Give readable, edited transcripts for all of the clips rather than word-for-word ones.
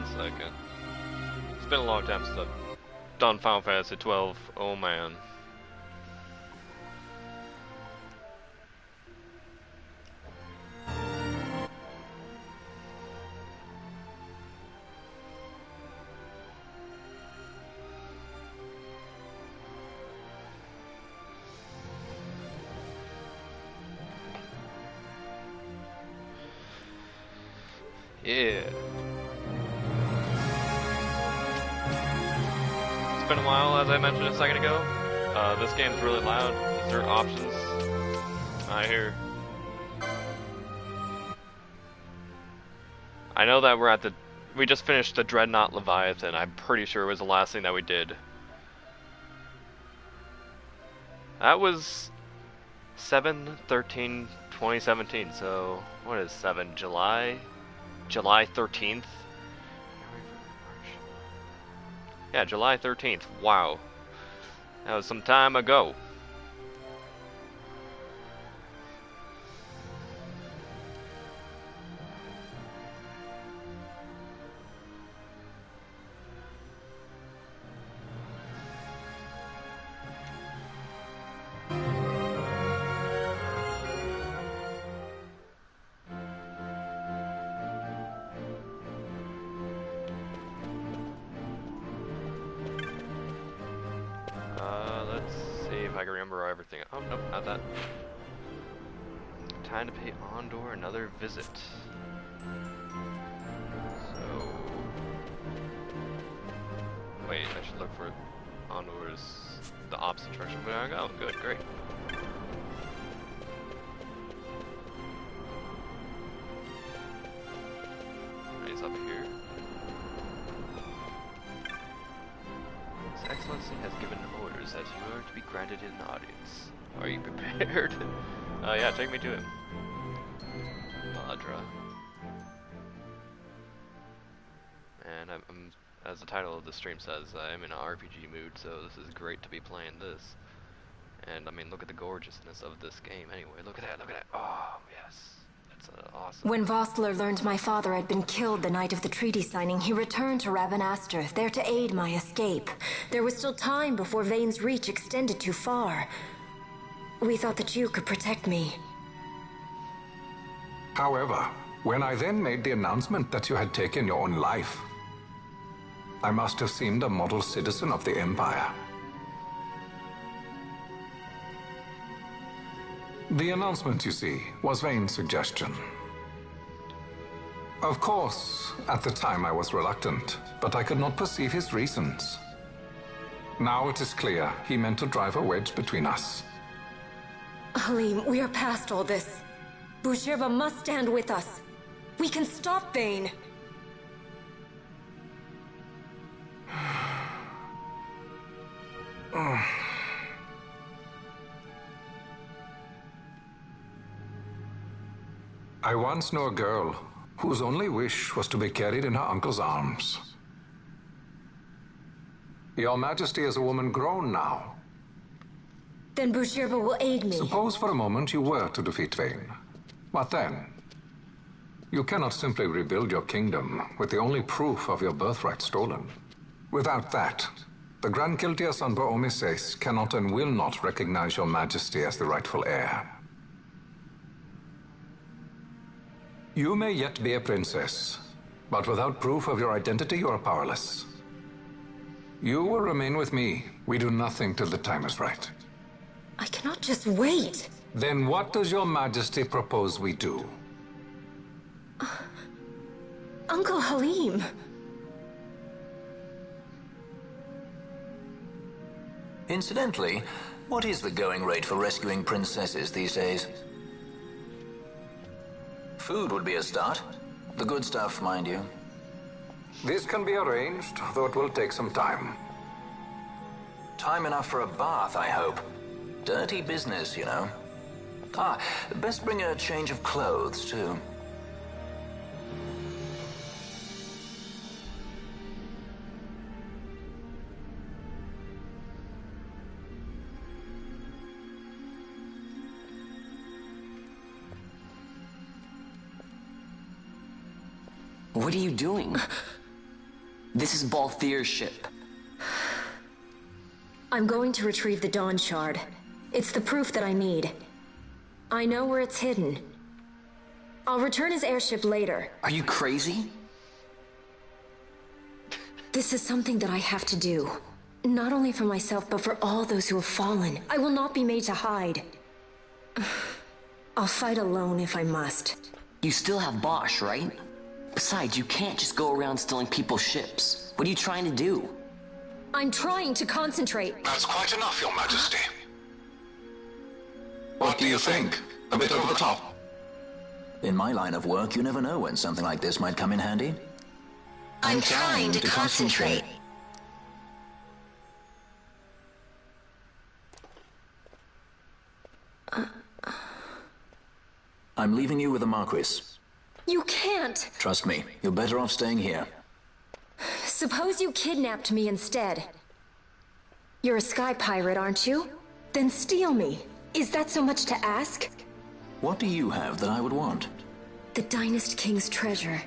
1 second. It's been a long time since I've done Final Fantasy 12. Oh man. Yeah. It's been a while, as I mentioned a second ago. This game's really loud. Is there options? I hear. I know that we just finished the Dreadnought Leviathan. I'm pretty sure it was the last thing that we did. That was 7/13/2017, so what is 7? July 13th? Yeah, July 13th. Wow. That was some time ago. Let's see if I can remember everything. Oh, nope, not that. Time to pay Ondor another visit. So... Wait, I should look for Ondor's... the ops instruction. Where I go? Good, great. He's up here. His Excellency has given orders that you are to be granted an audience. Are you prepared? Yeah, take me to him. Madra. And I'm, as the title of the stream says, I'm in an RPG mood, so this is great to be playing this. And I mean, look at the gorgeousness of this game anyway. Look at that, look at that. Oh, yes. That's awesome. When Vossler learned my father had been killed the night of the treaty signing, he returned to Ravenaster, there to aid my escape. There was still time before Vane's reach extended too far. We thought that you could protect me. However, when I then made the announcement that you had taken your own life, I must have seemed a model citizen of the Empire. The announcement, you see, was Vane's suggestion. Of course, at the time I was reluctant, but I could not perceive his reasons. Now it is clear he meant to drive a wedge between us. Halim, we are past all this. Bushirba must stand with us. We can stop Vane. I once knew a girl whose only wish was to be carried in her uncle's arms. Your Majesty is a woman grown now. Then Bushirba will aid me. Suppose for a moment you were to defeat Vane. What then? You cannot simply rebuild your kingdom with the only proof of your birthright stolen. Without that, the Grand Kiltias on Bo-Omises cannot and will not recognize your Majesty as the rightful heir. You may yet be a princess, but without proof of your identity, you are powerless. You will remain with me. We do nothing till the time is right. I cannot just wait. Then what does your Majesty propose we do? Uncle Halim. Incidentally, what is the going rate for rescuing princesses these days? Food would be a start. The good stuff, mind you. This can be arranged, though it will take some time. Time enough for a bath, I hope. Dirty business, you know. Ah, best bring a change of clothes, too. What are you doing? This is Balthier's ship. I'm going to retrieve the Dawn Shard. It's the proof that I need. I know where it's hidden. I'll return his airship later. Are you crazy? This is something that I have to do. Not only for myself, but for all those who have fallen. I will not be made to hide. I'll fight alone if I must. You still have Bosch, right? Besides, you can't just go around stealing people's ships. What are you trying to do? I'm trying to concentrate. That's quite enough, Your Majesty. What do you think? A bit over the top? In my line of work, you never know when something like this might come in handy. I'm trying to concentrate. I'm leaving you with the Marquis. You can't. Trust me, you're better off staying here. Suppose you kidnapped me instead. You're a sky pirate, aren't you? Then steal me. Is that so much to ask? What do you have that I would want? The Dynast King's treasure.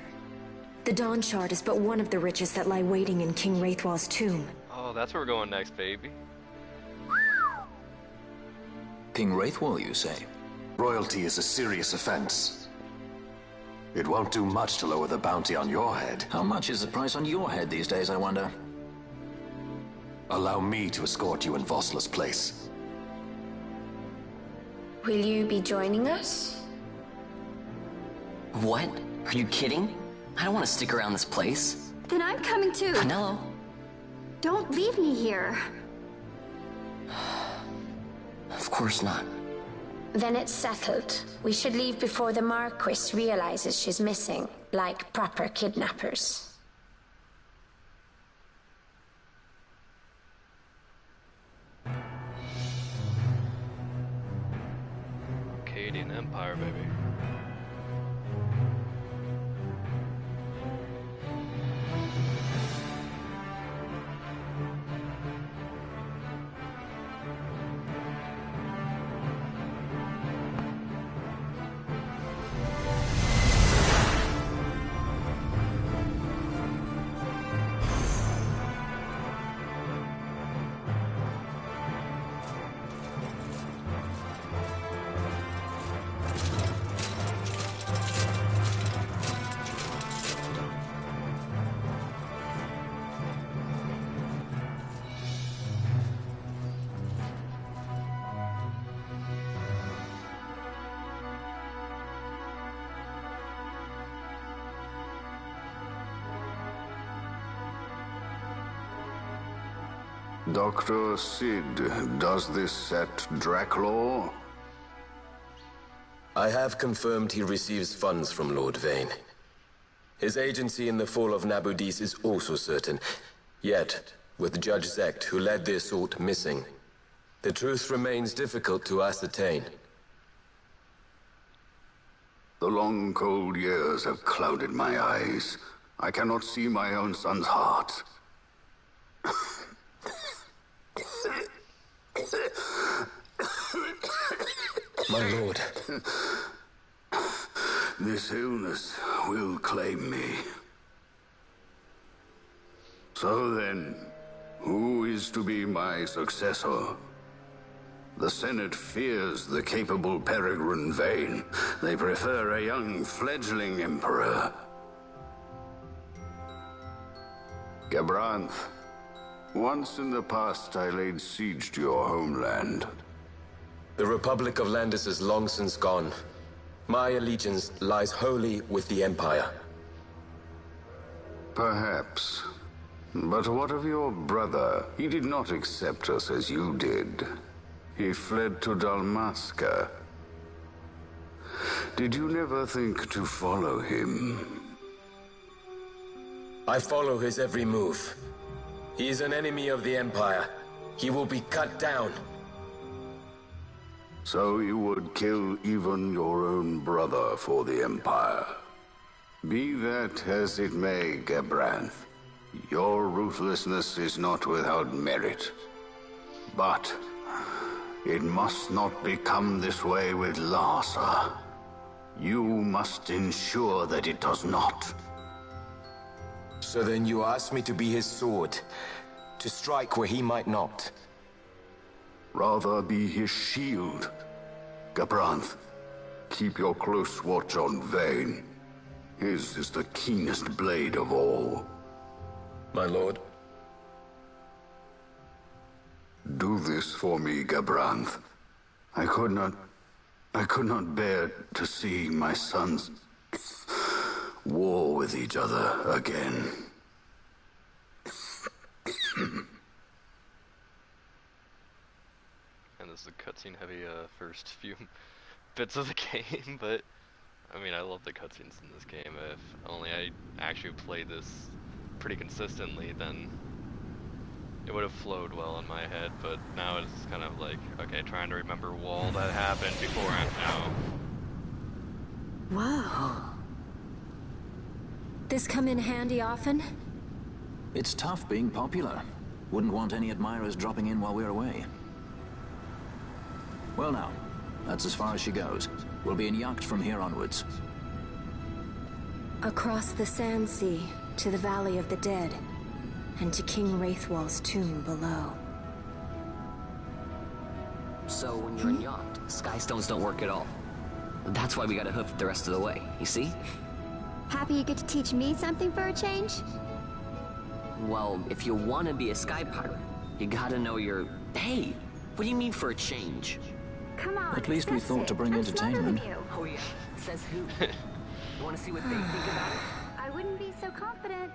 The Dawn Shard is but one of the riches that lie waiting in King Wraithwall's tomb. Oh, that's where we're going next, baby. King Wraithwall, you say? Royalty is a serious offense. It won't do much to lower the bounty on your head. How much is the price on your head these days, I wonder? Allow me to escort you in Vosla's place. Will you be joining us? What? Are you kidding? I don't want to stick around this place. Then I'm coming too. Canelo. Don't leave me here. Of course not. Then it's settled. We should leave before the Marquis realizes she's missing, like proper kidnappers. Acadian Empire, baby. Dr. Sid, does this set Draclaw? I have confirmed he receives funds from Lord Vane. His agency in the fall of Nabudis is also certain. Yet, with Judge Zekt, who led the assault, missing, the truth remains difficult to ascertain. The long, cold years have clouded my eyes. I cannot see my own son's heart. My lord. This illness will claim me. So then, who is to be my successor? The Senate fears the capable Peregrine Vane. They prefer a young fledgling emperor. Gabranth, once in the past I laid siege to your homeland. The Republic of Landis is long since gone. My allegiance lies wholly with the Empire. Perhaps. But what of your brother? He did not accept us as you did. He fled to Dalmasca. Did you never think to follow him? I follow his every move. He is an enemy of the Empire. He will be cut down. So you would kill even your own brother for the Empire. Be that as it may, Gabranth, your ruthlessness is not without merit. But it must not become this way with Larsa. You must ensure that it does not. So then you ask me to be his sword, to strike where he might not. Rather be his shield. Gabranth, keep your close watch on Vayne. His is the keenest blade of all. My lord. Do this for me, Gabranth. I could not bear to see my sons war with each other again. And this is a cutscene heavy first few bits of the game, but I mean, I love the cutscenes in this game. If only I actually played this pretty consistently, then it would have flowed well in my head, but now it's kind of like, okay, trying to remember all that happened beforehand now. Whoa. This come in handy often? It's tough being popular. Wouldn't want any admirers dropping in while we're away. Well now, that's as far as she goes. We'll be in yacht from here onwards. Across the Sand Sea, to the Valley of the Dead, and to King Wraithwall's tomb below. So when you're in yacht, skystones don't work at all. That's why we gotta hoof it the rest of the way, you see? Happy you get to teach me something for a change? Well, if you wanna be a sky pirate, you gotta know your... Hey, what do you mean for a change? Come on, At least we thought to bring I'm smarter than entertainment. you. Oh yeah, says who? You wanna see what they think about it? I wouldn't be so confident.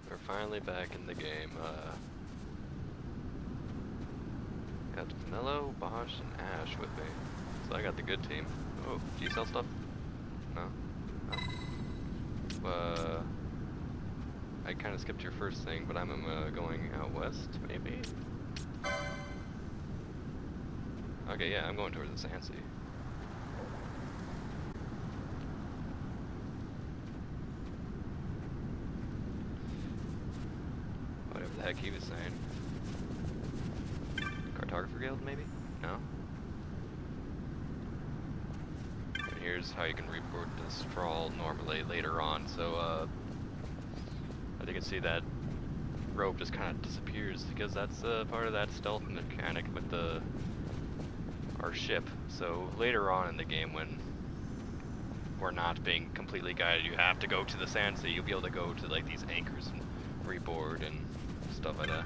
We're finally back in the game. Got Mello, Bosch, and Ash with me. So I got the good team. Oh, do you sell stuff? No? No? I kind of skipped your first thing, but I'm going out west, maybe? Okay, yeah, I'm going towards the Sand Sea. Whatever the heck he was saying. Cartographer Guild, maybe? No? And here's how you can report this trawl normally later on. So, as you can see, that rope just kind of disappears because that's part of that stealth mechanic with our ship. So later on in the game, when we're not being completely guided, you have to go to the Sand Sea. You'll be able to go to like these anchors and reboard and stuff like that.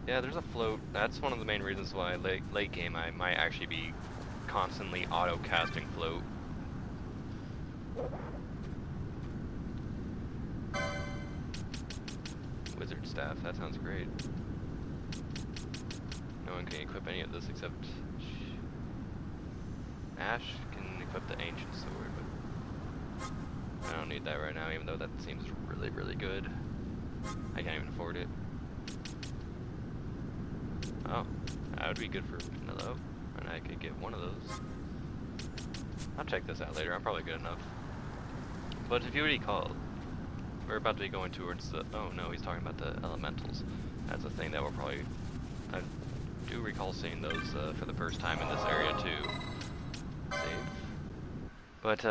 Yeah, there's a float. That's one of the main reasons why late game I might actually be constantly auto casting float. Wizard staff, that sounds great. No one can equip any of this except Ash can equip the ancient sword, but I don't need that right now, even though that seems really, really good. I can't even afford it. Oh, that would be good for Vanilla, and I could get one of those. I'll check this out later, I'm probably good enough. But if you recall, we're about to be going towards the... Oh no, he's talking about the elementals. That's a thing that we'll probably... I do recall seeing those for the first time in this area too. Save. But,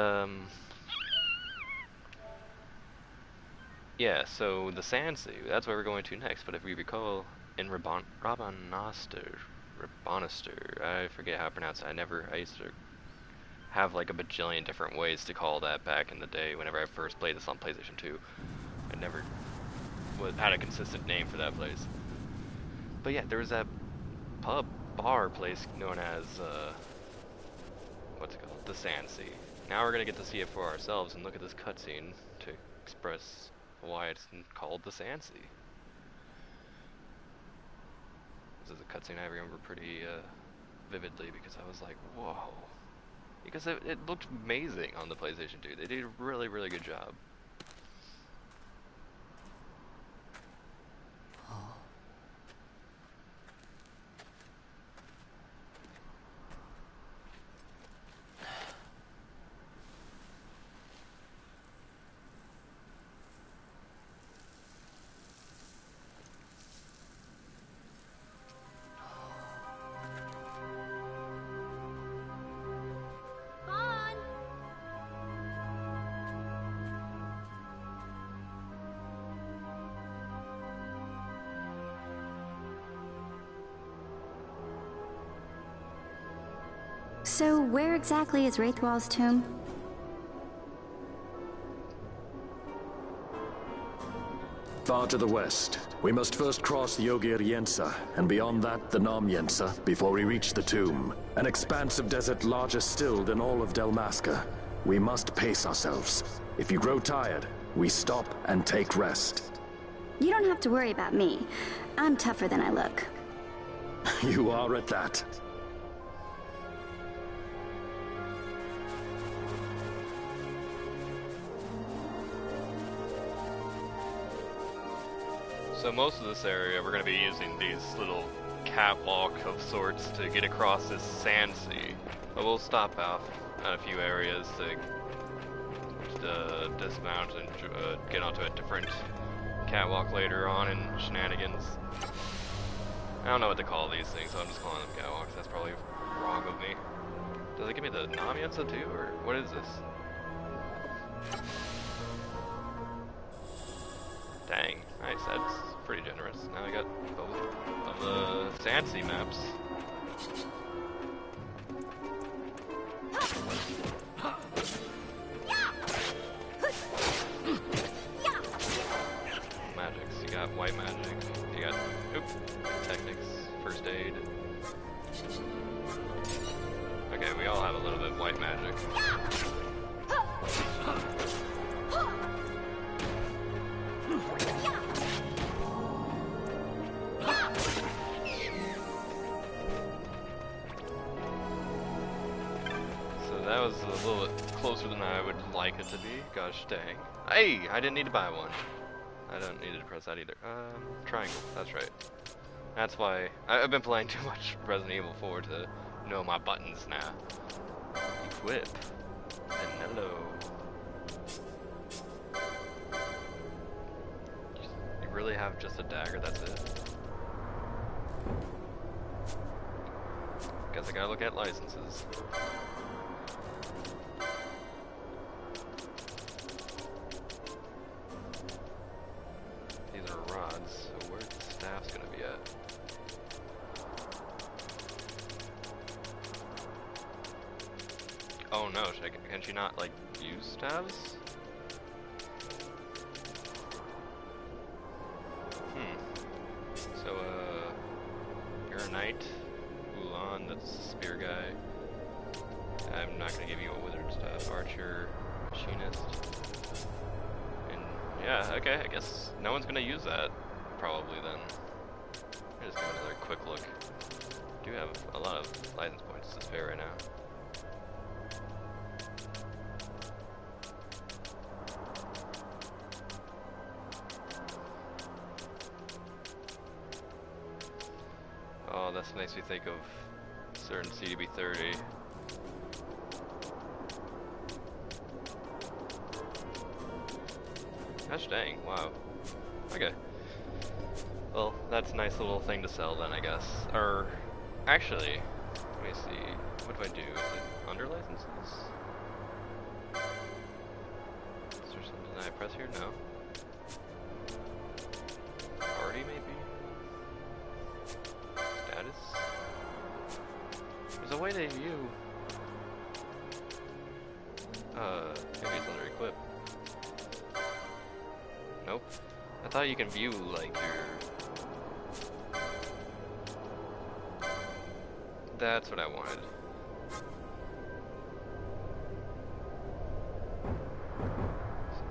yeah, so the Sand Sea, that's where we're going to next, but if we recall, in Rabanastre, I forget how to pronounce it. I used to have like a bajillion different ways to call that back in the day whenever I first played this on PlayStation 2. I never had a consistent name for that place. But yeah, there was that bar place known as, what's it called? The Sand Sea. Now we're gonna get to see it for ourselves and look at this cutscene to express why it's called the Sand Sea. This is a cutscene I remember pretty vividly because I was like, whoa. Because it looked amazing on the PlayStation 2. They did a really, really good job. So where exactly is Wraithwall's tomb? Far to the west. We must first cross the Ogir Yensa, and beyond that, the Nam Yensa, before we reach the tomb. An expanse of desert larger still than all of Delmaska. We must pace ourselves. If you grow tired, we stop and take rest. You don't have to worry about me. I'm tougher than I look. You are at that. So most of this area, we're going to be using these little catwalk of sorts to get across this sand sea. But we'll stop off at a few areas to dismount and get onto a different catwalk later on in shenanigans. I don't know what to call these things, so I'm just calling them catwalks. That's probably wrong of me. Does it give me the Namiensa too, or what is this? Dang, nice, that's pretty generous. Now I got both of the Sandsea maps. Magics, you got white magic, you got, technics, first aid. Okay, we all have a little bit of white magic. That was a little bit closer than I would like it to be. Gosh dang. Hey! I didn't need to buy one. I don't need to press that either. Triangle. That's right. That's why I've been playing too much Resident Evil 4 to know my buttons now. Equip. And hello. You really have just a dagger? That's it? Guess I gotta look at licenses. Rods, so where's the staff's gonna be at? Oh no, can she not, like, use staffs? So, you're a knight, Ulan, that's the spear guy. I'm not gonna give you a withered staff. Archer, machinist. Yeah, okay, I guess no one's gonna use that, probably then. Let me just give another quick look. I do have a lot of license points to spare right now. Oh, this makes me think of certain CDB30. Gosh dang, wow. Okay. Well, that's a nice little thing to sell then, I guess. Or, actually, let me see. What do I do? Is it under licenses? Is there something that I press here? No. Party, maybe? Status? There's a way to view. Maybe it's under equip. Nope. I thought you can view, like, your... That's what I wanted.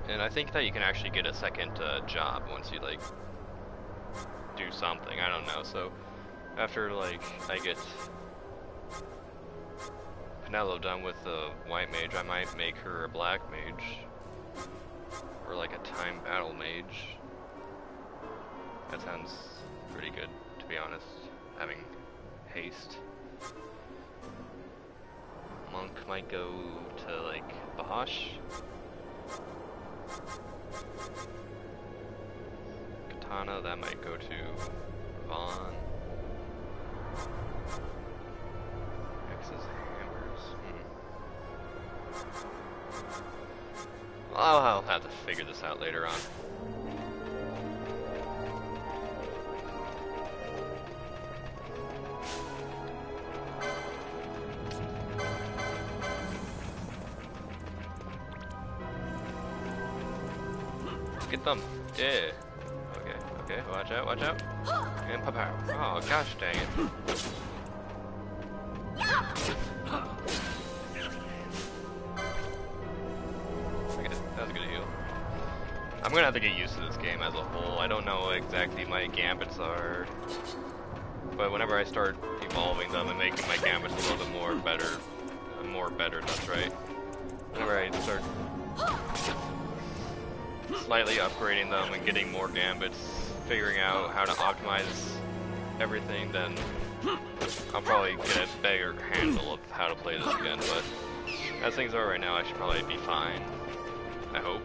And I think that you can actually get a second job once you, like, do something. I don't know. So, after, like, I get Penelo done with the white mage, I might make her a black mage. Or like a time battle mage. That sounds pretty good, to be honest. Having haste. Monk might go to like Bahash. Katana, that might go to Vaughn. X's hammers. I'll have to figure this out later on. get them. Yeah. Okay, okay, watch out, watch out. And pow. Oh, gosh dang it. Okay, that was a good heal. I'm gonna have to get used to this game as a whole. I don't know what exactly my gambits are, but whenever I start evolving them and making my gambits a little bit more better, that's right. Whenever I start slightly upgrading them and getting more gambits, figuring out how to optimize everything, then I'll probably get a better handle of how to play this again. But as things are right now, I should probably be fine. I hope.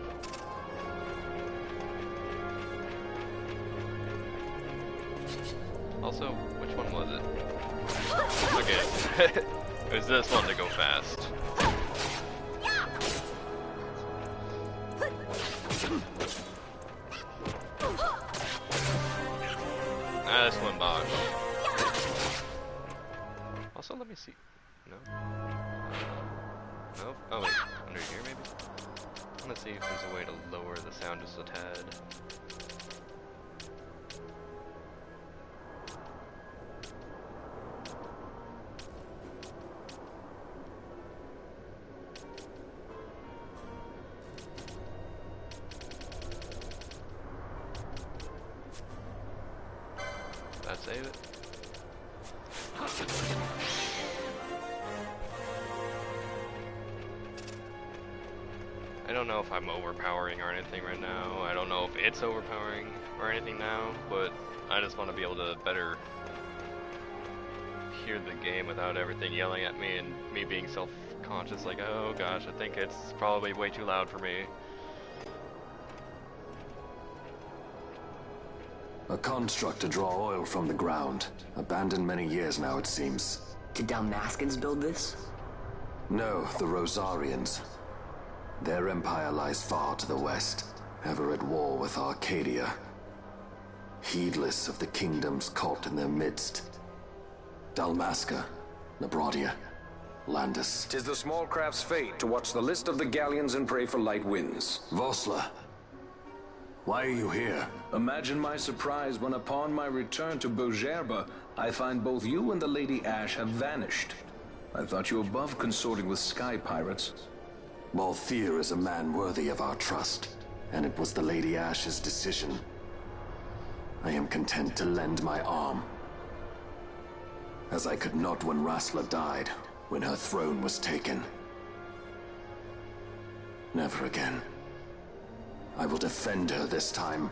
Also, which one was it? Okay. It was this one to go fast. Ah, this one bosh. Also, let me see. No. Nope. Oh wait, under here maybe? Let's see if there's a way to lower the sound just a tad. Save it. I don't know if I'm overpowering or anything right now. I don't know if it's overpowering or anything now, but I just want to be able to better hear the game without everything yelling at me and me being self-conscious like, oh gosh, I think it's probably way too loud for me. A construct to draw oil from the ground. Abandoned many years now, it seems. Did Dalmaskans build this? No, the Rosarians. Their empire lies far to the west, ever at war with Arcadia. Heedless of the kingdoms caught in their midst. Dalmasca, Nabrodia, Landis. 'Tis the small craft's fate to watch the list of the galleons and pray for light winds. Vossler, why are you here? Imagine my surprise when upon my return to Bogerba, I find both you and the Lady Ash have vanished. I thought you above consorting with sky pirates. Balthier is a man worthy of our trust, and it was the Lady Ash's decision. I am content to lend my arm. As I could not when Rasla died, when her throne was taken. Never again. I will defend her this time.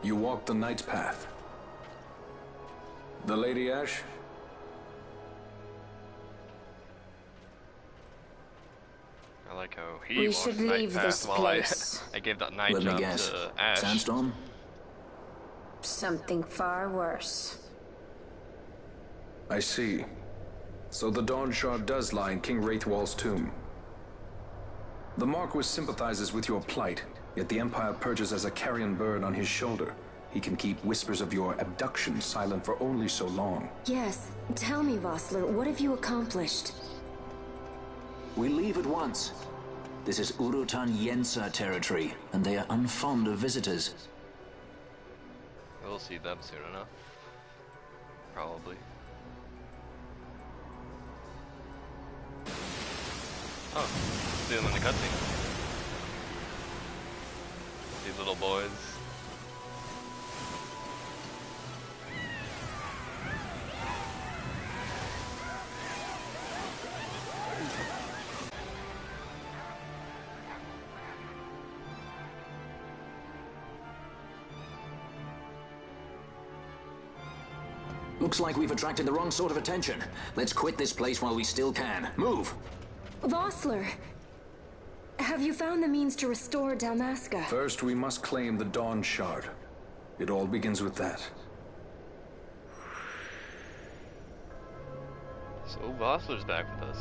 You walked the Knight's path. The Lady Ash? I like how he We walks should the night leave path this while place. I gave that night Let me jump guess. to Ash. Sandstorm? Something far worse. I see. So the Dawn Shard does lie in King Wraithwall's tomb. The Marquis sympathizes with your plight, yet the Empire perches as a carrion bird on his shoulder. He can keep whispers of your abduction silent for only so long. Yes. Tell me, Vossler, what have you accomplished? We leave at once. This is Urutan Yensa territory, and they are unfond of visitors. We'll see them soon enough. Probably. Oh, see them in the cutscene. These little boys. Looks like we've attracted the wrong sort of attention. Let's quit this place while we still can. Move! Vossler! Have you found the means to restore Dalmasca? First, we must claim the Dawn Shard. It all begins with that. So Vossler's back with us.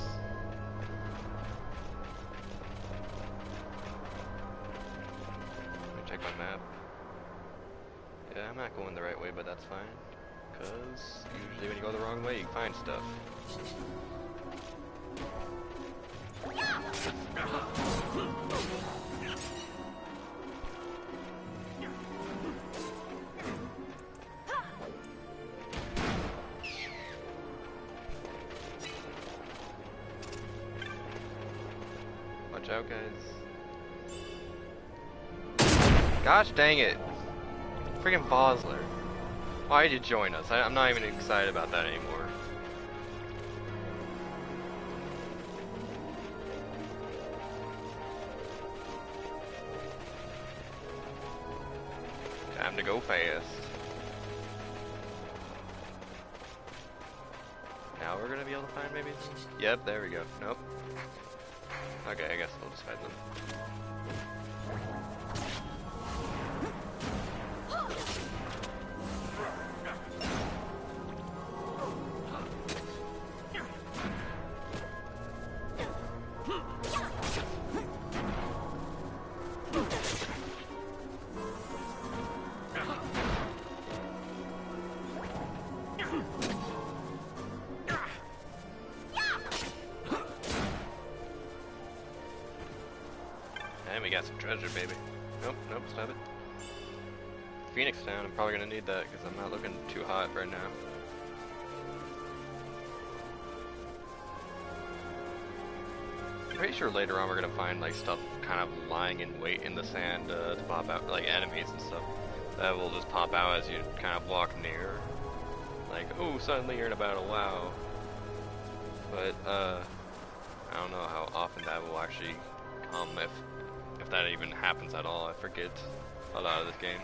Let me check my map. Yeah, I'm not going the right way, but that's fine. Because usually when you go the wrong way, you find stuff. out, guys. Gosh dang it. Freaking Vosler. Why did you join us? I'm not even excited about that anymore. Time to go fast. Now we're gonna be able to find maybe? Yep, there we go. Nope. Okay, I guess we'll just fight them. And we got some treasure, baby. Nope, nope, stop it. Phoenix Town, I'm probably gonna need that because I'm not looking too hot right now. I'm pretty sure later on we're gonna find like stuff kind of lying in wait in the sand to pop out, like enemies and stuff that will just pop out as you kind of walk near. Like, oh, suddenly you're in a battle, wow. But I don't know how often that will actually come, if that even happens at all. I forget a lot of this game.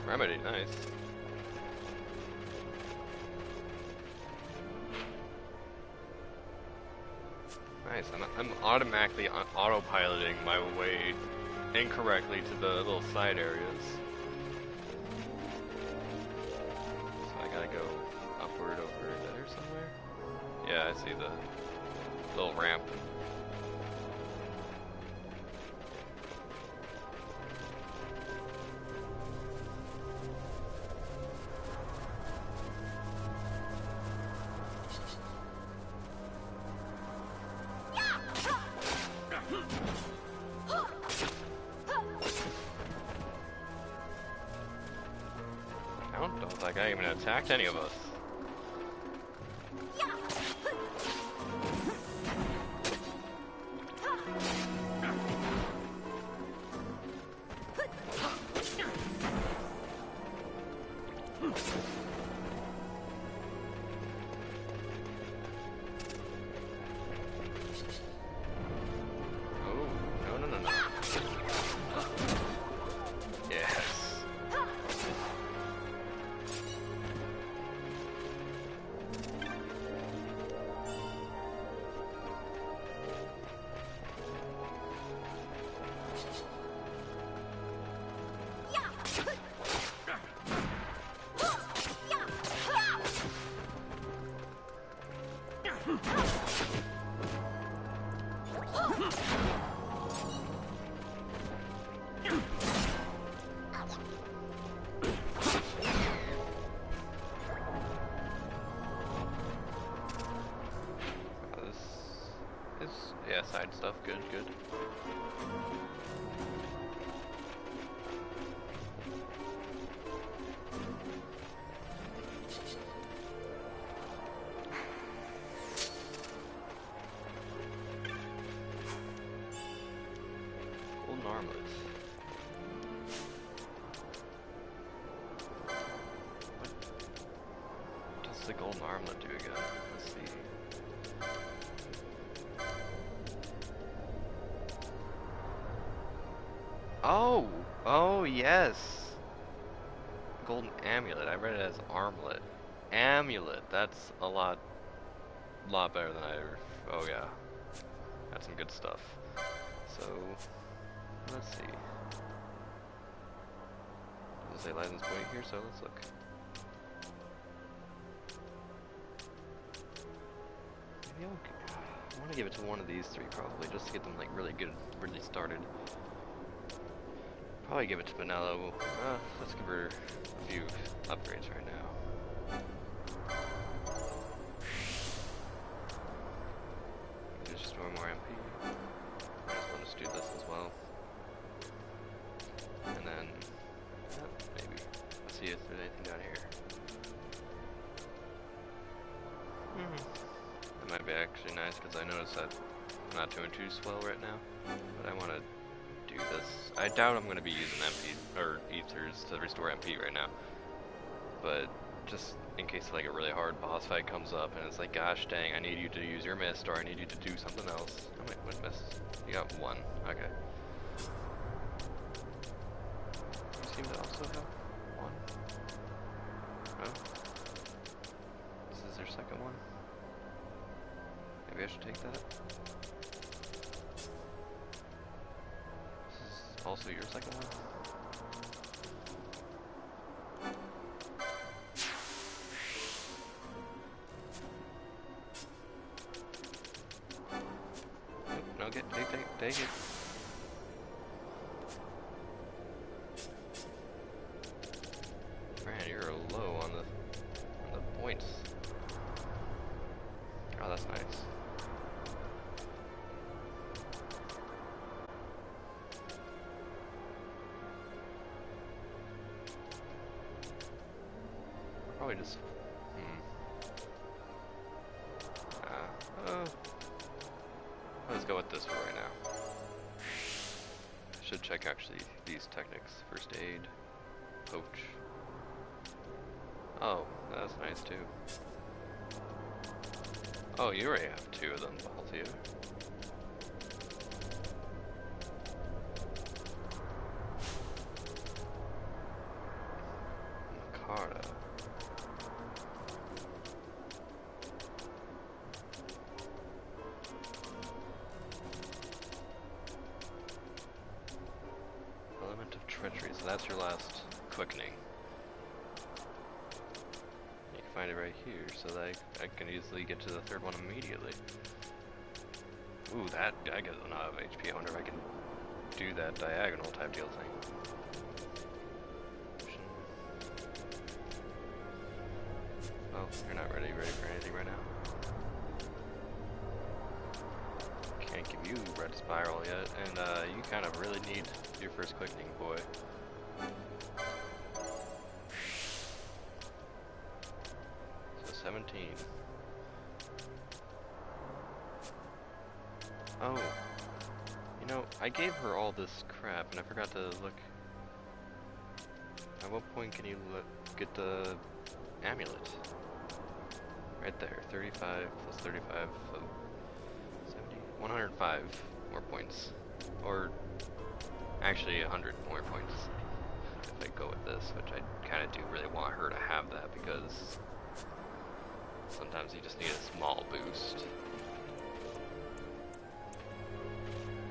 Remedy, nice. Nice, I'm automatically autopiloting my way incorrectly to the little side areas. So I gotta go upward over there somewhere. Yeah, I see the little ramp. I don't think I even attacked any of us. Yeah, side stuff, good, good. Golden armlet. What does the golden armlet do again? Let's see. Oh! Oh, yes! Golden amulet. I read it as armlet. Amulet. That's a lot better than I ever... Oh, yeah. That's some good stuff. So, let's see. Does it say license point here? So, let's look. Maybe want to give it to one of these three probably, just to get them like really good, really started. Probably give it to Benello. Let's give her a few upgrades right now. Just one more MP. I just want to do this as well. And then, maybe. Let's see if there's anything down here. That might be actually nice because I noticed that I'm not doing too swell right now. But I want to do this. I doubt I'm going to be using MP or ethers to restore MP right now. But just in case like a really hard boss fight comes up and it's like, gosh dang, I need you to use your mist or I need you to do something else. Oh wait, what mist? You got one. Okay. You seem to also have one. No? This is their second one. Maybe I should take that. This is also your second one. No, take it. Man, you're low on the points. Oh, that's nice. Probably just let's go with this for right now. Should check actually these techniques. First aid, poach. Oh, that's nice too. Oh, you already have two of them, both of you. Carta. Element of treachery, so that's your last quickening. You can find it right here, so that I can easily get to the third one immediately. Ooh, that guy gets a lot of HP. I wonder if I can do that diagonal type deal thing. Oh, you're not ready for anything right now. Can't give you red spiral yet, and you kind of really need your first quickening, boy. So 17. Oh, you know, I gave her all this crap, and I forgot to look. At what point can you get the amulet? Right there, 35 plus 35, so 70, 105 more points. Or actually 100 more points if I go with this, which I kind of do really want her to have that because sometimes you just need a small boost.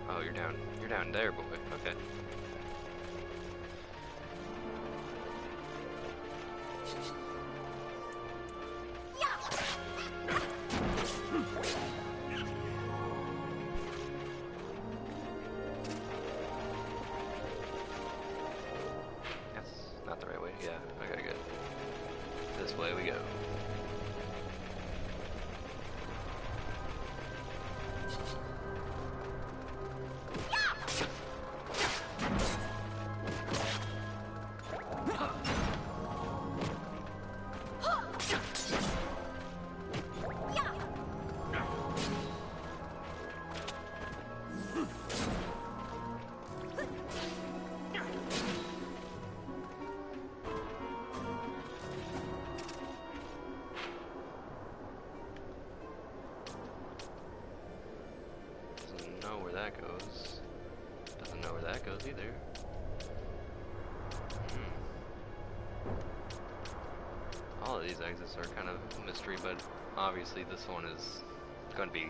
Oh, you're down there, boy. Okay. Not the right way. Yeah. Okay, good. This way we go. Goes. Doesn't know where that goes either. All of these exits are kind of a mystery, but obviously this one is going to be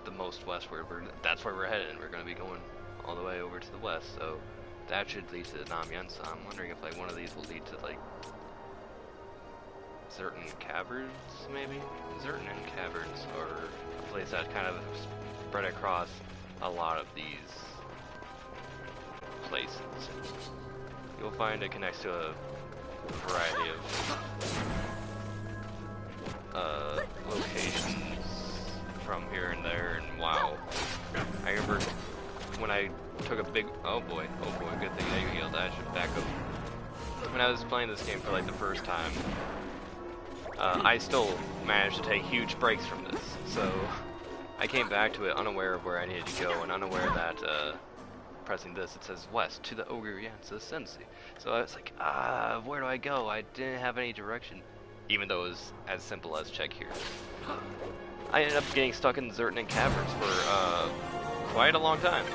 the most westward. That's where we're headed. We're going to be going all the way over to the west, so that should lead to Namyensa. I'm wondering if like one of these will lead to like certain caverns, maybe? Certain caverns, or a place that kind of spread across a lot of these places. You'll find it connects to a variety of locations from here and there, and wow. I remember when I took a big, oh boy, good thing that you healed. I should back up. When I was playing this game for like the first time, I still managed to take huge breaks from this, so I came back to it unaware of where I needed to go and unaware that pressing this, it says west to the Ogre Yansa Sensi. So I was like, where do I go? I didn't have any direction, even though it was as simple as check here. I ended up getting stuck in Zertnan Caverns for quite a long time.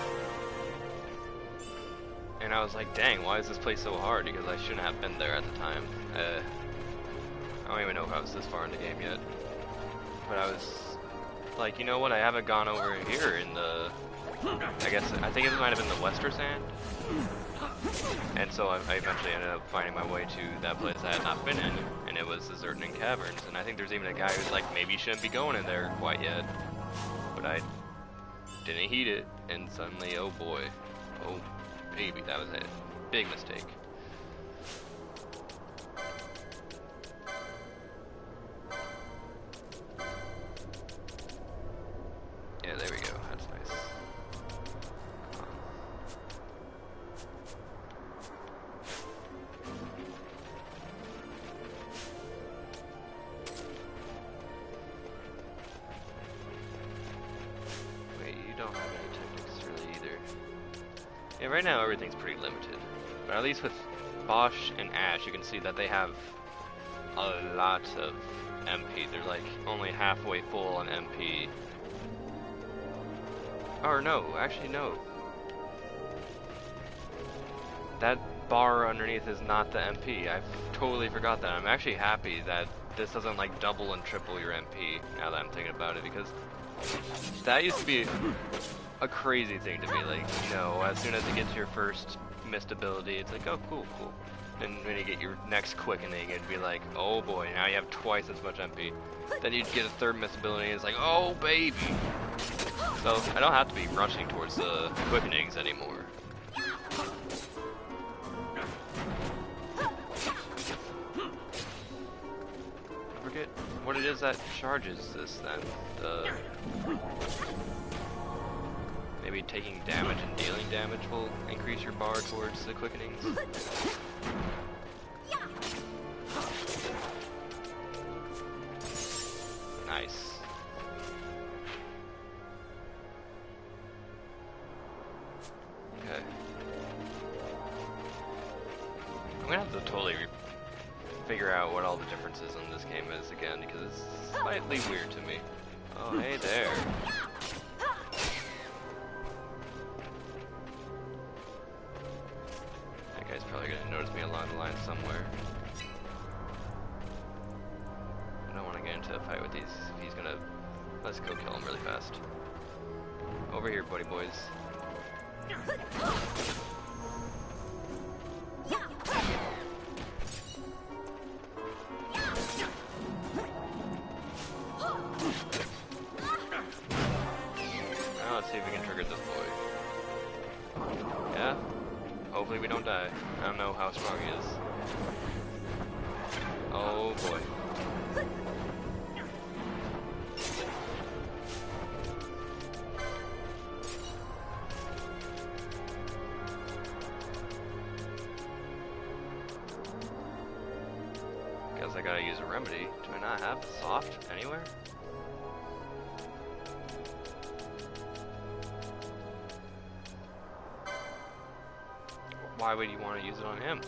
And I was like, dang, why is this place so hard? Because I shouldn't have been there at the time. I don't even know if I was this far in the game yet. But I was like, you know what, I haven't gone over here in the... I think it might have been the Wester Sand. And so I eventually ended up finding my way to that place I had not been in, and it was the Zertnan Caverns. And I think there's even a guy who's like, maybe you shouldn't be going in there quite yet. But I didn't heed it, and suddenly, oh boy, oh baby, that was a big mistake. Yeah, there we go, that's nice. Wait, you don't have any tactics really either. Yeah, right now everything's pretty limited. But at least with Bosch and Ash, you can see that they have a lot of MP. They're like only halfway full on MP. Or no, actually no. That bar underneath is not the MP. I totally forgot that. I'm actually happy that this doesn't like double and triple your MP now that I'm thinking about it, because that used to be a crazy thing to me. Like, you know, as soon as you get to your first missed ability, it's like, oh cool, cool. And when you get your next quickening, it'd be like, oh boy, now you have twice as much MP. Then you'd get a third missed ability, and it's like, oh baby. So I don't have to be rushing towards the quickenings anymore. I forget what it is that charges this then. Maybe taking damage and dealing damage will increase your bar towards the quickenings. Nice. Okay. I'm gonna have to totally figure out what all the differences in this game is again, because it's slightly weird to me. Oh, hey there. That guy's probably gonna notice me along the line somewhere. I don't want to get into a fight with these. If he's gonna... Let's go kill him really fast. Over here, buddy boys. Now let's see if we can trigger this boy. Yeah? Hopefully we don't die. I don't know how strong he is. Oh boy. Guess I gotta use a remedy. Do I not have soft anywhere? Why would you want to use it on him?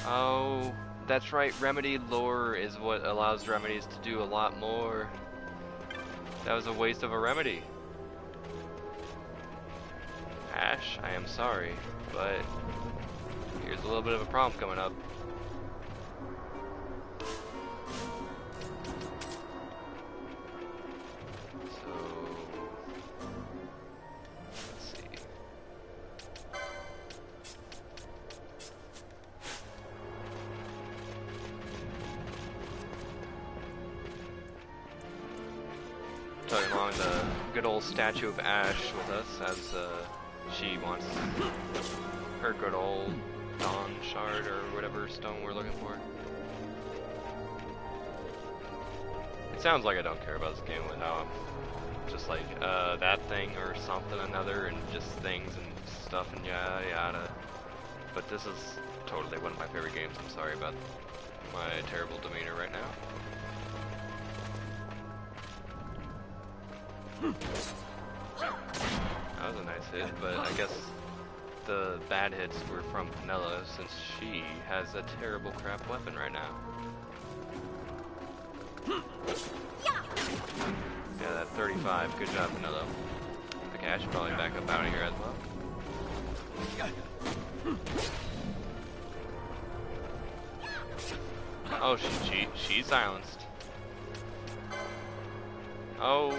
Oh, that's right. Remedy lore is what allows remedies to do a lot more. That was a waste of a remedy. Ash, I am sorry, but here's a little bit of a problem coming up. tugging along the good old statue of Ash with us as she wants her good old Dawn Shard or whatever stone we're looking for. It sounds like I don't care about this game without just like that thing or something another and just things and stuff and yada yada. But this is totally one of my favorite games. I'm sorry about my terrible demeanor right now. That was a nice hit, but I guess the bad hits were from Penella since she has a terrible crap weapon right now. Yeah, that 35. Good job, Penella. Okay, I should probably back up out of here as well. Oh, she's silenced. Oh,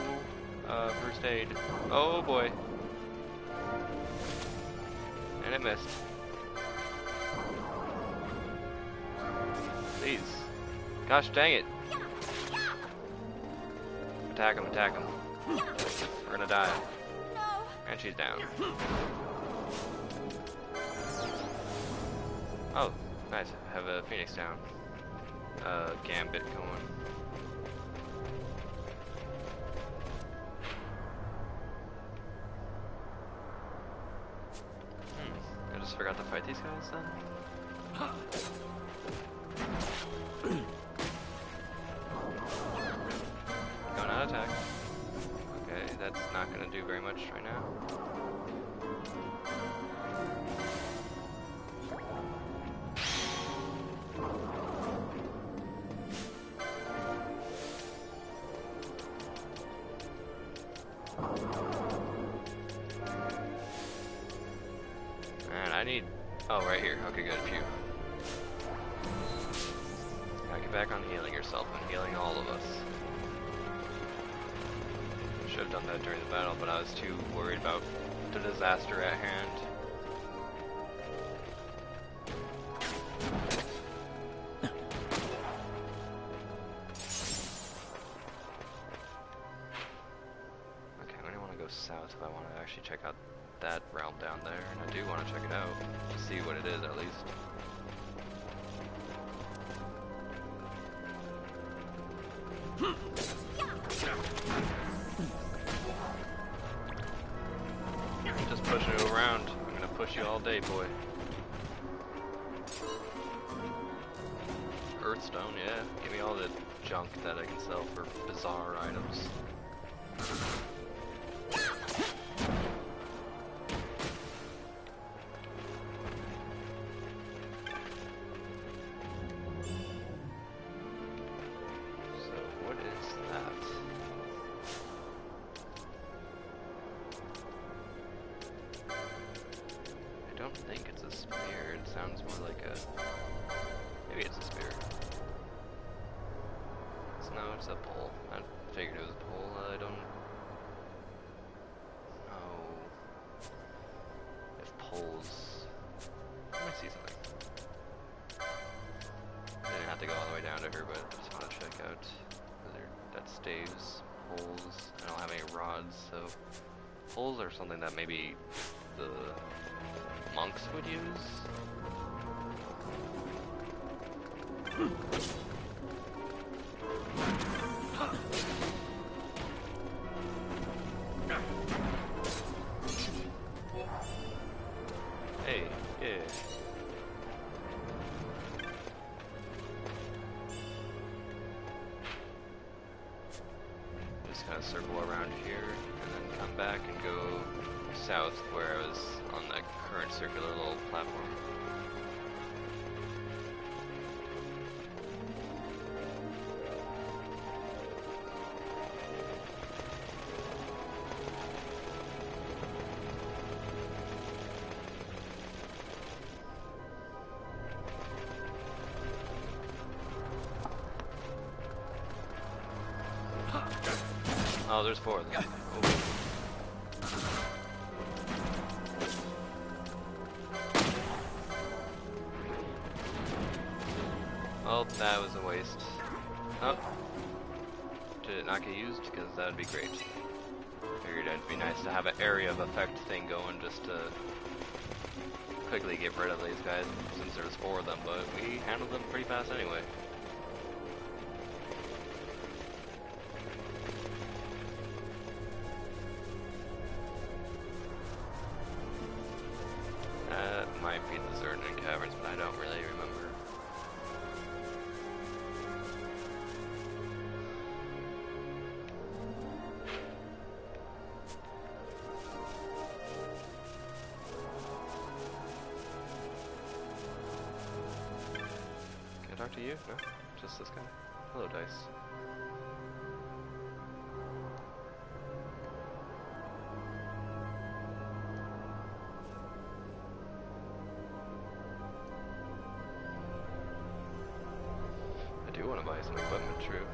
first aid. Oh boy. And it missed. Please. Gosh dang it. Attack him, attack him. We're gonna die. And she's down. Oh, nice. Have a Phoenix down. Gambit going. I just forgot to fight these guys then? Going out attack. Okay, that's not gonna do very much right now. And I need... Oh, right here. Okay, good. Phew. Gotta get back on healing yourself and healing all of us. Should have done that during the battle, but I was too worried about the disaster at hand. Okay, I'm gonna want to go south if I want to actually check out that realm down there, and I do want to check it out to see what it is at least. Just pushing you around. I'm gonna push you all day, boy. Earthstone, yeah. Give me all the junk that I can sell for bizarre items. It's a pole. I figured it was a pole. I don't know if poles... Let me see something. I didn't have to go all the way down to her, but I just want to check out that staves, poles. I don't have any rods, so poles are something that maybe the monks would use. Hey, yeah. Just kind of circle around here and then come back and go south where I was on that current circular little platform. Oh, there's four of them. Oh. Well, that was a waste. Oh. Did not get used, because that would be great. Figured it'd be nice to have an area of effect thing going just to quickly get rid of these guys, since there's 4 of them, but we handled them pretty fast anyway. Might be the Zernan Caverns, but I don't really remember. Can I talk to you? No? Just this guy? Hello, Dice. I do want to buy some equipment, true.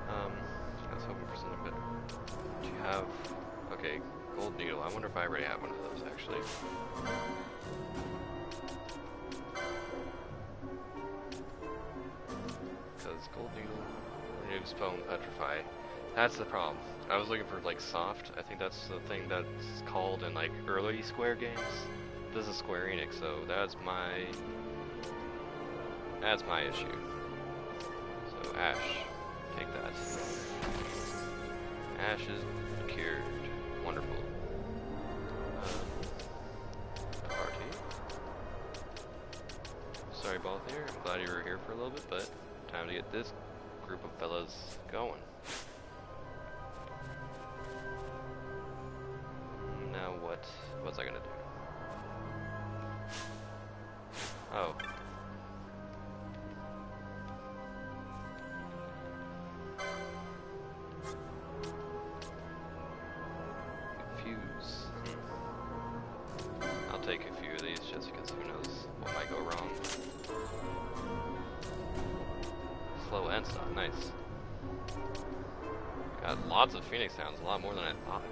I was hoping for something, but do you have... Okay, gold needle. I wonder if I already have one of those, actually. Because gold needle, removes foam, petrify. That's the problem. I was looking for, like, soft. I think that's the thing that's called in, like, early Square games. This is Square Enix, so that's my issue. So Ash, take that. Ash is cured. Wonderful. Party. Sorry, Balthier. I'm glad you were here for a little bit, but time to get this group of fellas going. Now what's I gonna do? Oh. Fuse. I'll take a few of these just because who knows what might go wrong. Slow end stop, nice. Got lots of Phoenix sounds, a lot more than I thought.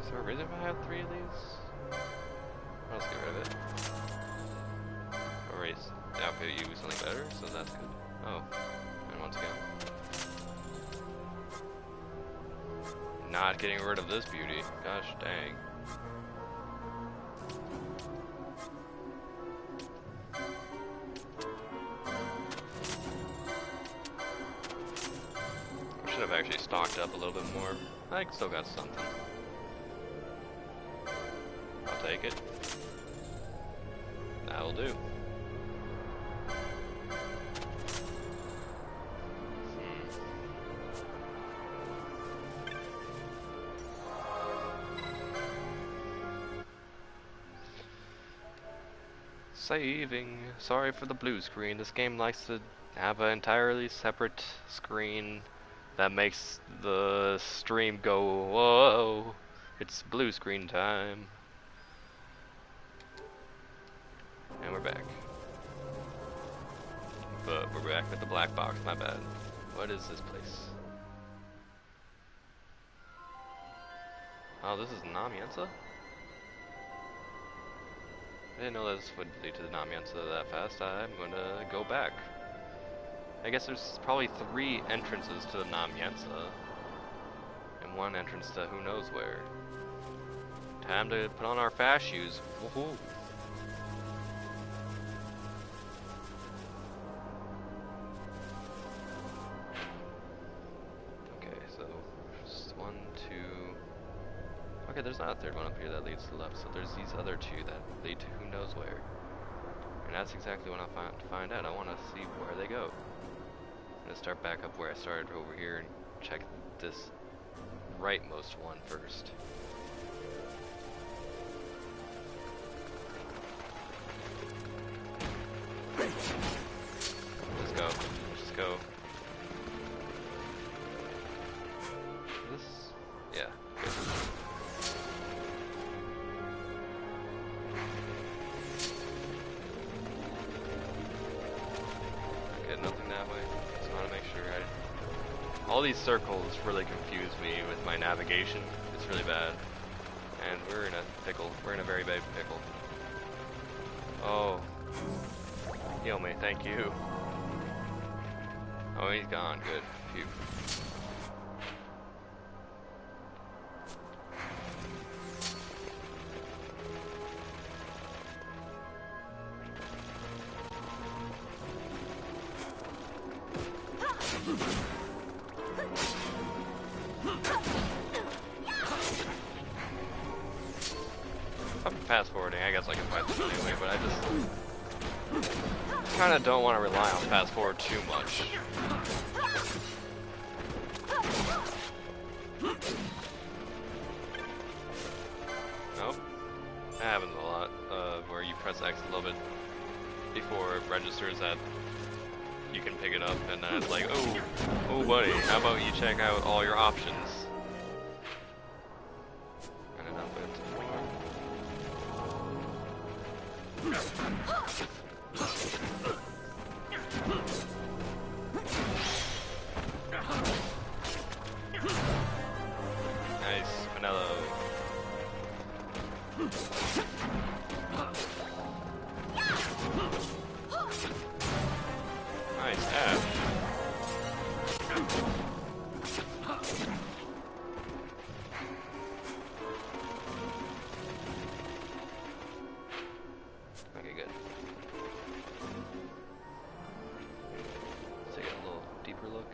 Is there a reason if I have 3 of these? I'll just get rid of it. Alright, outfit you with something better, so that's good. Oh, and once again. Not getting rid of this beauty. Gosh dang. I should have actually stocked up a little bit more. I still got something. I'll take it. That'll do. Saving. Sorry for the blue screen. This game likes to have an entirely separate screen that makes the stream go, whoa, it's blue screen time. And we're back. But we're back with the black box, my bad. What is this place? Oh, this is Namienza? I didn't know this would lead to the Namienza that fast. I'm gonna go back. I guess there's probably 3 entrances to the Namienza. And 1 entrance to who knows where. Time to put on our fast shoes. Woohoo! Okay, so just 1, 2. Okay, there's not a 3rd one up here that leads to the left, so there's these other 2 that lead to who knows where. And that's exactly what I find out. I want to see where they go. I'm gonna start back up where I started over here and check this rightmost one first. go. This, yeah. Okay, nothing that way. Just want to make sure all these circles really confuse me with my navigation. It's really bad. And we're in a pickle. We're in a very big pickle. Oh. Heal me, thank you. Oh, he's gone. Good. Phew. I'm fast forwarding. I guess I can fight them anyway, but I just kind of don't want to rely on fast forward too much. Nope. That happens a lot, where you press X a little bit before it registers that you can pick it up, and then it's like, oh buddy, how about you check out all your options? And then up it. Nice, Manello. Nice, Ash. Okay, good. Let's take a little deeper look.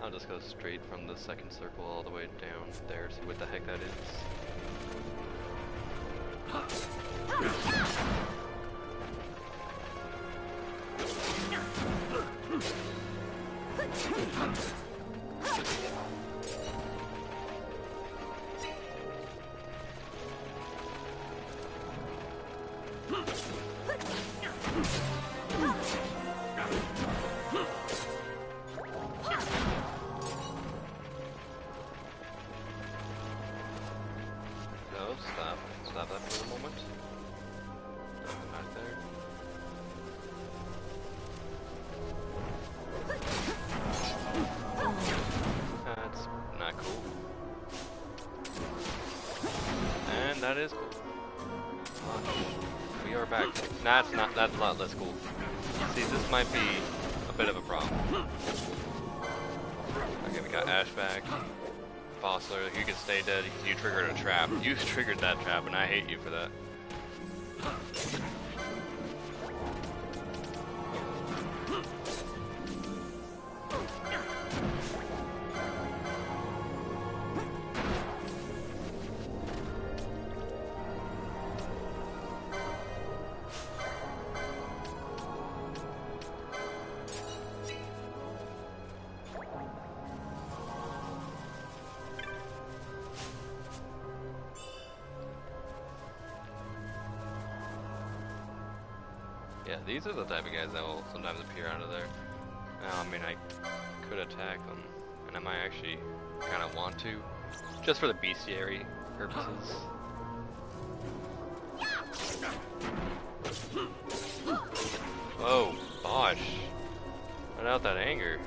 I'll just go straight from the second circle all the way down there, see what the heck that is. No, stop. Stop that for a moment. Nothing back there. That's not cool. And that is cool. We are back. That's not. That's a lot less cool. See, this might be a bit of a problem. Okay, we got Ash back. Bossler, you can stay dead because you triggered a trap. You triggered that trap, and I hate you for that. Yeah, these are the type of guys that will sometimes appear out of there. Now, I mean, I could attack them, and I might actually kind of want to, just for the bestiary purposes. Whoa, Bosh! Let out that anger.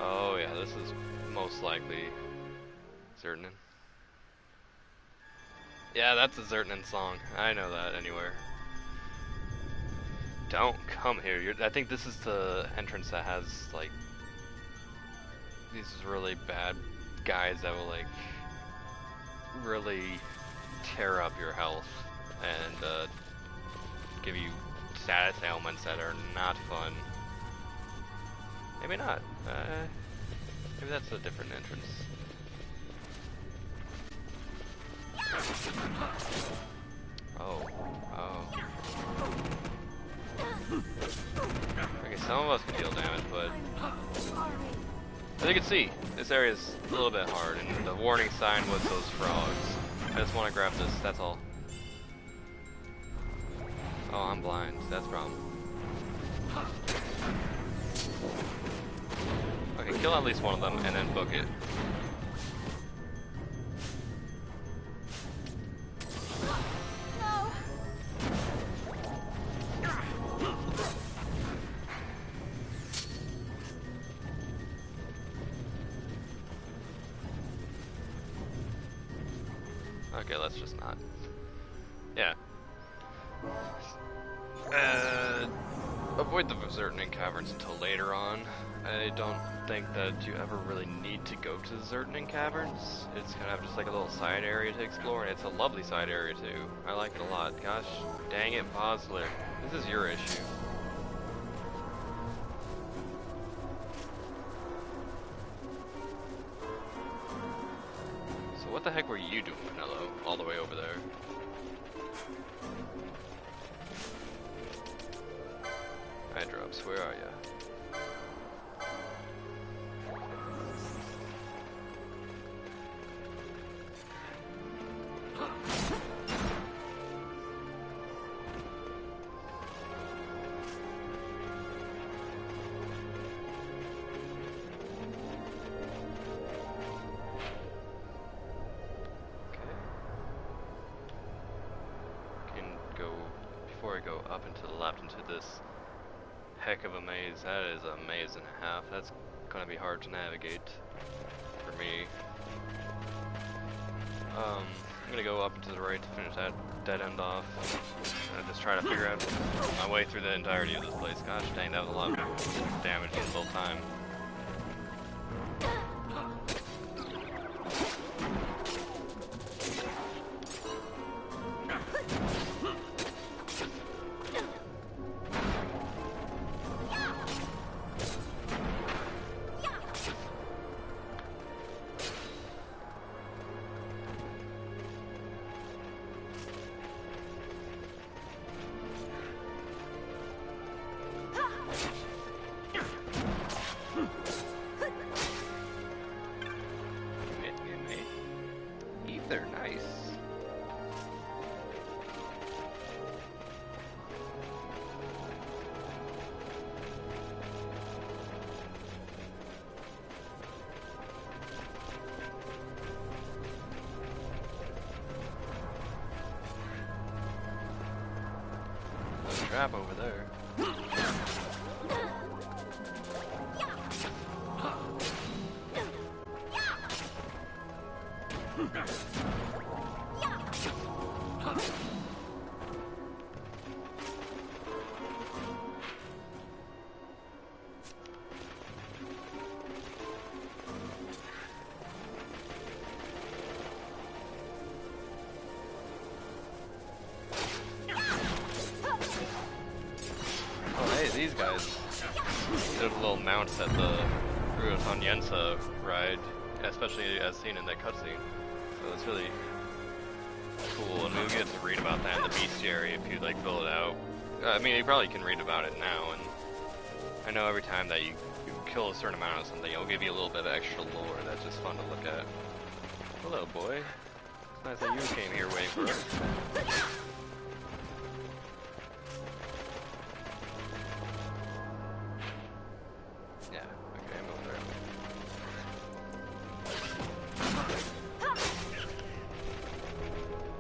Oh yeah, this is most likely Zertnan. Yeah, that's a Zertnan song. I know that anywhere. Don't come here. I think this is the entrance that has like these really bad guys that will like really tear up your health and give you status ailments that are not fun. Maybe not. Maybe that's a different entrance. Oh. Oh. Okay, some of us can deal damage, but as you can see, this area is a little bit hard, and the warning sign was those frogs. I just want to grab this, that's all. Oh, I'm blind. That's a problem. Okay, kill at least one of them, and then book it. Okay, let's just not. Yeah. Avoid the Zertning Caverns until later on. I don't think that you ever really need to go to the Zertning Caverns. It's kind of just like a little side area to explore, and it's a lovely side area too. I like it a lot. Gosh, dang it, Bosler. This is your issue. So what the heck were you doing, Vanillo, all the way over there? Hydrops, where are ya? Before I go up and to the left into this heck of a maze, that is a maze and a half. That's gonna be hard to navigate for me. I'm gonna go up and to the right to finish that dead end off. And just try to figure out my way through the entirety of this place. Gosh dang, that was a lot of damage the whole time. They're nice. There's a trap over there. These guys did little mounts at the Yensa ride, especially as seen in that cutscene. So it's really cool, and we'll get to read about that in the bestiary if you like fill it out. I mean, you probably can read about it now, and I know every time that you kill a certain amount of something, it'll give you a little bit of extra lore. That's just fun to look at. Hello, boy. It's nice that you came here waiting for us.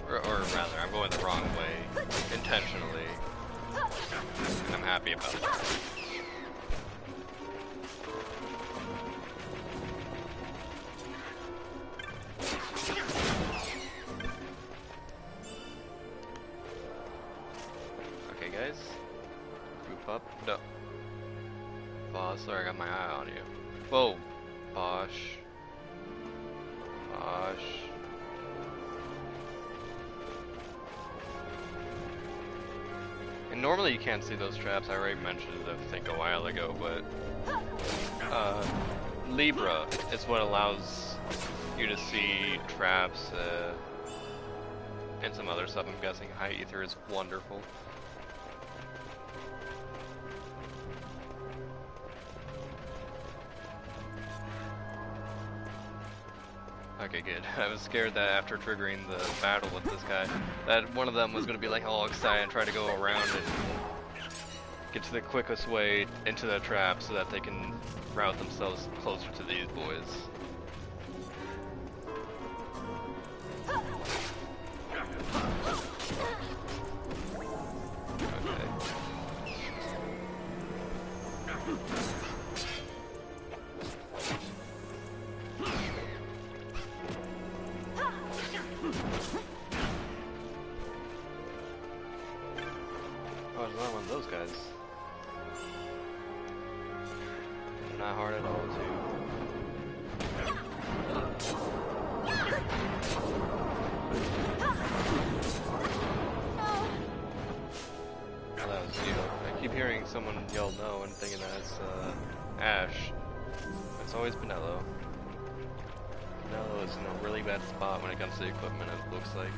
Or rather, I'm going the wrong way, intentionally, and I'm happy about that. Okay guys, group up, no. Boss, sorry, I got my eye on you. Whoa, Bosh. Bosh. And normally you can't see those traps, I already mentioned it I think a while ago, but Libra is what allows you to see traps and some other stuff, I'm guessing. High Ether is wonderful. Okay, good. I was scared that after triggering the battle with this guy, that one of them was going to be like all excited and try to go around and get to the quickest way into the trap so that they can route themselves closer to these boys. Oh, there's another one of those guys. Not hard at all, too. Oh, that was you. I keep hearing someone yell no and thinking that it's Ash. It's always Pinello. Pinello is in a really bad spot when it comes to equipment, it looks like.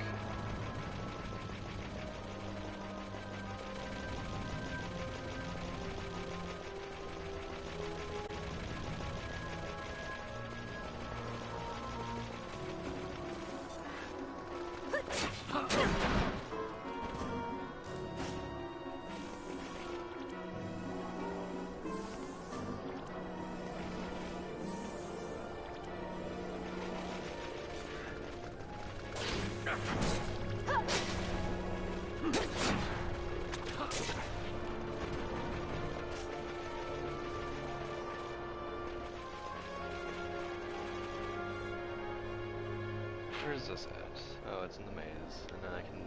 Where is this at? Oh, it's in the maze. And then I can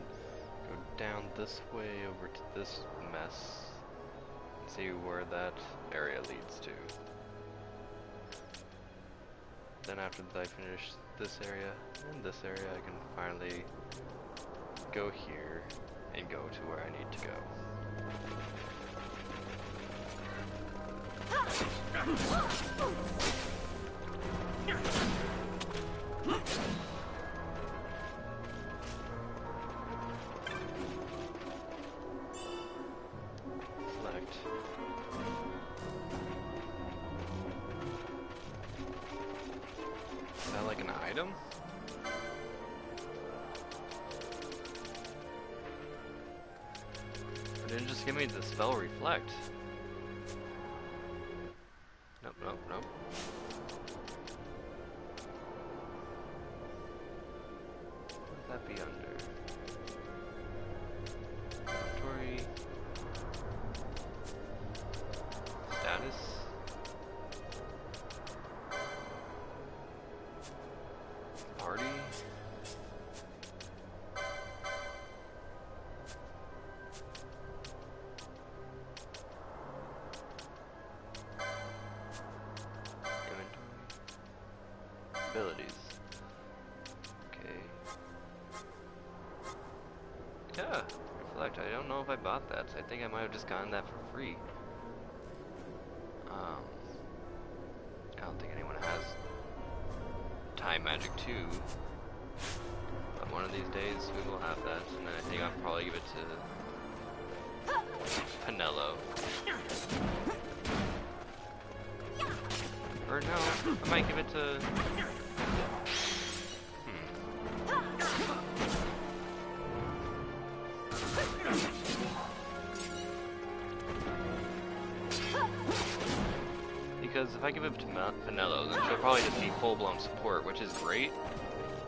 go down this way over to this mess and see where that area leads to. Then after I finish this area and this area, I can finally go here and go to where I need to go. Select. Is that like an item? Or did it just give me the spell reflect? Nope, nope, nope. What would that be under? Inventory. Status. Party. Abilities. Okay. Yeah, reflect. I don't know if I bought that. I think I might have just gotten that for free. I don't think anyone has Time Magic 2. But one of these days we will have that, and then I think I'll probably give it to Pinello. Or no, I might give it to... Because if I give it to Pinello, then she'll probably just need full-blown support, which is great,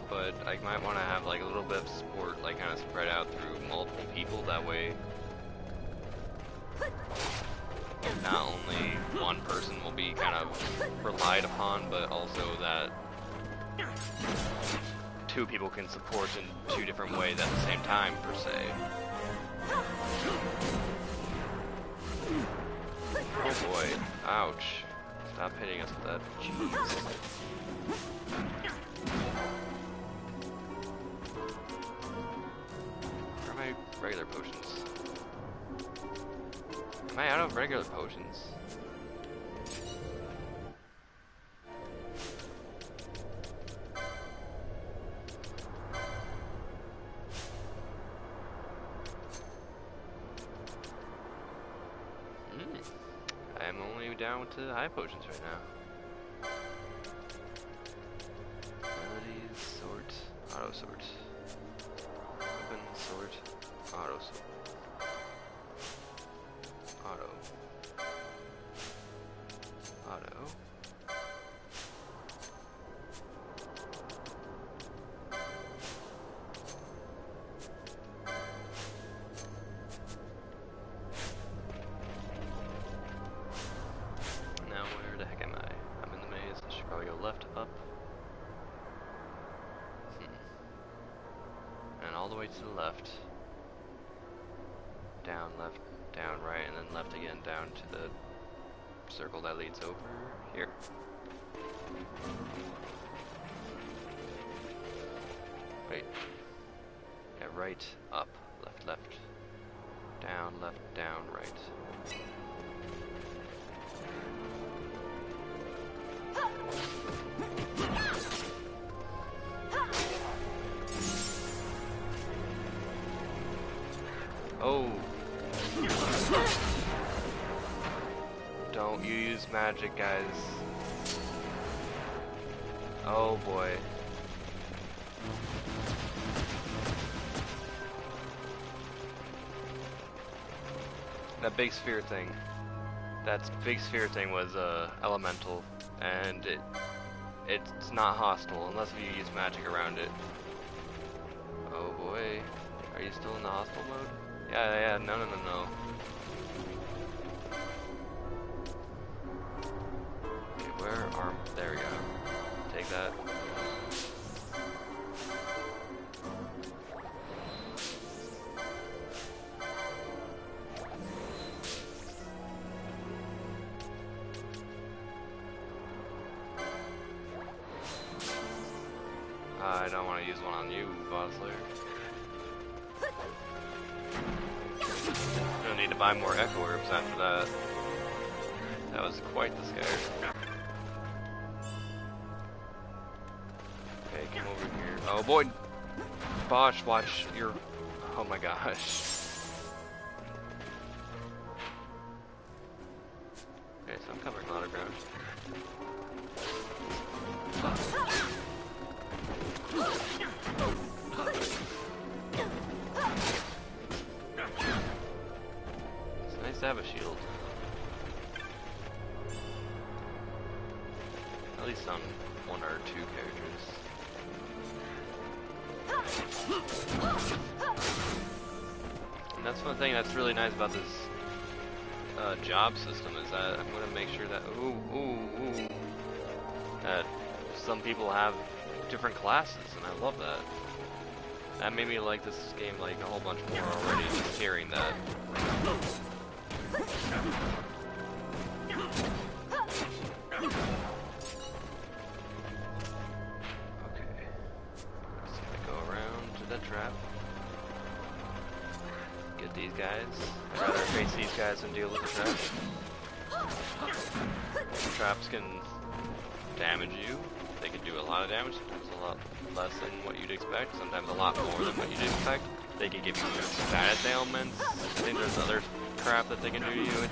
but I might want to have like a little bit of support, like kind of spread out through multiple people. That way, not only one person will be kind of relied upon, but also that two people can support in two different ways at the same time, per se. Oh boy, ouch. Stop hitting us with that. Jeez. Where are my regular potions? Am I out of regular potions? down to high potions right now. Abilities, sort, auto sort. Open, sort, auto sort. Auto. Auto. Now where the heck am I? I'm in the maze. I should probably go left, up. And all the way to the left. Down, left, down, right, and then left again down to the circle that leads over here. Wait. Yeah, right, up, left, left. Down, left, down, right. Oh. Don't you use magic, guys. Oh boy. That big sphere thing. That big sphere thing was elemental, and it's not hostile unless you use magic around it. Oh boy. Are you still in the hostile mode? Yeah, no. Okay, where are... There we go. Take that. I don't want to use one on you, Boss Slayer. Gonna need to buy more echo herbs after that. That was quite the scare. Okay, come over here. Oh boy! Bosh, watch your... Oh my gosh. Okay, so I'm covering a lot of ground. It's nice to have a shield. At least on one or two characters. And that's one thing that's really nice about this job system is that I'm going to make sure that that some people have different classes, and I love that. That made me like this game like a whole bunch more already, just hearing that. Okay. Just gonna go around to the trap. Get these guys. I'd rather face these guys than deal with the trap. Traps can damage you. They can do a lot of damage, sometimes a lot less than what you'd expect, sometimes a lot more than what you'd expect. They can give you status ailments. I think there's other crap that they can do to you.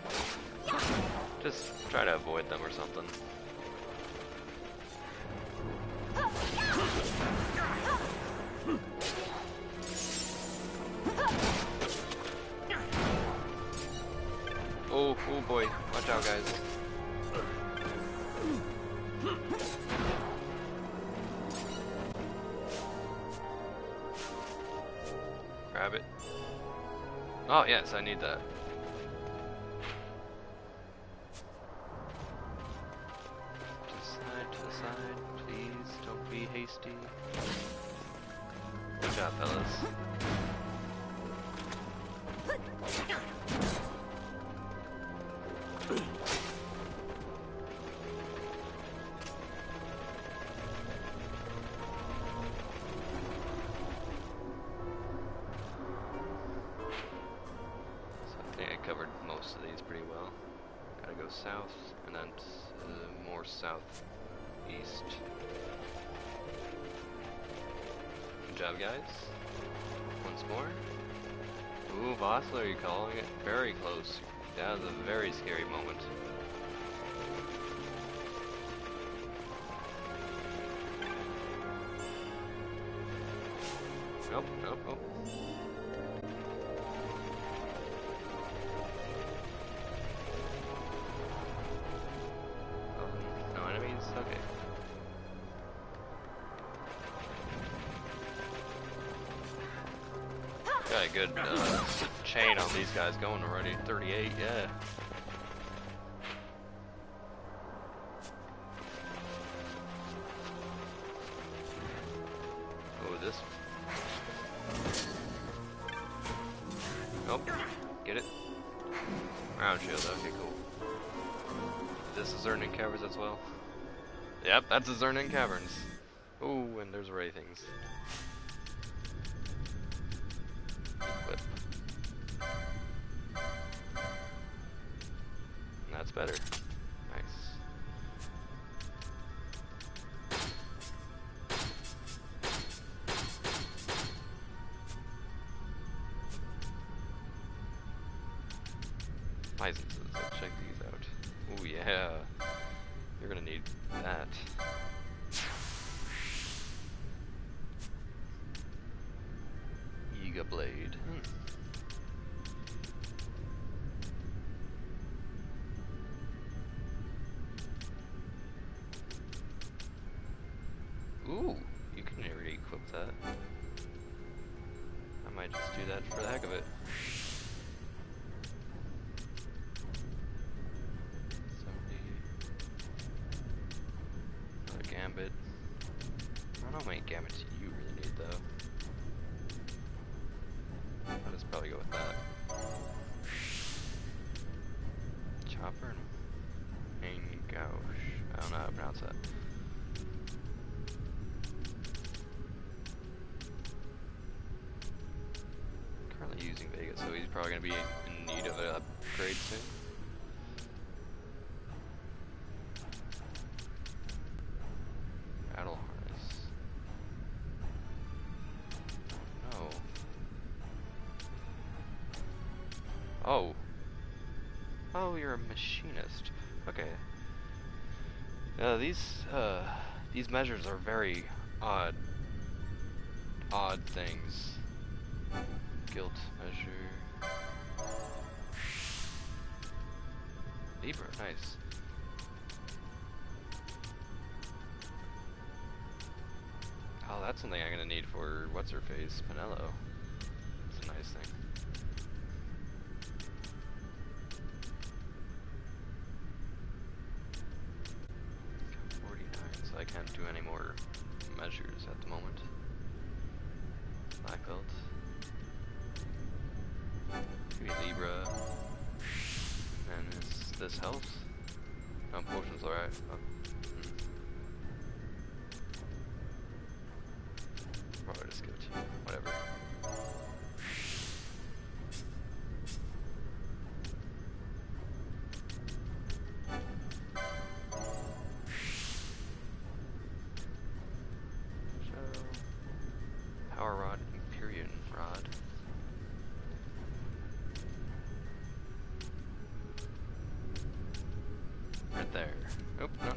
It's just try to avoid them or something. Oh boy, watch out guys. Grab it. Oh yes, I need that. To the side, please don't be hasty. Good job, fellas. South, and then more southeast. Good job, guys. Once more. Ooh, Vossler, you're calling it very close. That was a very scary moment. Oh. No enemies? Okay. Got a good chain on these guys going already. 38, yeah. Oh, this. Nope. Get it? Round shield, okay, cool. This is Zernin Caverns as well. Yep, that's the Zernin Caverns. Ooh, and there's already things. Equip. And that's better. Nice. Licenses, let's check these out. Ooh, yeah. You're gonna need that. Yiga Blade. Ooh, you can re-equip that. I might just do that for the heck of it. 70. Another Gambit. I don't know how many Gambits you really need though. I'll just probably go with that. Chopper and Gauche. I don't know how to pronounce that. Currently using Vega, so he's probably going to be in need of an upgrade soon. Battle harness. No. Oh. Oh, you're a machinist. Okay. These measures are very odd things. Guilt measure. Libra, nice. Oh, that's something I'm gonna need for what's her face, Pinello. It's a nice thing. 49, so I can't do any more measures at the moment. Black belt. Give me Libra. And is this health? No, potions alright. Oh. Probably just give it to you. Whatever. Power Rod, Empyrean Rod. Right there. Nope, no.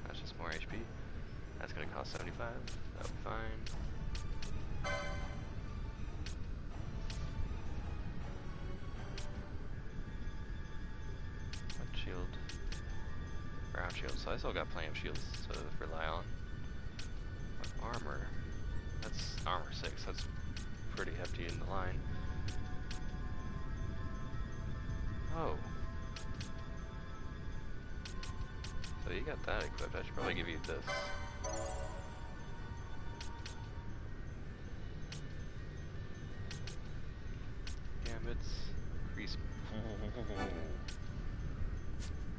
That's just more HP. That's gonna cost 75. That'll be fine. What shield? Ground shield. So I still got plenty of shields to rely on. What armor? That's armor 6. That's pretty hefty in the line. Oh. So you got that equipped. I should probably give you this. Gambits. Increase.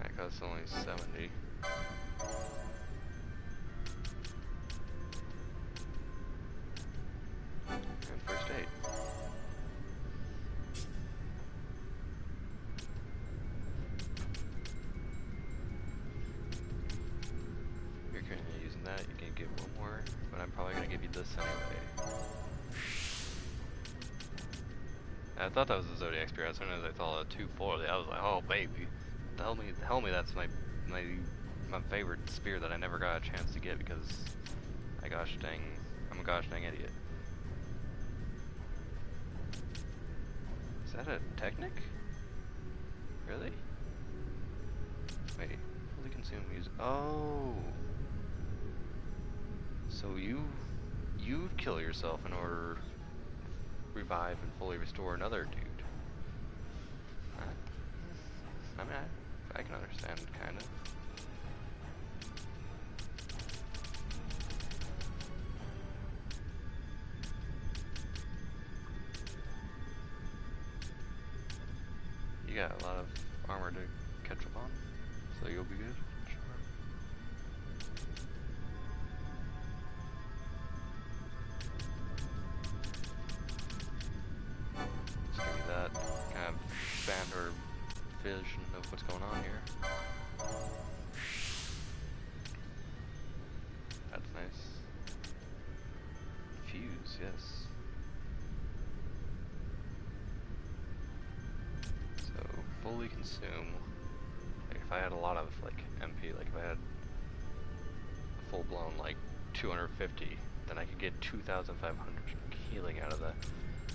That costs only 70. And first aid. You're currently using that, you can get one more, but I'm probably gonna give you this anyway. I thought that was the Zodiac Spear. As soon as I saw a 240, I was like, oh baby, Tell me that's my favorite spear that I never got a chance to get because I'm a gosh dang idiot. Is that a Technic? Really? Wait, fully consume music. Oh, so you kill yourself in order to revive and fully restore another dude. I mean, I can understand, kind of. You got a lot of armor to catch up on, so you'll be good. Sure. Just give me that kind of expand our vision of what's going on here. That's nice. Fuse, yes. So fully consume. Like if I had a lot of like MP, like if I had a full blown like 250, then I could get 2,500 healing out of that.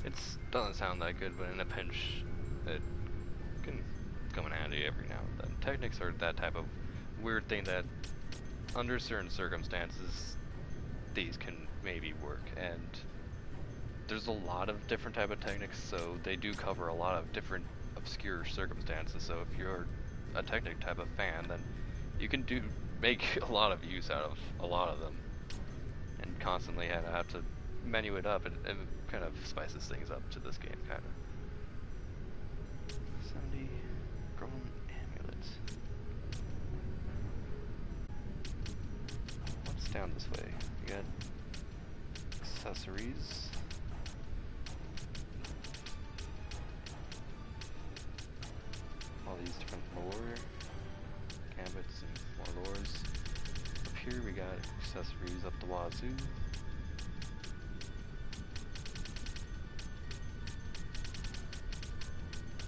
It doesn't sound that good, but in a pinch, it can come in handy every now and then. Technics are that type of weird thing that, under certain circumstances, these can maybe work. And there's a lot of different type of techniques, so they do cover a lot of different obscure circumstances. So if you're a technic type of fan, then you can make a lot of use out of a lot of them, and constantly have to menu it up, and it kind of spices things up to this game, kind of. 70 grown amulets. What's down this way? You got accessories. All these different lore, gambits, and more lores. Up here we got accessories up the wazoo.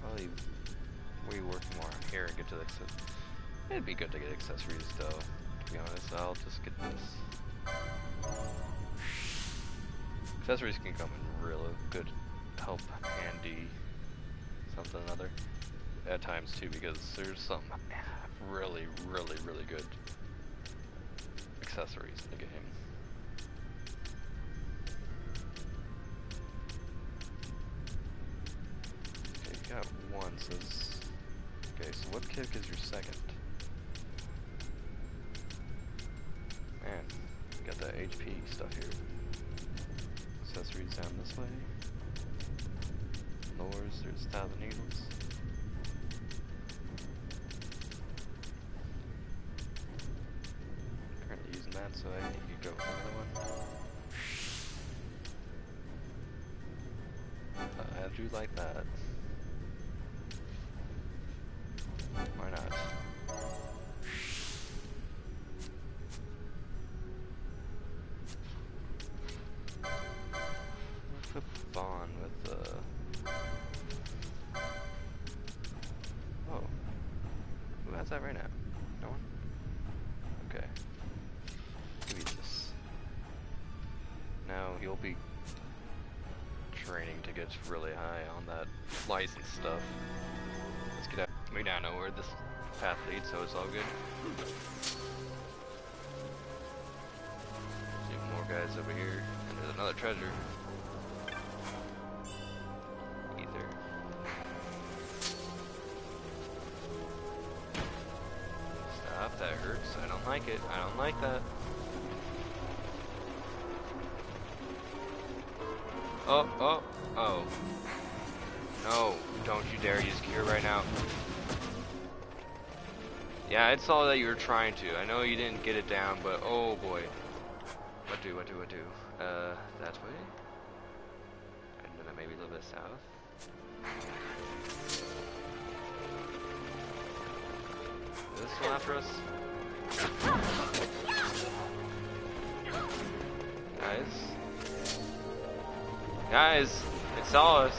Probably we work more on here and get to the it'd be good to get accessories though, to be honest. I'll just get this. Accessories can come in real good help, handy, something or another. At times too, because there's some really good accessories in the game. Okay, you got one, says. Okay, so what kick is your second? Man, you got that HP stuff here. Accessories down this way. Lures, there's 1,000 needles. Currently using that, so I think you could go with another one. I do like that. Why not? Let's put Bond with oh. Who has that right now? No one? Okay. Give me this. Now you'll be training to get really high on that license stuff. Let's get out. We now know where this path leads, so it's all good. See more guys over here, and there's another treasure. Ether. Stop, that hurts. I don't like it. I don't like that. Oh, oh, oh. No, don't you dare use cure right now. Yeah, I saw that you were trying to. I know you didn't get it down, but oh boy. What do? That way? And then maybe a little bit south. Is this still after us? Guys, it saw us.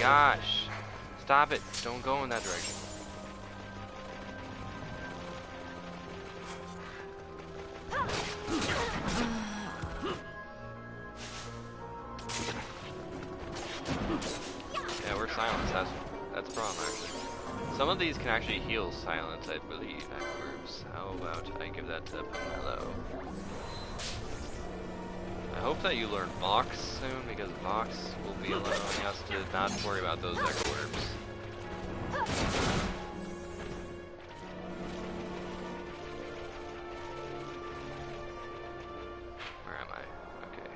gosh. Stop it. Don't go in that direction. Yeah, we're silenced. That's a problem, actually. Some of these can actually heal silence, I believe, at groups. How about I give that to Penelo? I hope that you learn Vox soon, because Vox will be allowing us to not worry about those echo orbs. Where am I? Okay.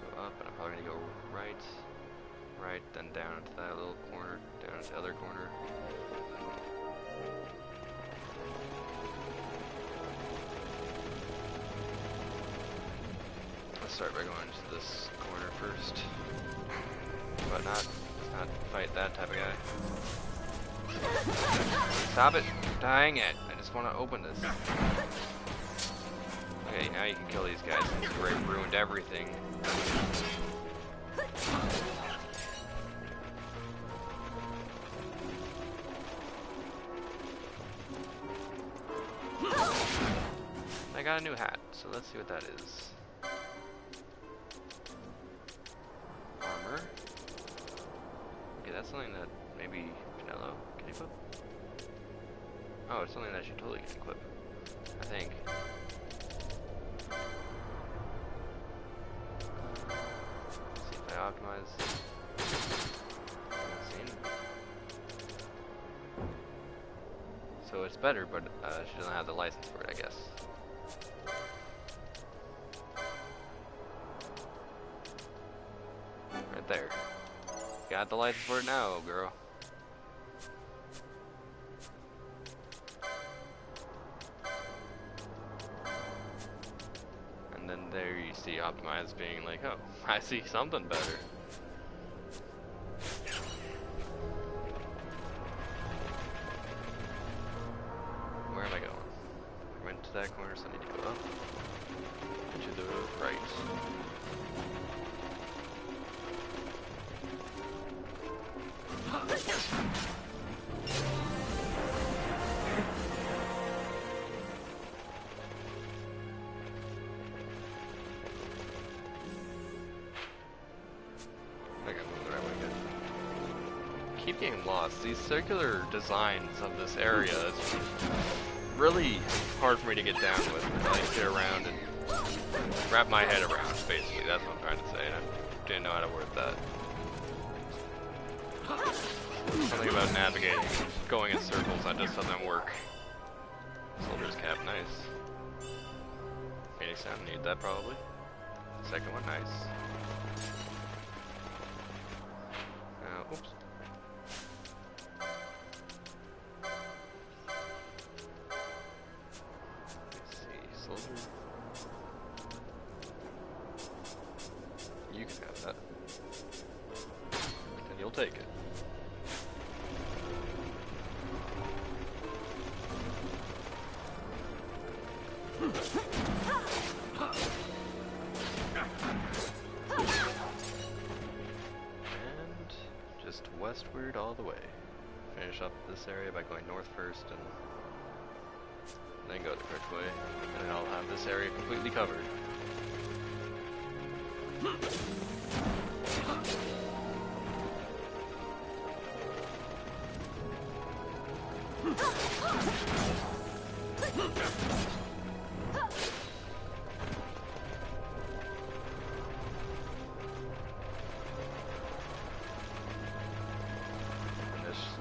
Go up, and I'm probably gonna go right, then down into that little corner, down into the other corner. Let's start by going to this corner first. But not fight that type of guy. Stop it! Dang it! I just want to open this. Okay, now you can kill these guys since you ruined everything. I got a new hat, so let's see what that is. Armor. Okay, that's something that maybe Penelo can equip. Oh, it's something that she totally can equip, I think. Let's see if I optimize. So it's better, but she doesn't have the license for it, I guess. Right there. Got the license for it now, girl. And then there you see Optimize being like, oh, I see something better. Where am I going? I went to that corner, so I need to go up. And to the right. Keep getting lost. These circular designs of this area is really hard for me to get down with. I like to get around and wrap my head around, basically. That's what I'm trying to say, and I didn't know how to word that. Something about navigating, going in circles, that just doesn't work. Soldier's cap, nice. Phoenix sound, need that probably. Second one, nice. Oops. Let's see, soldier. You can have that. And you'll take it. And just westward all the way. Finish up this area by going north first and then go the correct way. And I'll have this area completely covered.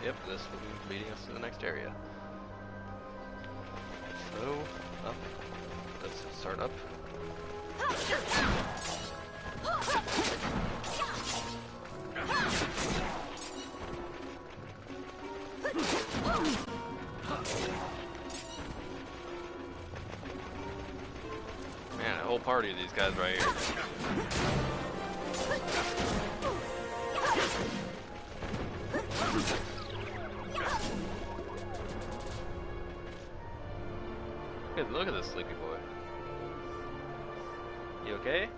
Yep, this will be leading us to the next area. So, up. Let's start up. Man, a whole party of these guys right here. Look at this sleepy boy. You okay?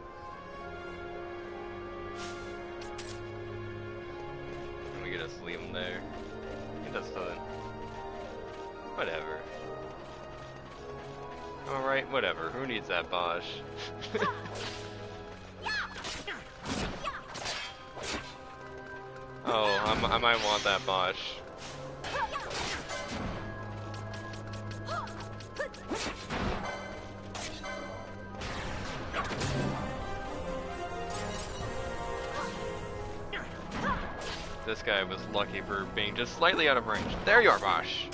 you just leave him there. He just doesn't. Whatever. Alright, whatever. Who needs that Bosch? Oh, I might want that Bosch. This guy was lucky for being just slightly out of range. There you are, Bosch!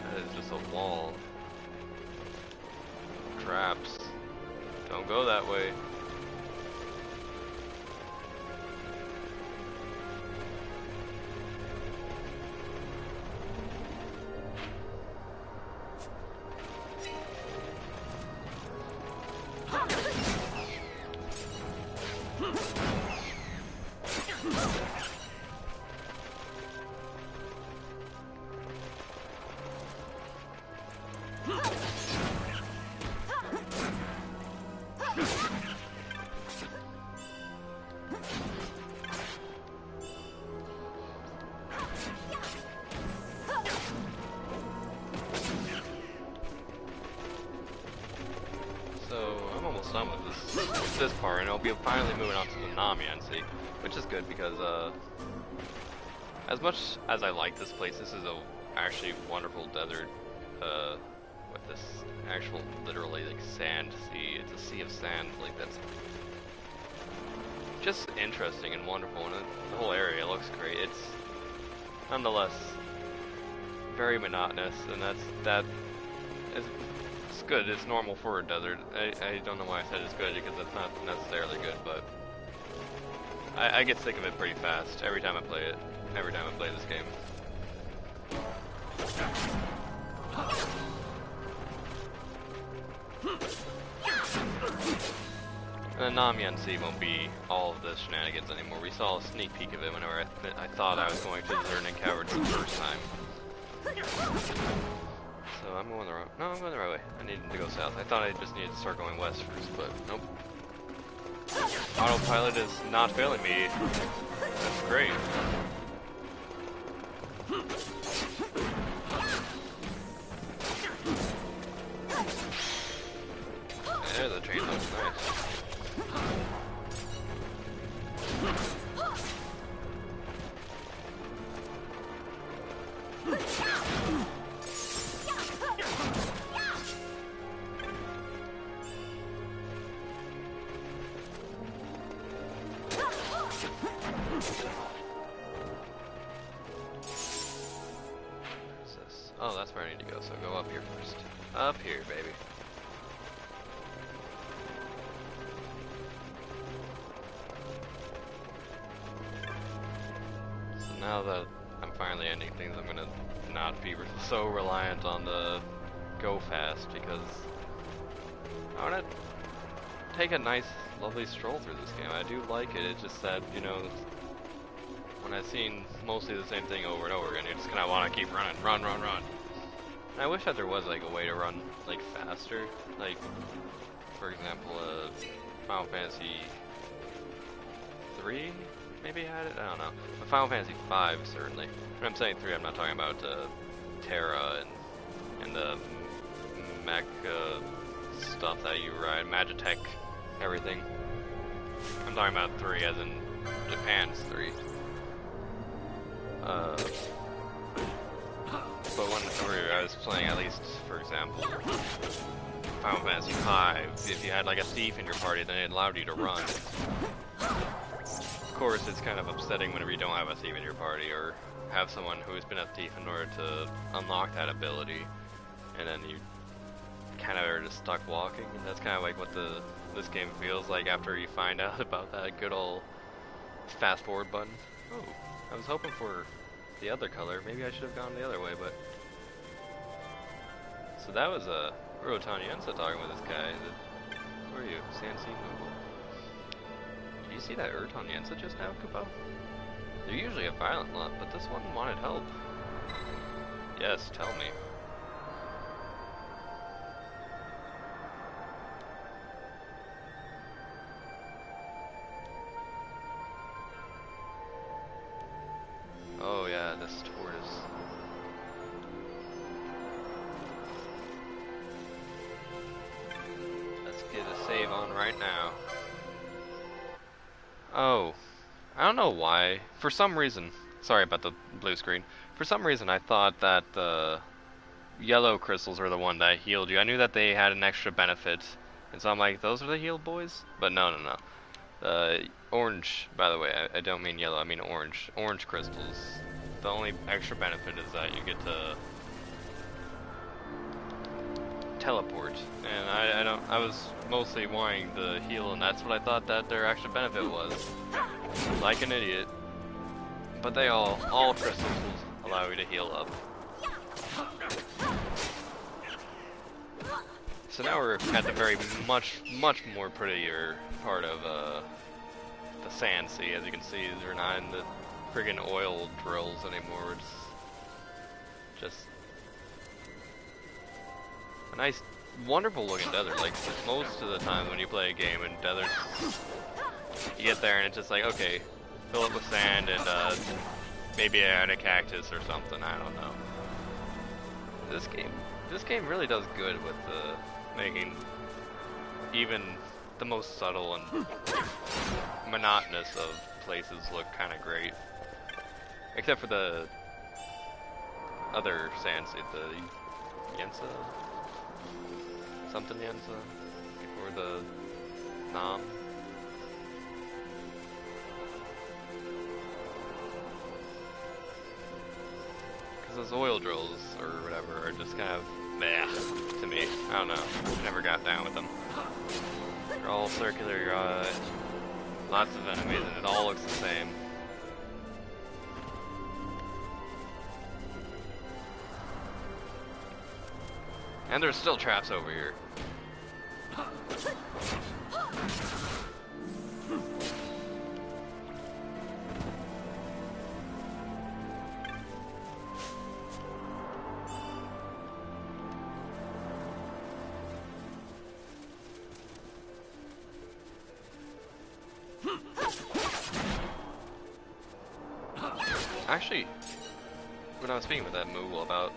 That is just a wall. Traps. Don't go that way. Done with this part, and I'll be finally moving on to the Namiensi, which is good because as much as I like this place, this is a actually wonderful desert with this actual literally like sand sea. It's a sea of sand, like that's just interesting and wonderful, and the whole area looks great. It's nonetheless very monotonous, and it's good. It's normal for a desert. I don't know why I said it's good, because it's not necessarily good, but I get sick of it pretty fast every time I play it. Every time I play this game. And the Namiensi won't be all of this shenanigans anymore. We saw a sneak peek of it whenever I thought I was going to the Zernic Caverns the first time. So I'm going the wrong. No, I'm going the right way. I needed to go south. I thought I just needed to start going west first, but nope. Autopilot is not failing me. That's great. There, the train looks nice. Oh, that's where I need to go, so go up here first. Up here, baby. So now that I'm finally ending things, I'm gonna not be so reliant on the go fast, because I wanna take a nice, lovely stroll through this game. I do like it, it's just that, you know, when I've seen mostly the same thing over and over again, you just kind of want to keep running, run. And I wish that there was like a way to run like faster, like for example, Final Fantasy 3 maybe had it. I don't know. But Final Fantasy 5 certainly. When I'm saying 3, I'm not talking about Terra and the mech stuff that you ride, Magitech, everything. I'm talking about 3 as in Japan's 3. But whenever I was playing, at least, for example, Final Fantasy V, if you had like a thief in your party, then it allowed you to run. Of course, it's kind of upsetting whenever you don't have a thief in your party, or have someone who's been a thief in order to unlock that ability, and then you kind of are just stuck walking, and that's kind of like what this game feels like after you find out about that good old fast forward button. Oh, I was hoping for the other color. Maybe I should have gone the other way, but... So that was Urotaniensa talking with this guy. Who are you? Sansi Moogle. you see that Urton Yensa just now, Kupo? They're usually a violent lot, but this one wanted help. Yes, tell me. Oh yeah, this tortoise. Let's get a save on right now. Oh, I don't know why. For some reason, sorry about the blue screen. For some reason I thought that the yellow crystals are the one that healed you. I knew that they had an extra benefit, and so I'm like, those are the healed boys? But no, no, no. Orange, by the way, I don't mean yellow, I mean orange. Orange crystals. The only extra benefit is that you get to teleport, and I was mostly wanting the heal, and that's what I thought that their extra benefit was. Like an idiot. But they all crystals will allow you to heal up. So now we're at the very much more prettier part of the sand sea. As you can see, we're not in the friggin' oil drills anymore. It's just a nice, wonderful looking desert. Like most of the time when you play a game in deserts, you get there and it's just like, okay, fill it with sand and maybe add a cactus or something. I don't know. This game really does good with making even the most subtle and monotonous of places look kind of great. Except for the other sand sea, the Yensa? Something Yensa? Or the Nam? Because those oil drills, or whatever, are just kind of meh to me. I don't know. Never got down with them. They're all circular, lots of enemies, and it all looks the same. And there's still traps over here. Actually, when I was speaking with that Moogle about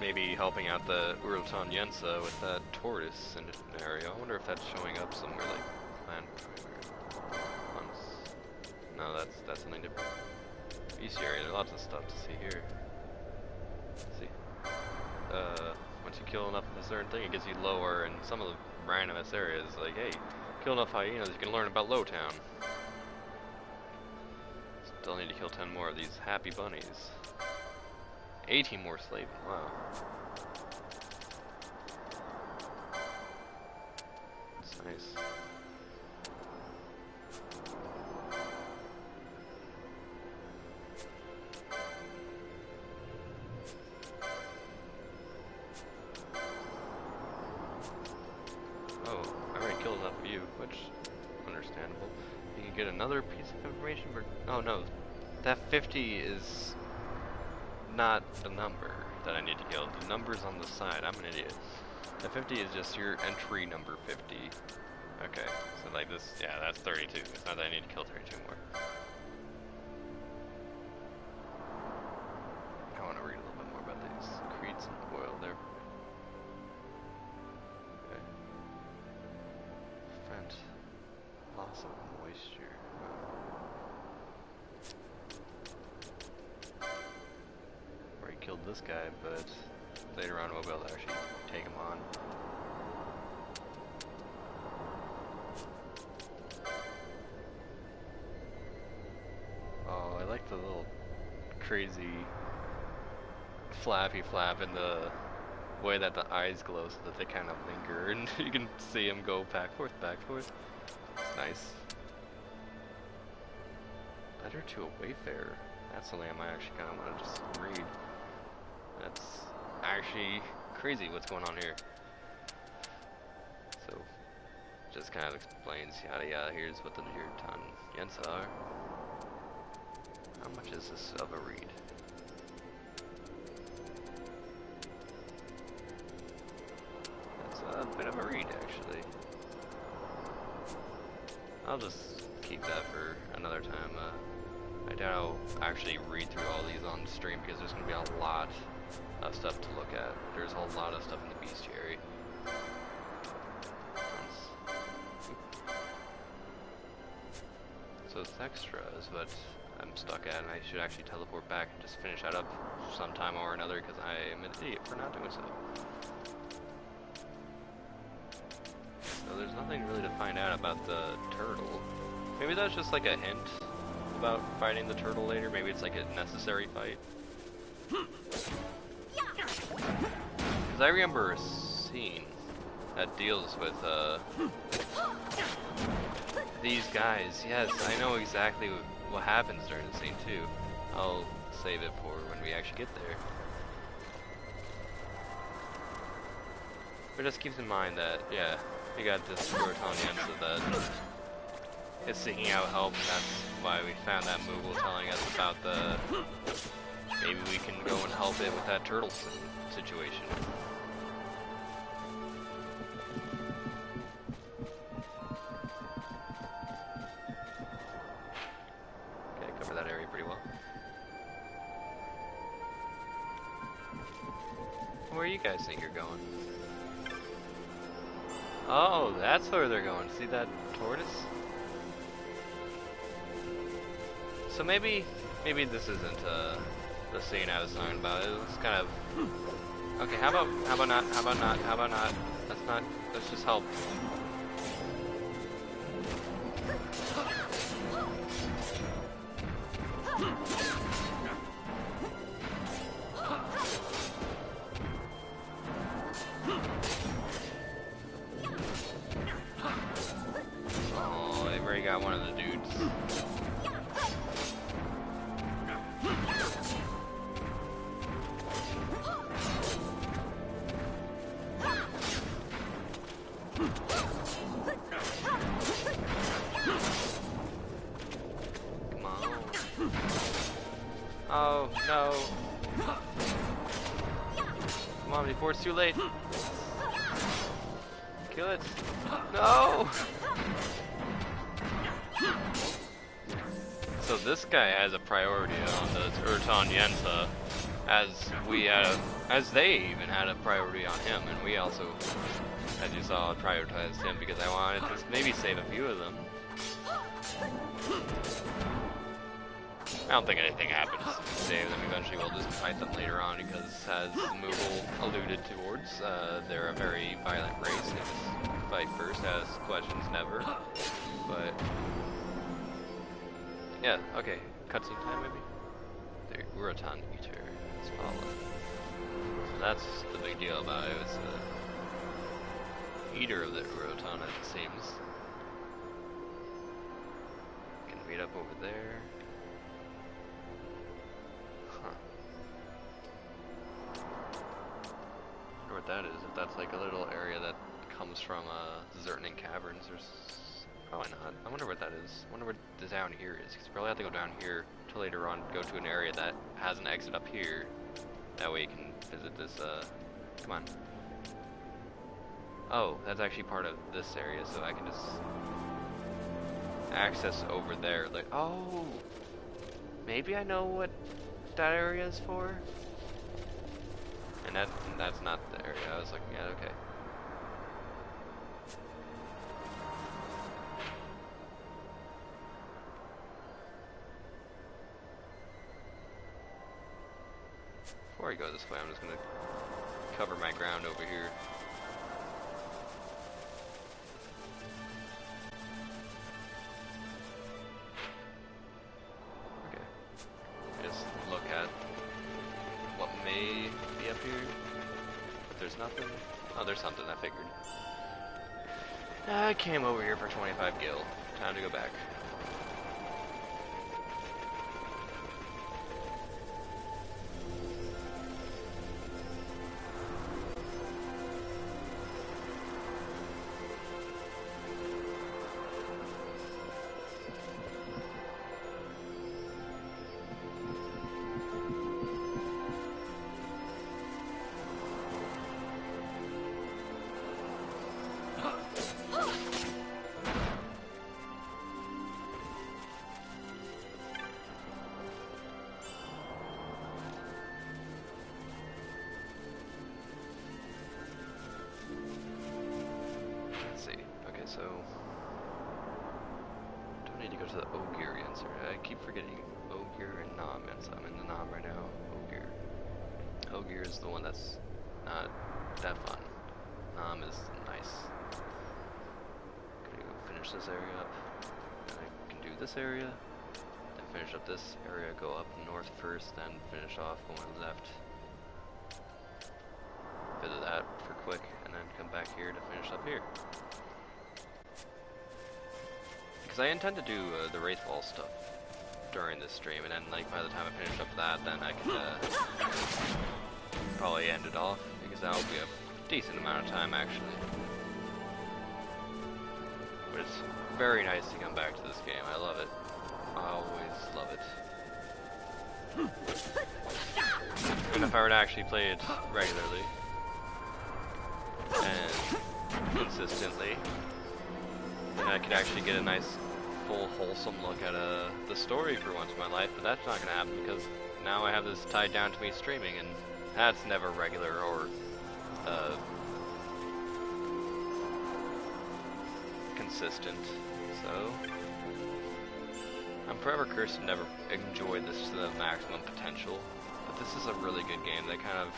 maybe helping out the Urton Yensa with that tortoise scenario, I wonder if that's showing up somewhere like Clan Primary. No, that's something different. Bestiary, there's lots of stuff to see here. Let's see. Once you kill enough of a certain thing, it gets you lower, and some of the randomest areas, like, hey, kill enough hyenas, you can learn about Lowtown. Still need to kill 10 more of these happy bunnies. 18 more slaving, wow. That's nice. Oh, I already killed enough of you, which understandable. You can get another piece of information for, oh no, that 50 is not the number that I need to kill. The number's on the side. I'm an idiot. The 50 is just your entry number 50. Okay, so like this, yeah, that's 32. It's not that I need to kill 32 more. I want to read a little bit more about these creeds and oil there. Okay. Fent. Loss of moisture. Killed this guy, but later on we'll be able to actually take him on. Oh, I like the little crazy flappy flap and the way that the eyes glow so that they kind of linger and you can see him go back, forth, back, forth. It's nice. Letter to a Wayfarer. That's something I might actually kind of want to just read. That's actually crazy what's going on here. So, just kind of explains yada yada. Here's what the Urton Yensa are. How much is this of a read? It's a bit of a read, actually. I'll just keep that for another time. I doubt I'll actually read through all these on stream because there's going to be a lot of stuff to look at. There's a whole lot of stuff in the bestiary. So it's extras, but I'm stuck at, and I should actually teleport back and just finish that up sometime or another because I am an idiot for not doing so. So there's nothing really to find out about the turtle. Maybe that's just like a hint about fighting the turtle later. Maybe it's like a necessary fight. Because I remember a scene that deals with these guys. Yes, I know exactly what happens during the scene too. I'll save it for when we actually get there. But just keeps in mind that, yeah, we got this Urton Yensa that is seeking out help, and that's why we found that Moogle telling us about the... Maybe we can go and help it with that turtle situation. Okay, cover that area pretty well. Where do you guys think you're going? Oh, that's where they're going. See that tortoise? So maybe this isn't the scene I was talking about. It was kind of okay. How about not? Let's just help. Oh, they've already got one of the dudes. Come on. Oh, no. Come on, before it's too late. Kill it. No! So this guy has a priority on the Urton Yensa, as they even had a priority on him, and we also, as you saw, prioritized him because I wanted to maybe save a few of them. I don't think anything happens to save them. Eventually we'll just fight them later on because, as Moogle alluded towards, they're a very violent race. They just fight first, ask questions never. But yeah, okay. Cutscene time maybe? The Urton Eater. Let's follow. So that's the big deal about it. It's the eater of the Urton, as it seems. Can meet up over there. Huh. I wonder what that is. If that's like a little area that comes from Zertning Caverns or probably not. I wonder what that is. I wonder what the down here is. Because you probably have to go down here to later on go to an area that has an exit up here. That way you can visit this, come on. Oh, that's actually part of this area, so I can just access over there. Like, oh, maybe I know what that area is for? And that's not the area I was looking at, okay. Before I go this way, I'm just gonna cover my ground over here. Okay. Just look at what may be up here. If there's nothing. Oh, there's something, I figured. I came over here for 25 gil. Time to go back. to Ogier answer. I keep forgetting Ogier and Nom answer. I'm in the Nom right now. Ogier. Ogier is the one that's not that fun. Nom is nice. Gonna go finish this area up. Then I can do this area. Then finish up this area, go up north first, then finish off going left. Visit that for quick, and then come back here to finish up here. Because I intend to do the Wraithwall stuff during this stream, and then like by the time I finish up that, then I can probably end it off, because that will be a decent amount of time actually. But it's very nice to come back to this game. I love it. I always love it. And if I were to actually play it regularly and consistently, then I could actually get a nice, full, wholesome look at the story for once in my life. But that's not going to happen because now I have this tied down to me streaming, and that's never regular or consistent. So I'm forever cursed to never enjoy this to the maximum potential. But this is a really good game. They kind of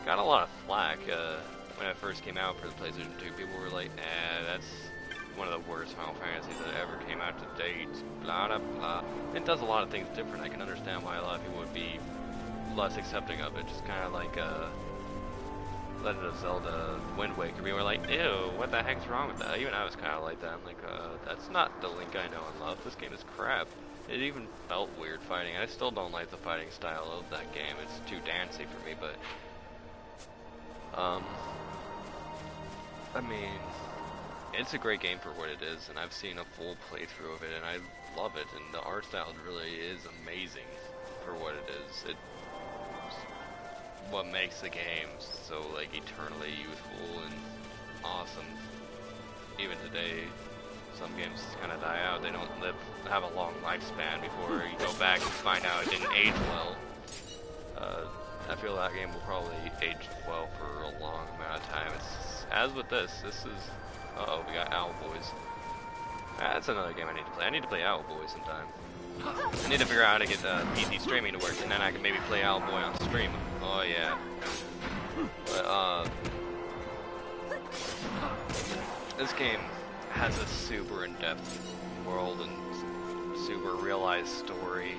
got a lot of flack when it first came out for the PlayStation 2. People were like, that's one of the worst Final Fantasies that ever came out to date, blah blah blah. It does a lot of things different. I can understand why a lot of people would be less accepting of it. Just kind of like Legend of Zelda Wind Waker. People were like, ew, what the heck's wrong with that? Even I was kind of like that. I'm like, that's not the Link I know and love. This game is crap. It even felt weird fighting. I still don't like the fighting style of that game. It's too dancey for me, but I mean, it's a great game for what it is, and I've seen a full playthrough of it, and I love it, and the art style really is amazing for what it is. It's what makes the game so like eternally youthful and awesome. Even today, some games kind of die out. They don't have a long lifespan before you go back and find out it didn't age well. I feel that game will probably age well for a long amount of time. As with this is... Uh-oh, we got Owl Boys. That's another game I need to play. I need to play Owl Boy sometime. I need to figure out how to get PC streaming to work, and then I can maybe play Owl Boy on stream. Oh yeah. But, this game has a super in-depth world and super realized story.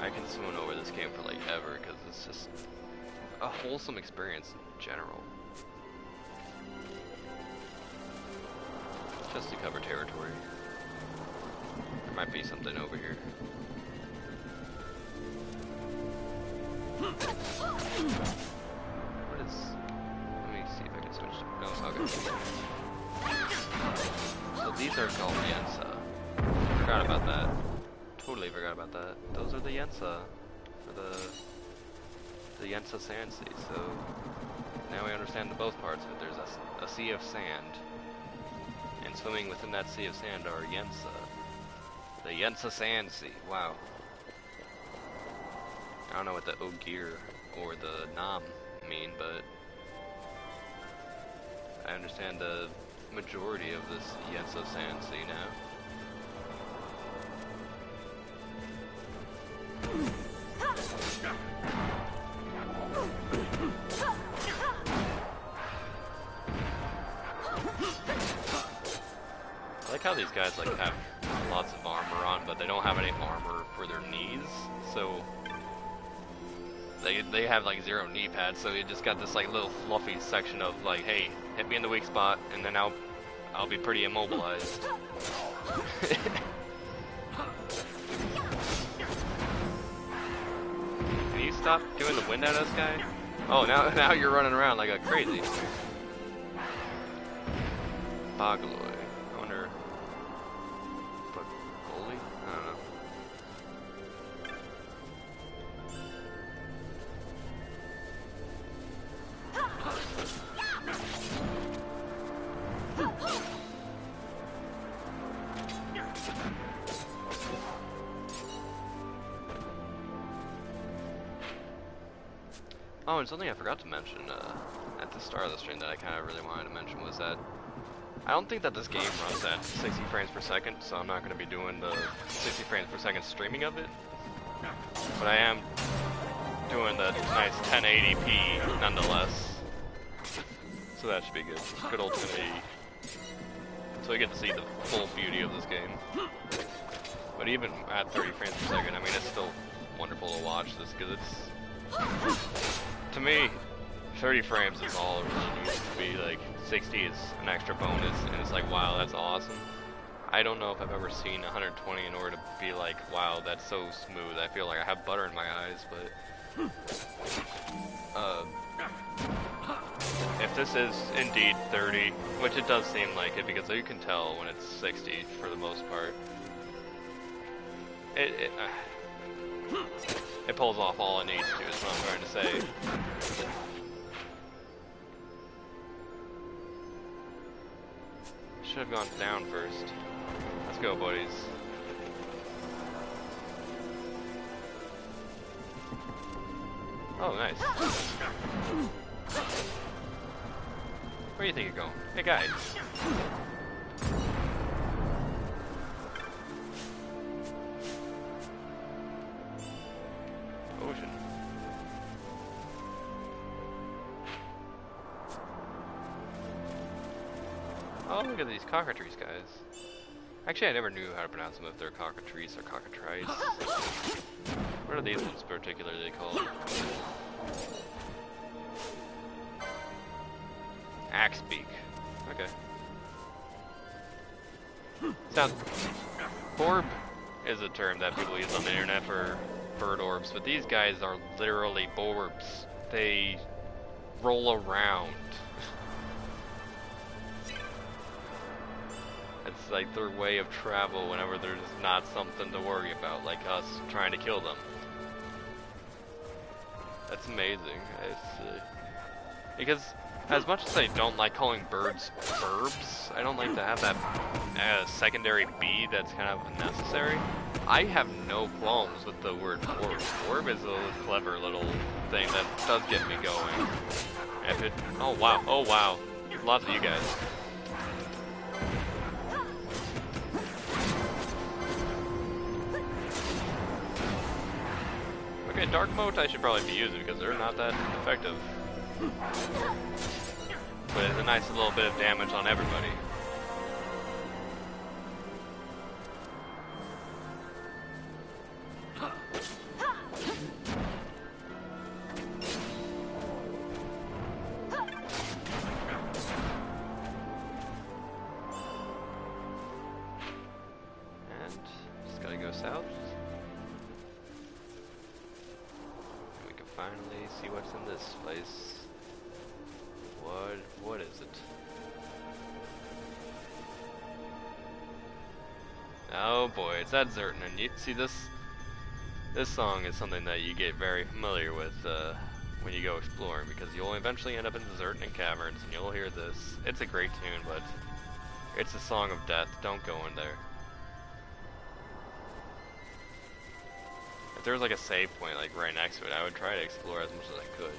I can swoon over this game for like ever, because it's just a wholesome experience in general. Just to cover territory. There might be something over here. What is... Let me see if I can switch. No, it's okay. So these are called Yensa. Forgot about that. Totally forgot about that. Those are the Yensa for the Yensa Sand Sea. So now we understand the both parts of it. There's a sea of sand, and swimming within that sea of sand are Yensa. The Yensa Sand Sea. Wow. I don't know what the Ogier or the Nom mean, but I understand the majority of this Yensa Sand Sea now. I like how these guys like have lots of armor on, but they don't have any armor for their knees, so they have like 0 knee pads, so you just got this like little fluffy section of like, hey, hit me in the weak spot, and then I'll be pretty immobilized. Can you stop doing the wind at us, guy? Oh, now you're running around like a crazy. Bogloy. I wonder. Goalie? I don't know. Oh, and something I forgot to mention at the start of the stream that I kind of really wanted to mention was that I don't think that this game runs at 60 frames per second, so I'm not going to be doing the 60 frames per second streaming of it. But I am doing the nice 1080p nonetheless. So that should be good. Good old 1080. So you get to see the full beauty of this game. But even at 30 frames per second, I mean, it's still wonderful to watch this, because it's, to me, 30 frames is all it really needs to be. Like, 60 is an extra bonus, and it's like, wow, that's awesome. I don't know if I've ever seen 120 in order to be like, wow, that's so smooth. I feel like I have butter in my eyes, but if this is indeed 30, which it does seem like it, because you can tell when it's 60 for the most part, it pulls off all it needs to, is what I'm trying to say. Should have gone down first. Let's go, buddies. Oh, nice. Where do you think you're going? Hey, guys. Ocean. Oh, look at these cockatrice guys. Actually, I never knew how to pronounce them, if they're cockatrice or cockatrice. What are these ones particularly called? Axebeak. Okay. Sounds... Orb is a term that people use on the internet for bird orbs, but these guys are literally borbs. They roll around. It's like their way of travel whenever there's not something to worry about, like us trying to kill them. That's amazing. It's, because as much as I don't like calling birds verbs, I don't like to have that secondary B that's kind of unnecessary. I have no qualms with the word orb. Orb is a clever little thing that does get me going. If it, oh wow, lots of you guys. Okay, dark mote I should probably be using because they're not that effective. But it's a nice little bit of damage on everybody. And just gotta go south. We can finally see what's in this place. What is it? Oh boy, it's that Zertan, and you see this song is something that you get very familiar with when you go exploring, because you'll eventually end up in the Zertan caverns and you'll hear this. It's a great tune, but it's a song of death. Don't go in there. If there was like a save point like right next to it, I would try to explore as much as I could.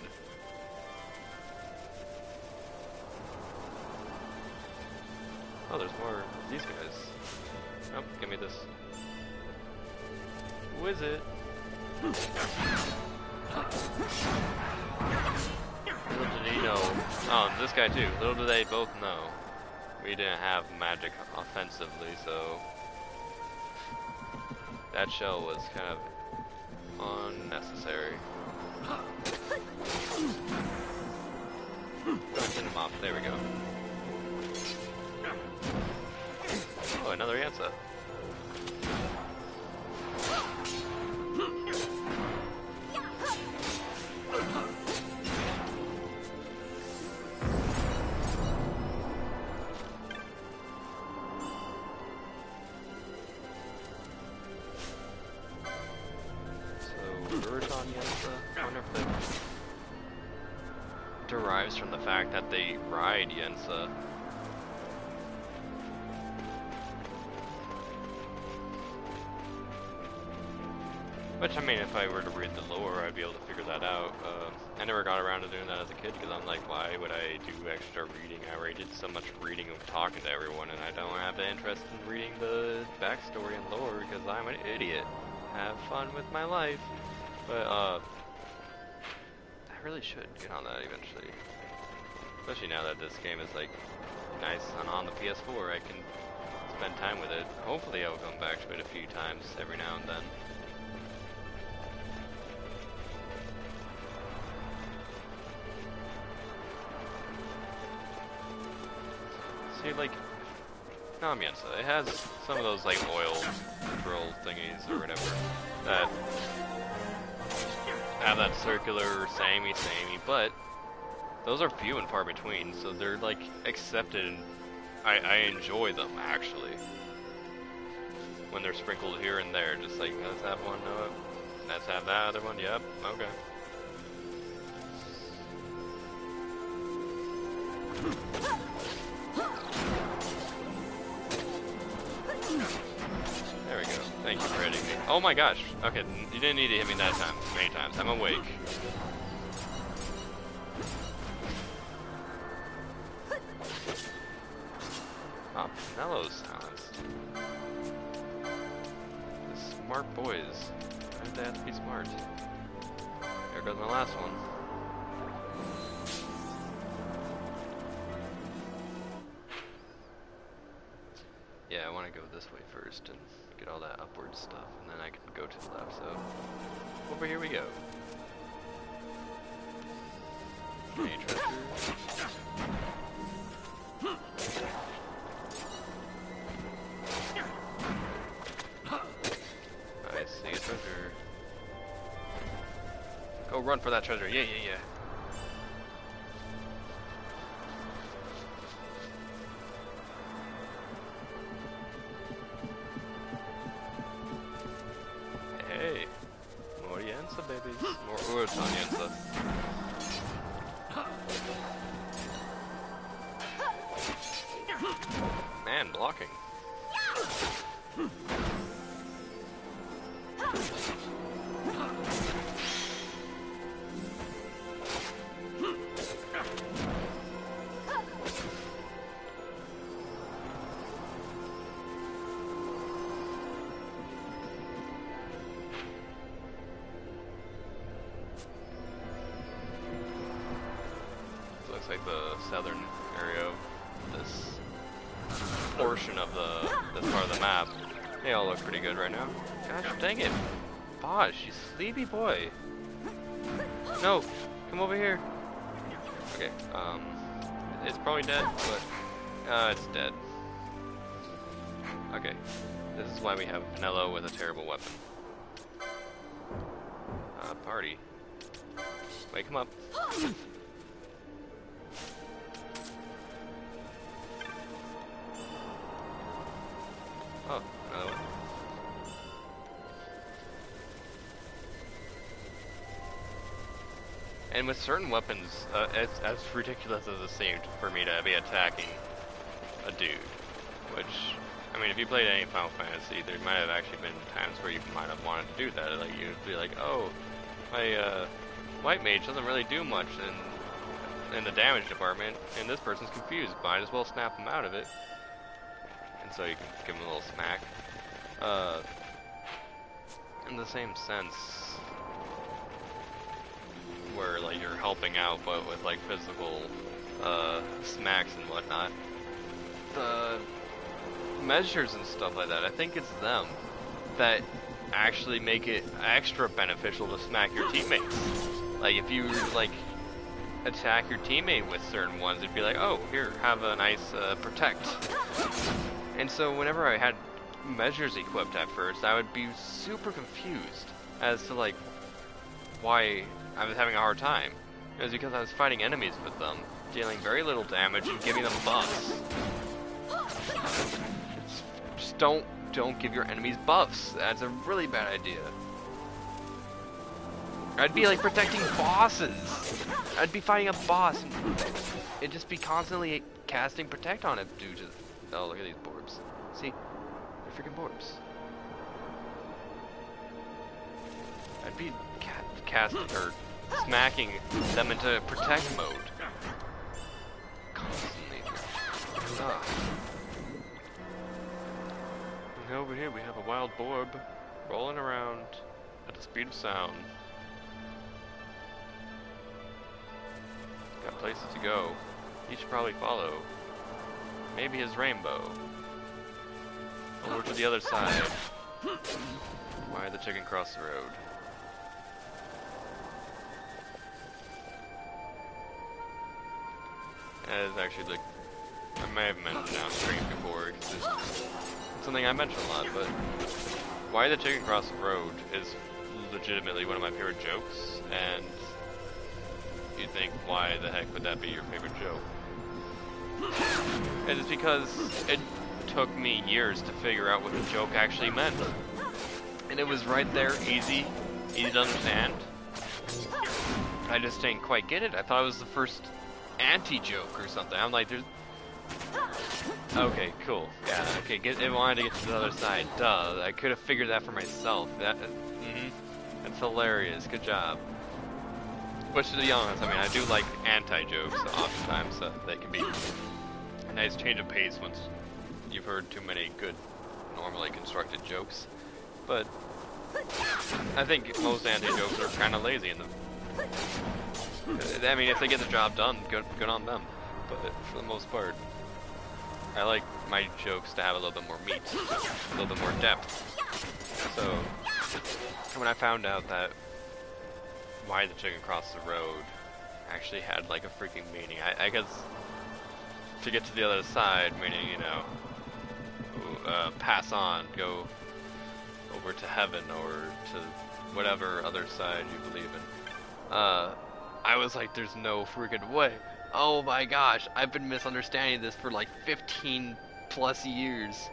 Oh, there's more of these guys. Oh, give me this. Who is it? Little did he know. Oh, this guy too. Little did they both know. We didn't have magic offensively, so that shell was kind of unnecessary. Go and send him off. There we go. Oh, another Yansa. So, birds on Yansa. I wonder if that derives from the fact that they ride Yansa. Which, I mean, if I were to read the lore, I'd be able to figure that out. I never got around to doing that as a kid because I'm like, why would I do extra reading? I already did so much reading of talking to everyone, and I don't have the interest in reading the backstory and lore because I'm an idiot. Have fun with my life. But, I really should get on that eventually. Especially now that this game is, like, nice and on the PS4, I can spend time with it. Hopefully I'll come back to it a few times every now and then. See, like, Namiensa, it has some of those, like, oil drill thingies or whatever that have that circular samey, but those are few and far between, so they're, like, accepted, and I enjoy them, actually. When they're sprinkled here and there, just like, let's have one, let's have that other one, yep, okay. There we go. Thank you for hitting me. Oh my gosh. Okay, you didn't need to hit me that time. Many times. I'm awake. Oh, Nello's talents. The smart boys. They have to be smart. There goes my last one. Yeah, I want to go this way first and get all that upward stuff, and then I can go to the left, so over here we go. Any treasure? I see a treasure. Go run for that treasure, yeah. Hey, Morienza, baby. More Urtanienza. Man, blocking. Looks like the southern area of this portion of this part of the map. They all look pretty good right now. Gosh dang it. Bosh, you sleepy boy. No, come over here. Okay, it's probably dead, but it's dead. Okay, this is why we have Pinello with a terrible weapon. Party. Wake him up. Oh, another one. And with certain weapons, it's as ridiculous as it seemed for me to be attacking a dude. Which, I mean, if you played any Final Fantasy, there might have actually been times where you might have wanted to do that. Like, you'd be like, oh, my white mage doesn't really do much in the damage department, and this person's confused. Might as well snap him out of it. And so you can give him a little smack. In the same sense, where like you're helping out, but with like physical smacks and whatnot. The measures and stuff like that, I think it's them that actually make it extra beneficial to smack your teammates. Like if you like attack your teammate with certain ones, it'd be like, oh, here, have a nice protect. And so whenever I had measures equipped at first, I would be super confused as to like why I was having a hard time. It was because I was fighting enemies with them, dealing very little damage and giving them buffs. Just don't give your enemies buffs. That's a really bad idea. I'd be like protecting bosses. I'd be fighting a boss and it'd just be constantly casting protect on it due to... Oh, look at these Borbs. See? They're freaking Borbs. I'd be casting, or smacking them into protect mode. Constantly. Ugh. And over here we have a wild boar rolling around at the speed of sound. Got places to go. He should probably follow. Maybe his rainbow. Over to the other side. Why the chicken cross the road? That is actually like, I may have mentioned on stream before, because it's something I mention a lot, but why the chicken cross the road is legitimately one of my favorite jokes, and you think, why the heck would that be your favorite joke? And it's because it took me years to figure out what the joke actually meant. And it was right there, easy to understand. I just didn't quite get it. I thought it was the first anti-joke or something. I'm like, there's... Okay, cool. Yeah, okay, it wanted to get to the other side. Duh, I could have figured that for myself. That's hilarious. Good job. But to be honest, I mean, I do like anti-jokes oftentimes, so they can be a nice change of pace once you've heard too many good, normally constructed jokes. But I think most anti-jokes are kind of lazy in them. I mean, if they get the job done, good on them. But for the most part, I like my jokes to have a little bit more meat, a little bit more depth. So when I found out that why the chicken crossed the road actually had like a freaking meaning, I guess to get to the other side, meaning, you know, pass on, go over to heaven or to whatever other side you believe in. I was like, there's no freaking way. Oh my gosh, I've been misunderstanding this for like 15 plus years.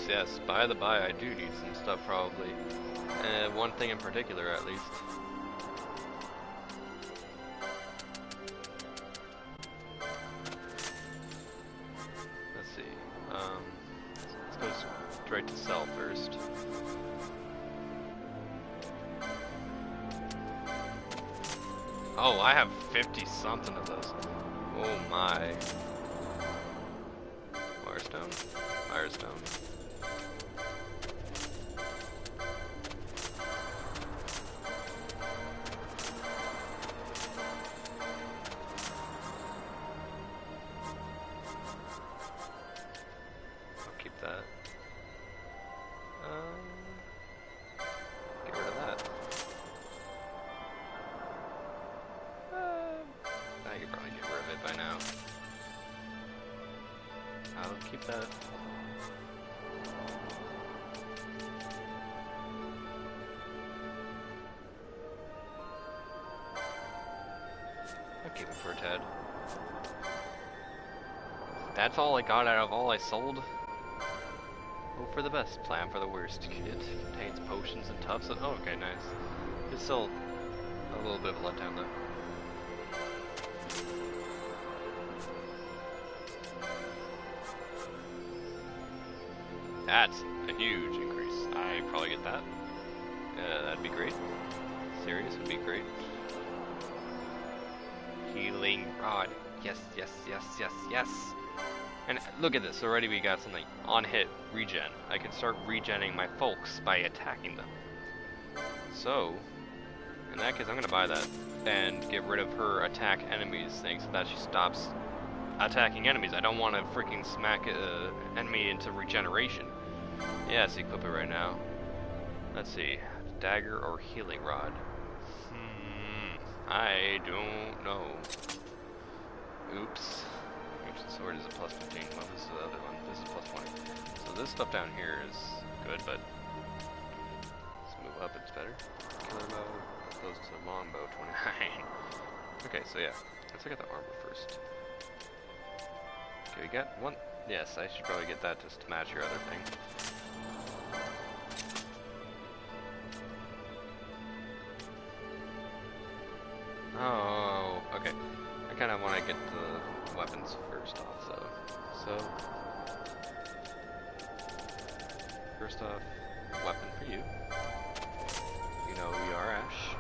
Yes, by the by, I do need some stuff probably. One thing in particular, at least. Let's see. Let's go straight to sell first. Oh, I have 50 something of those. Oh my. Firestone? Firestone. Get rid of that. I could probably get rid of it by now. I'll keep that. I'll keep it for a tad. That's all I got out of all I sold. Hope for the best, plan for the worst. It contains potions and tufts of... Oh, okay, nice. It's still a little bit of a letdown, though. That's a huge increase. I probably get that. That'd be great. Serious would be great. Healing rod. Yes, yes, yes, yes, yes. And look at this, already we got something. On hit, regen. I can start regenning my folks by attacking them. So, in that case, I'm gonna buy that. And get rid of her attack enemies thing so that she stops attacking enemies. I don't want to freaking smack an enemy into regeneration. Yes, equip it right now. Let's see. Dagger or healing rod? I don't know. Oops. Ancient sword is a plus 15. Well, this is the other one. This is plus 20. So this stuff down here is good, but let's move up. It's better. Killer bow opposed to longbow 29. Okay, so yeah. Let's look at the armor first. Okay, we got one. Yes, I should probably get that just to match your other thing. Oh, okay. I kind of want to get the weapons first off, though. So, first off, weapon for you. You know who you are, Ash.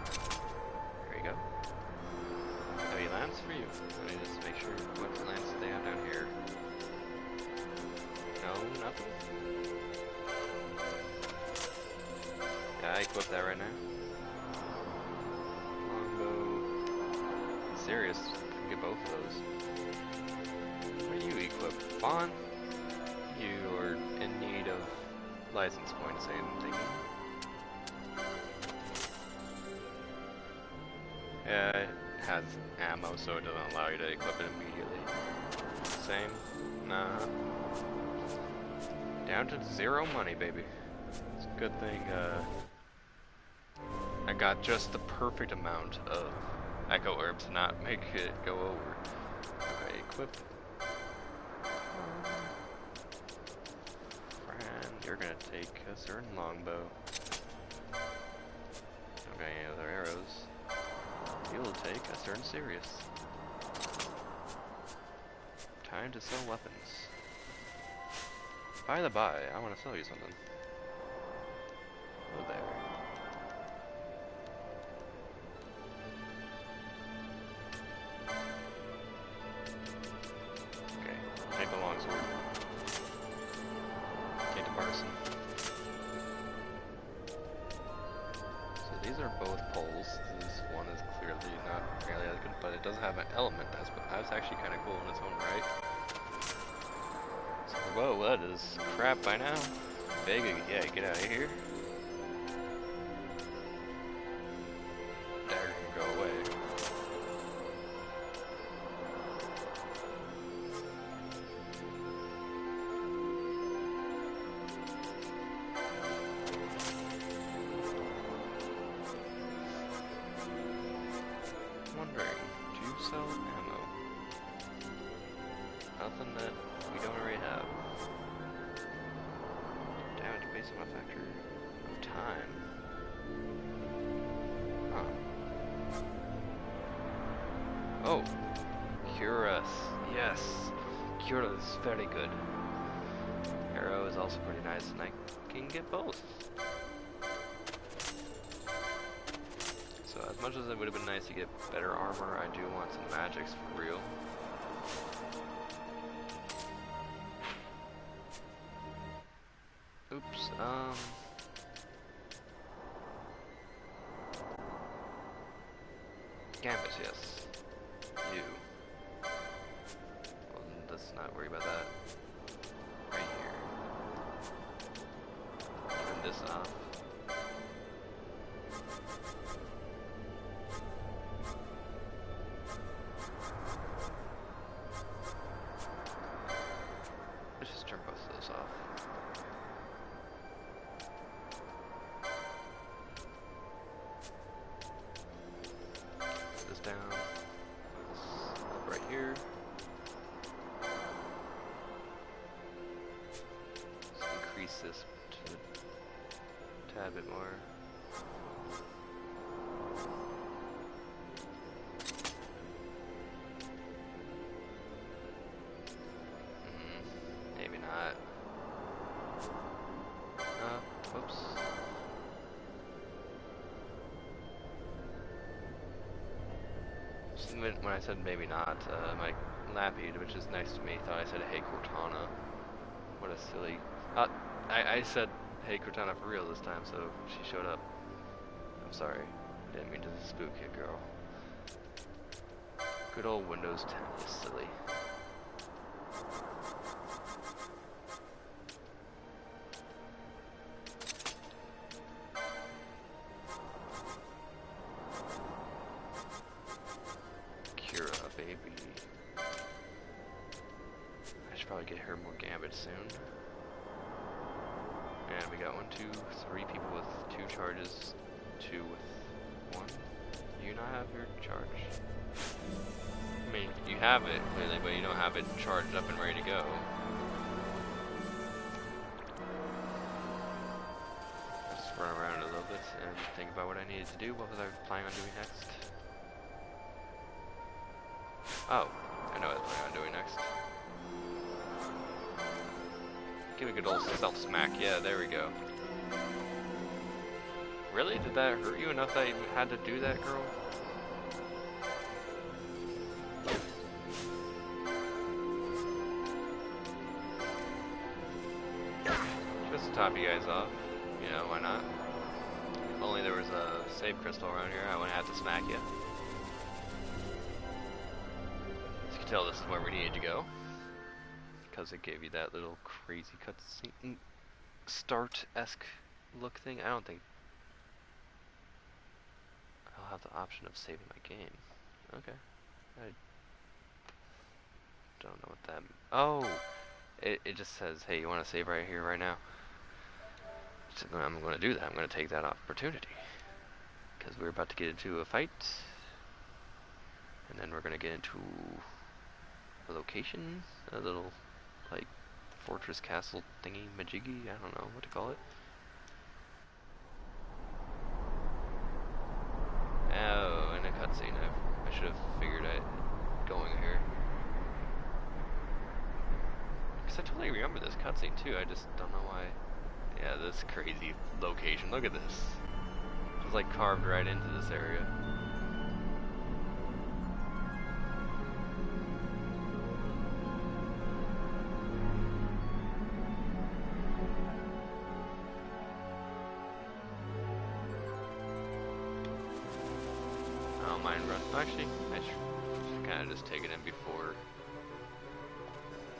There you go. Heavy lance for you. Let me just make sure what lance they have down here. No, nothing. Yeah, I equip that right now. Longbow. Serious. Can get both of those. What do you equip? Fawn? You are in need of license points, I'm thinking. Yeah, it has ammo, so it doesn't allow you to equip it immediately. Same? Nah. Down to 0 money, baby. It's a good thing, I got just the perfect amount of echo herbs to not make it go over. Okay, equip. Friend, you're gonna take a certain longbow. Okay, any other arrows? You'll take a certain Sirius. Time to sell weapons. By the by, I want to sell you something. Oh, there. Okay, take the longsword. Take the Barson. So these are both poles. This one is clearly not really as good, but it does have an element that's actually kind of cool in its own right. So, whoa, that is crap by now. Vega, yeah, get out of here. Dagger can go away. Wondering, do you sell ammo? Nothing that we don't already have. Damage based on a factor of time. Huh. Oh, Cuirass. Yes, Cuirass is very good. Arrow is also pretty nice, and I can get both. So as much as it would have been nice to get better armor, I do want some magics for real. Oops, Gambit, yes. You. Well, let's not worry about that. Right here. Turn this off. Let's just turn both of those off. Put this down. Put this up right here. Let's increase this to a tad bit more. Maybe not. Whoops. When I said maybe not, my Lappy, which is next to me, thought I said hey Cortana. What a silly... I said hey Cortana for real this time, so she showed up. I'm sorry. Didn't mean to spook you, girl. Good old Windows 10, you silly. Baby. I should probably get her more gambit soon. And we got 1, 2, 3 people with 2 charges, 2 with 1. Do you not have your charge? I mean, you have it, clearly, but you don't have it charged up and ready to go. and think about what I needed to do. What was I planning on doing next? Oh, I know what I was planning on doing next. Give me a good old self-smack. Yeah, there we go. Really? Did that hurt you enough that you had to do that, girl? Just to top you guys off. You know, why not? If only there was a save crystal around here, I wouldn't have to smack you. As you can tell, this is where we needed to go. Because it gave you that little crazy cutscene start-esque look thing. I don't think I'll have the option of saving my game. Okay. I don't know what that means. Oh! It just says, hey, you want to save right here, right now? So I'm going to do that. I'm going to take that opportunity. Because we're about to get into a fight. And then we're going to get into a location. A little, like, fortress castle thingy majiggy. I don't know what to call it. Oh, and a cutscene. I should have figured it going here. Because I totally remember this cutscene too. I just don't know why. Yeah, this crazy location. Look at this. It's like carved right into this area. I don't mind run. Actually, I should kind of just take it in before.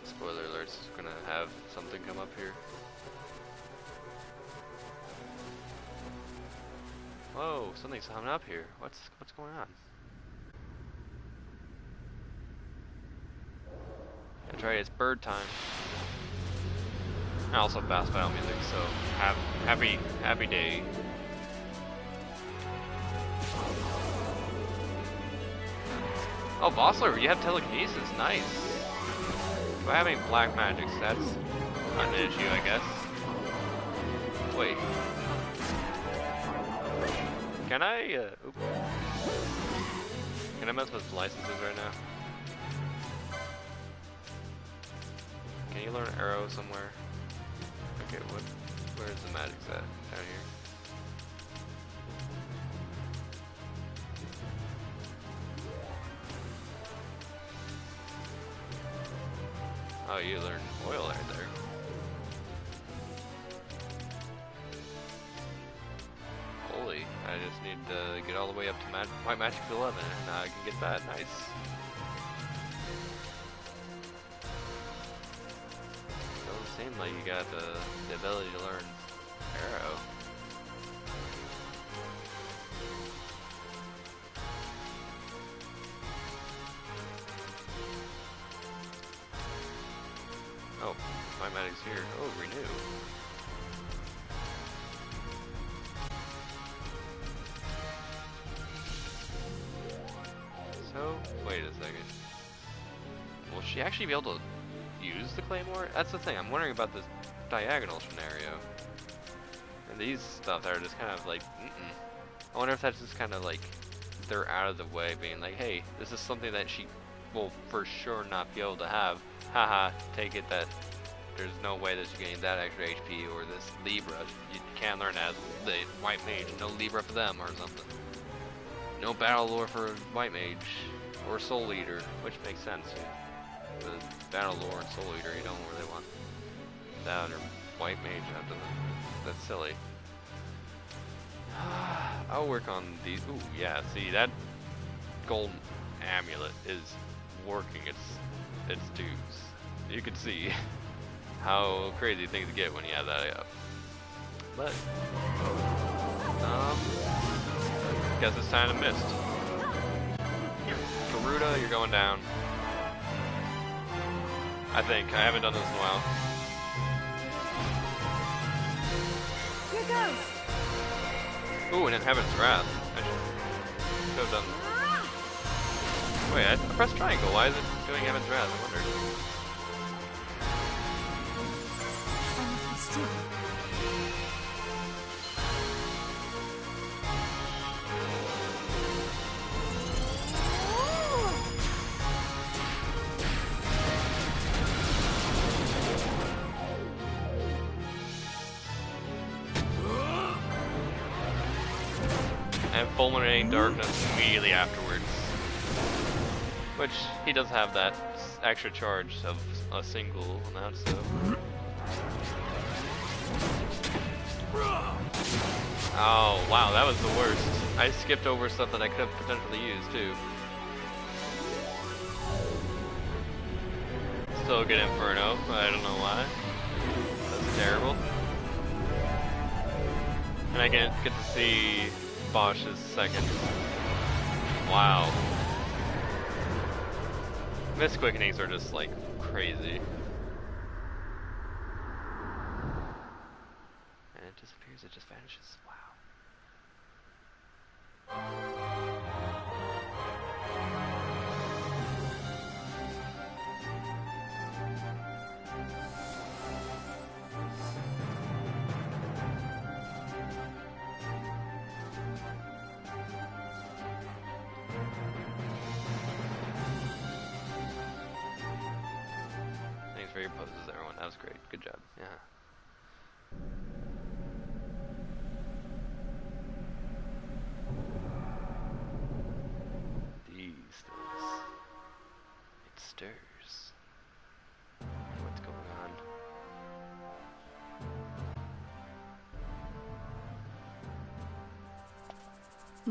Spoiler alert's gonna have something come up here. Whoa, something's coming up here. What's going on? That's right, it's bird time. And also fast battle music, so happy day. Oh, Bossler, you have telekinesis, nice. Do I have any black magics? That's not an issue, I guess. Wait. Can I, oops. Can I mess with licenses right now? Can you learn arrow somewhere? Okay, where's the magics at? Down here? Oh, you learned oil right there. Holy, I just need to get all the way up to White Magic 11 and I can get that. Nice. Doesn't seem like you got the ability to learn arrow. Oh, White Magic's here. Oh, renew. So, wait a second. Will she actually be able to use the Claymore? That's the thing, I'm wondering about this diagonal scenario. And these stuff that are just kind of like, I wonder if that's just kind of like, they're out of the way, being like, hey, this is something that she will for sure not be able to have. Haha, take it that there's no way that you're getting that extra HP, or this Libra, you can't learn as the White Mage, no Libra for them or something. No battle lore for White Mage, or Soul Eater, which makes sense. The battle lore and Soul Eater, you don't really want that or White Mage after that. That's silly. I'll work on these. Ooh, yeah, see, that golden amulet is working its dues. You can see how crazy things get when you have that up. But, guess it's time to mist. Garuda, you're going down. I think. I haven't done this in a while. Here goes. Ooh, and then Heaven's Wrath. I should have done. Wait, I pressed triangle. Why is it doing Heaven's Wrath? I wonder. and fulminating darkness immediately afterwards. Which, he does have that extra charge of a single amount, so... Oh, wow, that was the worst. I skipped over stuff that I could have potentially used, too. Still good Inferno, I don't know why. That's terrible. And I get to see Bosch's second. Wow. Mist Quickenings are just, like, crazy. And it disappears, it just vanishes. Wow. Thanks for your poses, everyone. That was great. Good job. Yeah. These things. It stirs. What's going on?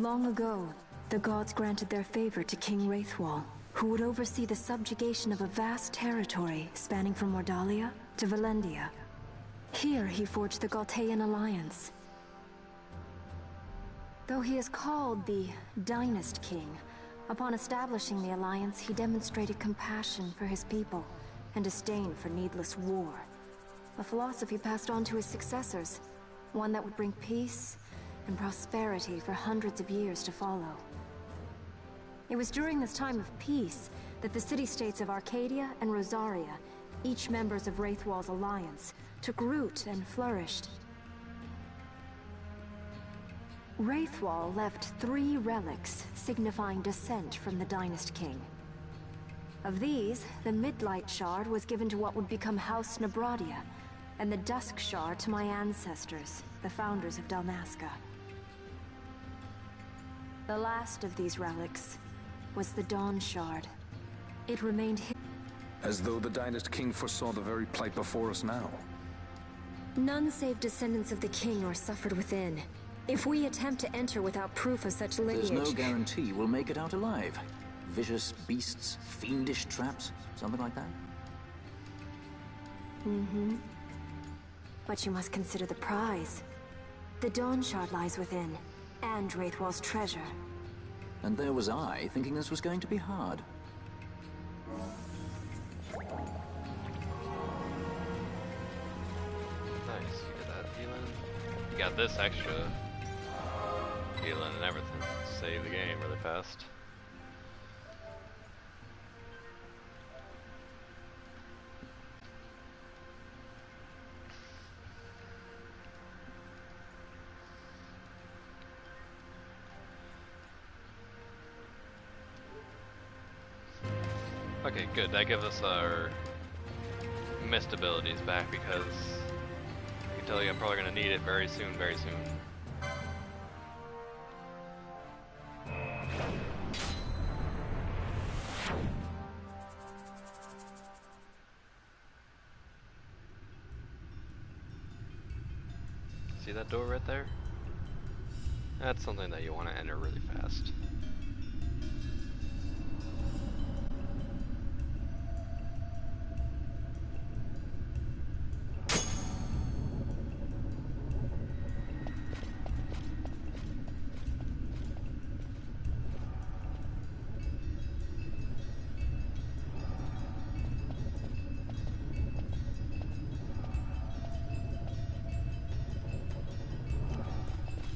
Long ago, the gods granted their favor to King Wraithwall, who would oversee the subjugation of a vast territory spanning from Mordalia to Valendia. Here he forged the Galtean Alliance. Though he is called the Dynast King, upon establishing the alliance he demonstrated compassion for his people and disdain for needless war. A philosophy passed on to his successors, one that would bring peace and prosperity for hundreds of years to follow. It was during this time of peace that the city-states of Arcadia and Rosaria, each members of Wraithwall's alliance, took root and flourished. Wraithwall left 3 relics signifying descent from the Dynast King. Of these, the Midlight Shard was given to what would become House Nabradia, and the Dusk Shard to my ancestors, the founders of Dalmasca. The last of these relics was the Dawn Shard. It remained hidden. As though the Dynast King foresaw the very plight before us now. None save descendants of the king are suffered within. If we attempt to enter without proof of such lineage... There's no guarantee we'll make it out alive. Vicious beasts, fiendish traps, something like that? Mm-hmm. But you must consider the prize. The Dawn Shard lies within, and Wraithwall's treasure. And there was I, thinking this was going to be hard. Nice, you did that, Elin. You got this extra Elin and everything. Save the game really fast. Okay, good. That gives us our mist abilities back because I can tell you I'm probably going to need it very soon, very soon. See that door right there? That's something that you want to enter really fast.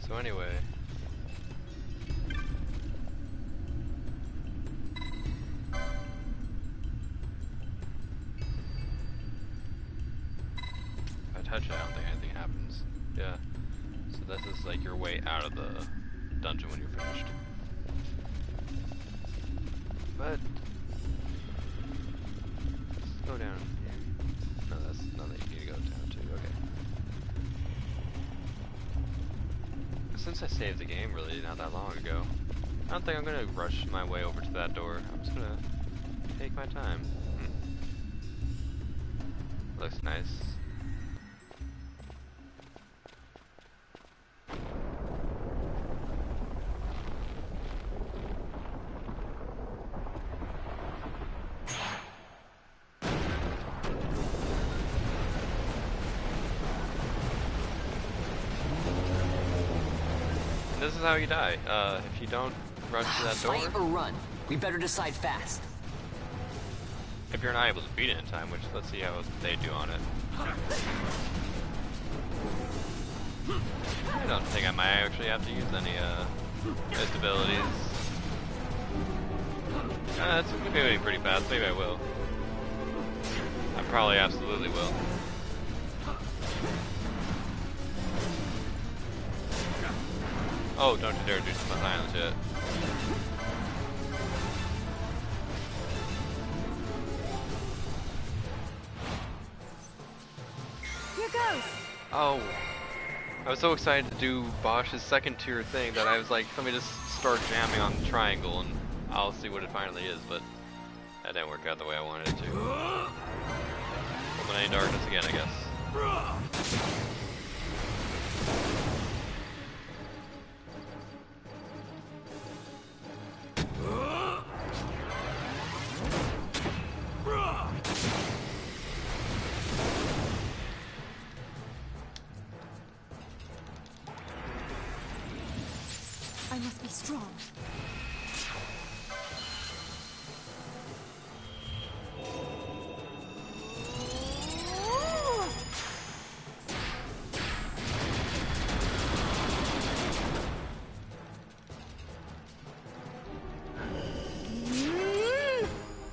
So anyway, if I touch it, I don't think anything happens. Yeah. So this is like your way out of the dungeon when you're finished. But let's go down here. No, that's not that you need to go down to. Okay. since I saved the game really not that long ago, I don't think I'm gonna rush my way over to that door. I'm just gonna take my time. Looks nice. This is how you die. If you don't run to that door. Fight or run. We better decide fast. If you're not able to beat it in time, which let's see how they do on it. I don't think I might actually have to use any missed abilities. It's moving pretty fast. Maybe I will. I probably absolutely will. Oh, don't you dare do some violence yet. Here goes. Oh. I was so excited to do Bosch's second tier thing that I was like, let me just start jamming on the triangle and I'll see what it finally is, but that didn't work out the way I wanted it to. Illuminating darkness again, I guess. I must be strong.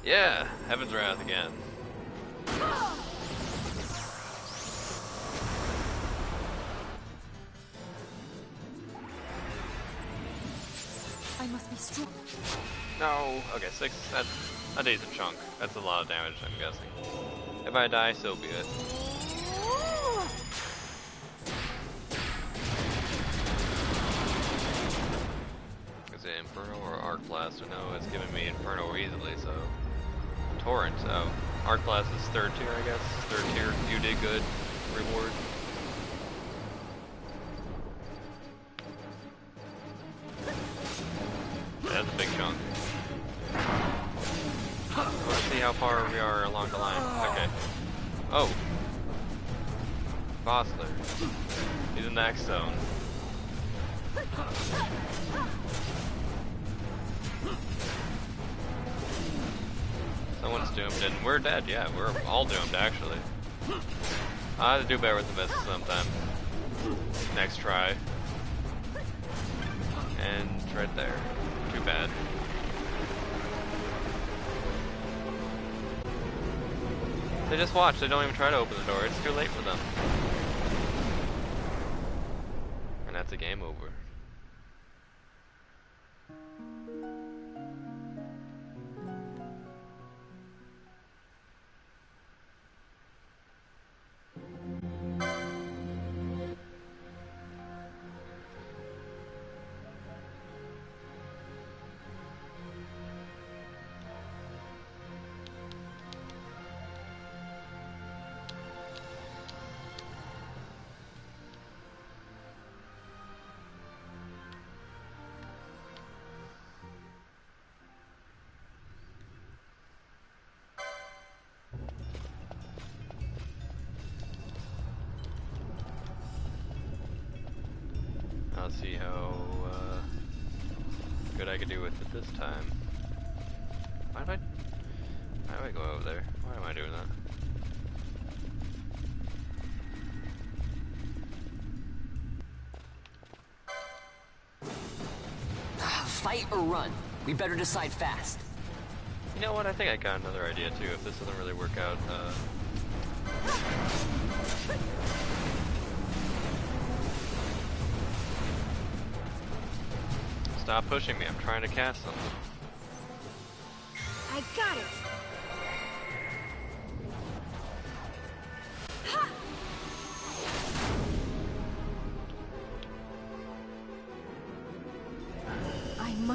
Yeah, Heaven's Wrath again. I must be strong. No, okay, 6, that's a decent chunk. That's a lot of damage, I'm guessing. If I die, so be it. Is it Inferno or Arc Blast? No, it's giving me Inferno easily, so... Torrent, so... Arc Blast is 3rd tier, I guess. 3rd tier, you did good. Reward. That's a big chunk. Let's see how far we are along the line. Okay. Oh. Bossler. He's in the X zone. Someone's doomed, and we're dead. Yeah, we're all doomed, actually. I have to do better with the misses sometime. Next try. And it's right there. Too bad. They just watch. They don't even try to open the door. It's too late for them. And that's a game over. I'll see how good I can do with it this time. Why do I go over there? Why am I doing that? Fight or run. We better decide fast. You know what? I think I got another idea too. If this doesn't really work out, stop pushing me. I'm trying to cast something. I got it.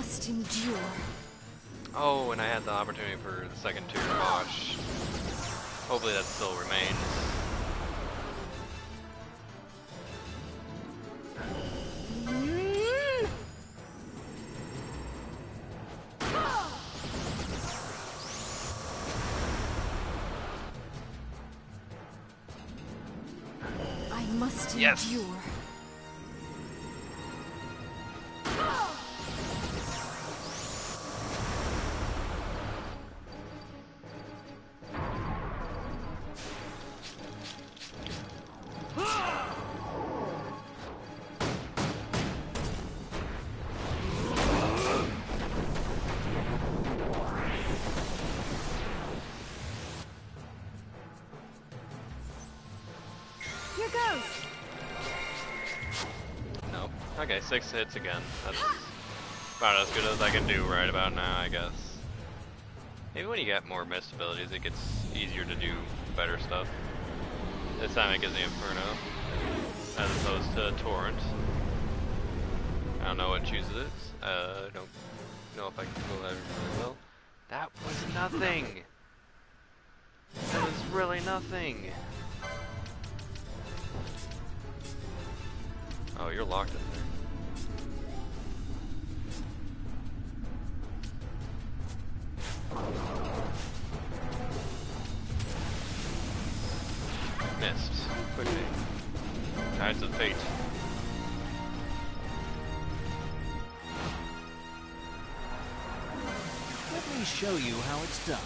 must endure. Oh, and I had the opportunity for the second tier wash. Hopefully that still remains. I must Yes. endure. Here goes. Nope. Okay, 6 hits again. That's about as good as I can do right about now, I guess. Maybe when you get more mist abilities, it gets easier to do better stuff. This time it gives me Inferno, as opposed to Torrent. I don't know what chooses it. I don't know if I can pull that really well. That was nothing! That was really nothing! Oh, you're locked in there. Missed. Quickly. Tides of Fate. Let me show you how it's done.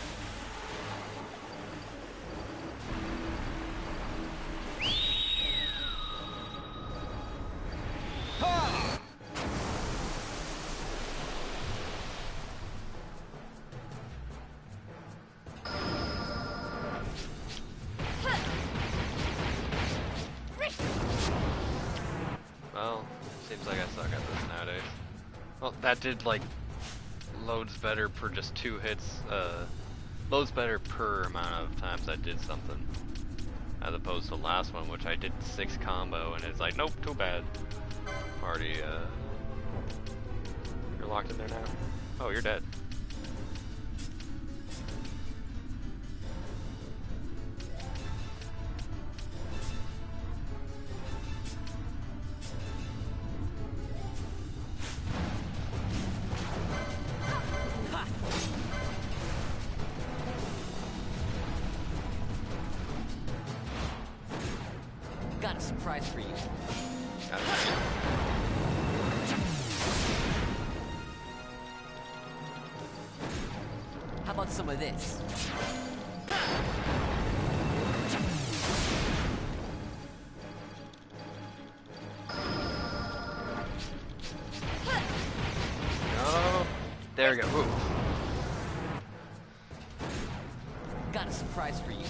Well, seems like I suck at this nowadays. Well, that did like loads better per just 2 hits. Loads better per amount of times I did something, as opposed to the last one, which I did 6 combo, and it's like, nope, too bad. Already, you're locked in there now. Oh, you're dead. Got a surprise for you. How about some of this? No. There we go. Ooh. Got a surprise for you.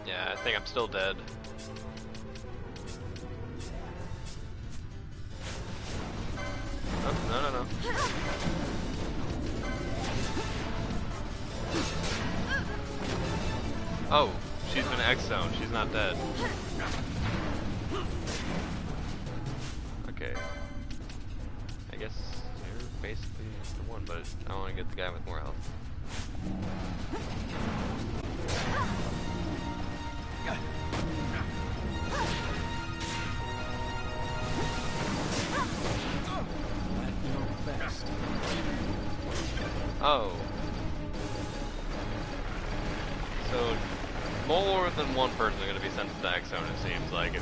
Yeah, I think I'm still dead. Oh, no, no, no. Oh, she's been X-zoned. She's not dead. Okay. I guess you're basically the one, but I want to get the guy with more health. Oh. So, more than one person is going to be sent to the X-Zone, it seems like.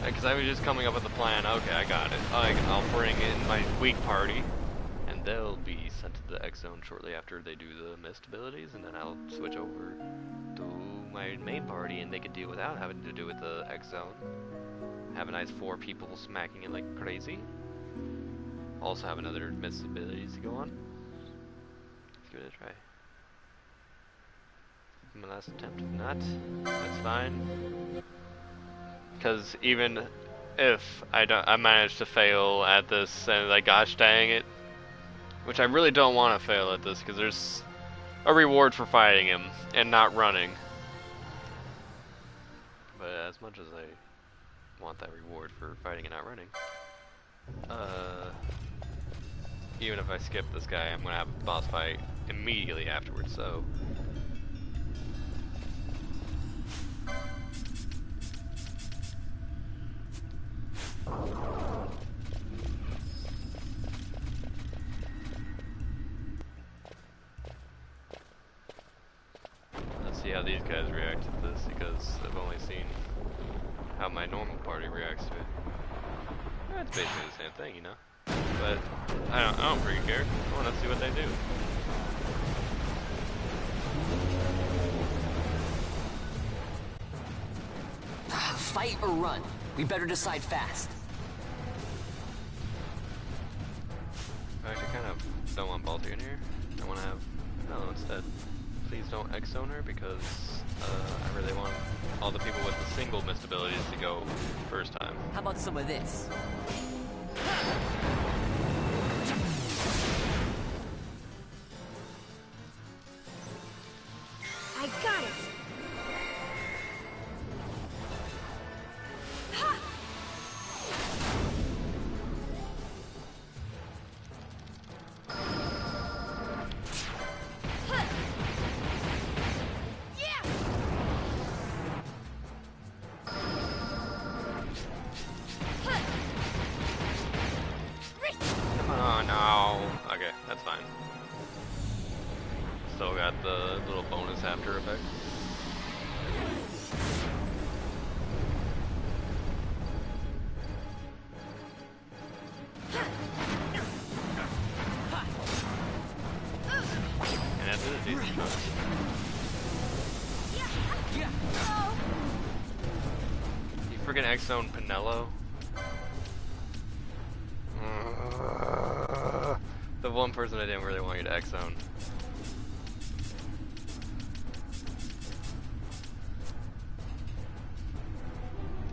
Because I was just coming up with a plan. Okay, I got it. I'll bring in my weak party, and they'll be sent to the X-Zone shortly after they do the mist abilities, and then I'll switch over to my main party, and they can deal without having to do with the X-Zone. Have a nice 4 people smacking it like crazy. Also have another mist abilities to go on. Let's give it a try. My last attempt. If not, that's fine. Because even if I manage to fail at this and like gosh dang it, which I really don't want to fail at this because there's a reward for fighting him and not running. But as much as I want that reward for fighting and not running, even if I skip this guy, I'm gonna have a boss fight immediately afterwards. So. Let's see how these guys react to this because I've only seen how my normal party reacts to it. It's basically the same thing, you know. But I don't freaking care. I want to see what they do. Fight or run? We better decide fast. I actually kind of don't want Balti in here. I want to have Mello instead. Please don't X-Zone her because I really want all the people with the single missed abilities to go first time. How about some of this? I got it! Oh no. Okay, that's fine. Still got the little bonus after effect. And that's a decent shot. You friggin' X-Zone Pinello? The one person I didn't really want you to X-Zone.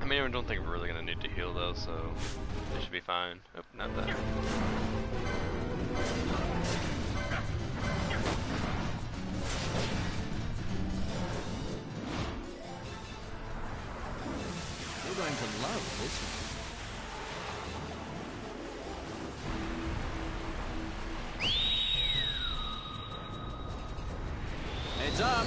I mean, I don't think we're really gonna need to heal though, so it should be fine. Oh, not that. You're going to love this one. Heads up!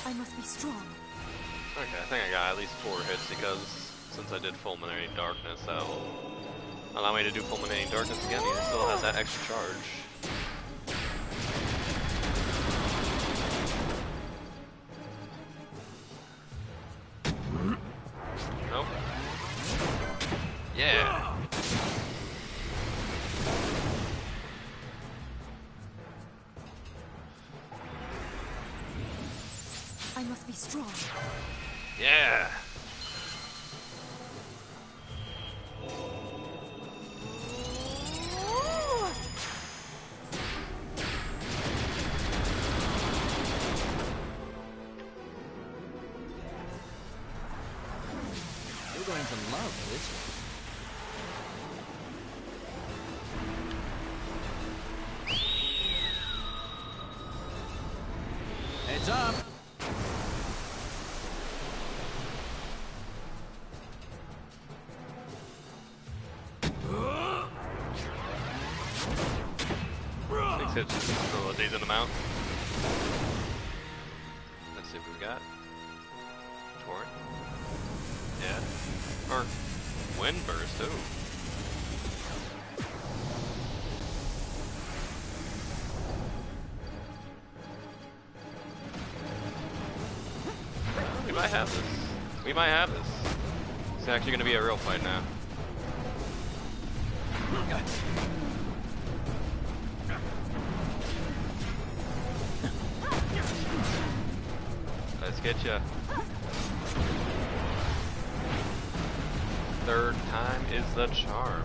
I must be strong. Okay, I think I got at least 4 hits because since I did Fulminating Darkness, that'll allow me to do Fulminating Darkness again. He still has that extra charge. Nope. Yeah. I must be strong. Yeah. You're going to love this one. Heads up! Six hits just throw a decent amount. Let's see what we got. Torrent. Yeah. Or Wind Burst too. We might have this. We might have this. It's actually going to be a real fight now. Let's get ya. Third time is the charm.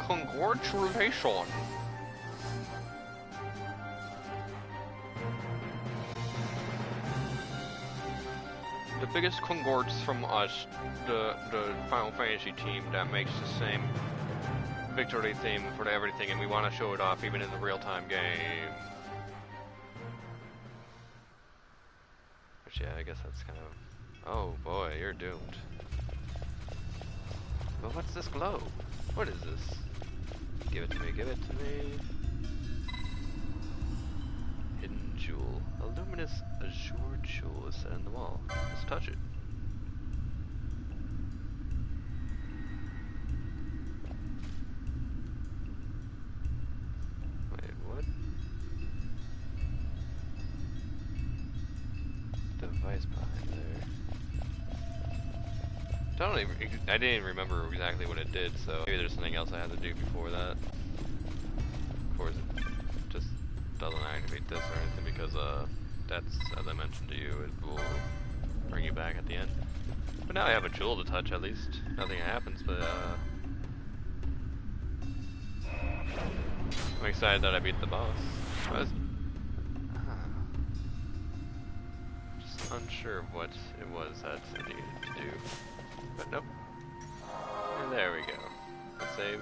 Congratulations. The biggest congrats from us, the Final Fantasy team that makes the same victory theme for everything, and we want to show it off even in the real-time game. Which, yeah, I guess that's kind of... Oh boy, you're doomed. But what's this glow? What is this? Give it to me, give it to me. Hidden jewel. A luminous azure jewel is set in the wall. Let's touch it. Wait, what? Device behind there. I didn't even remember exactly what it did, so maybe there's something else I had to do before that. Of course, it just doesn't activate this or anything because that's, as I mentioned to you, it will bring you back at the end. But now I have a jewel to touch at least. Nothing happens, but I'm excited that I beat the boss. I was just unsure of what it was that I needed to do. But nope. And there we go. Let's save.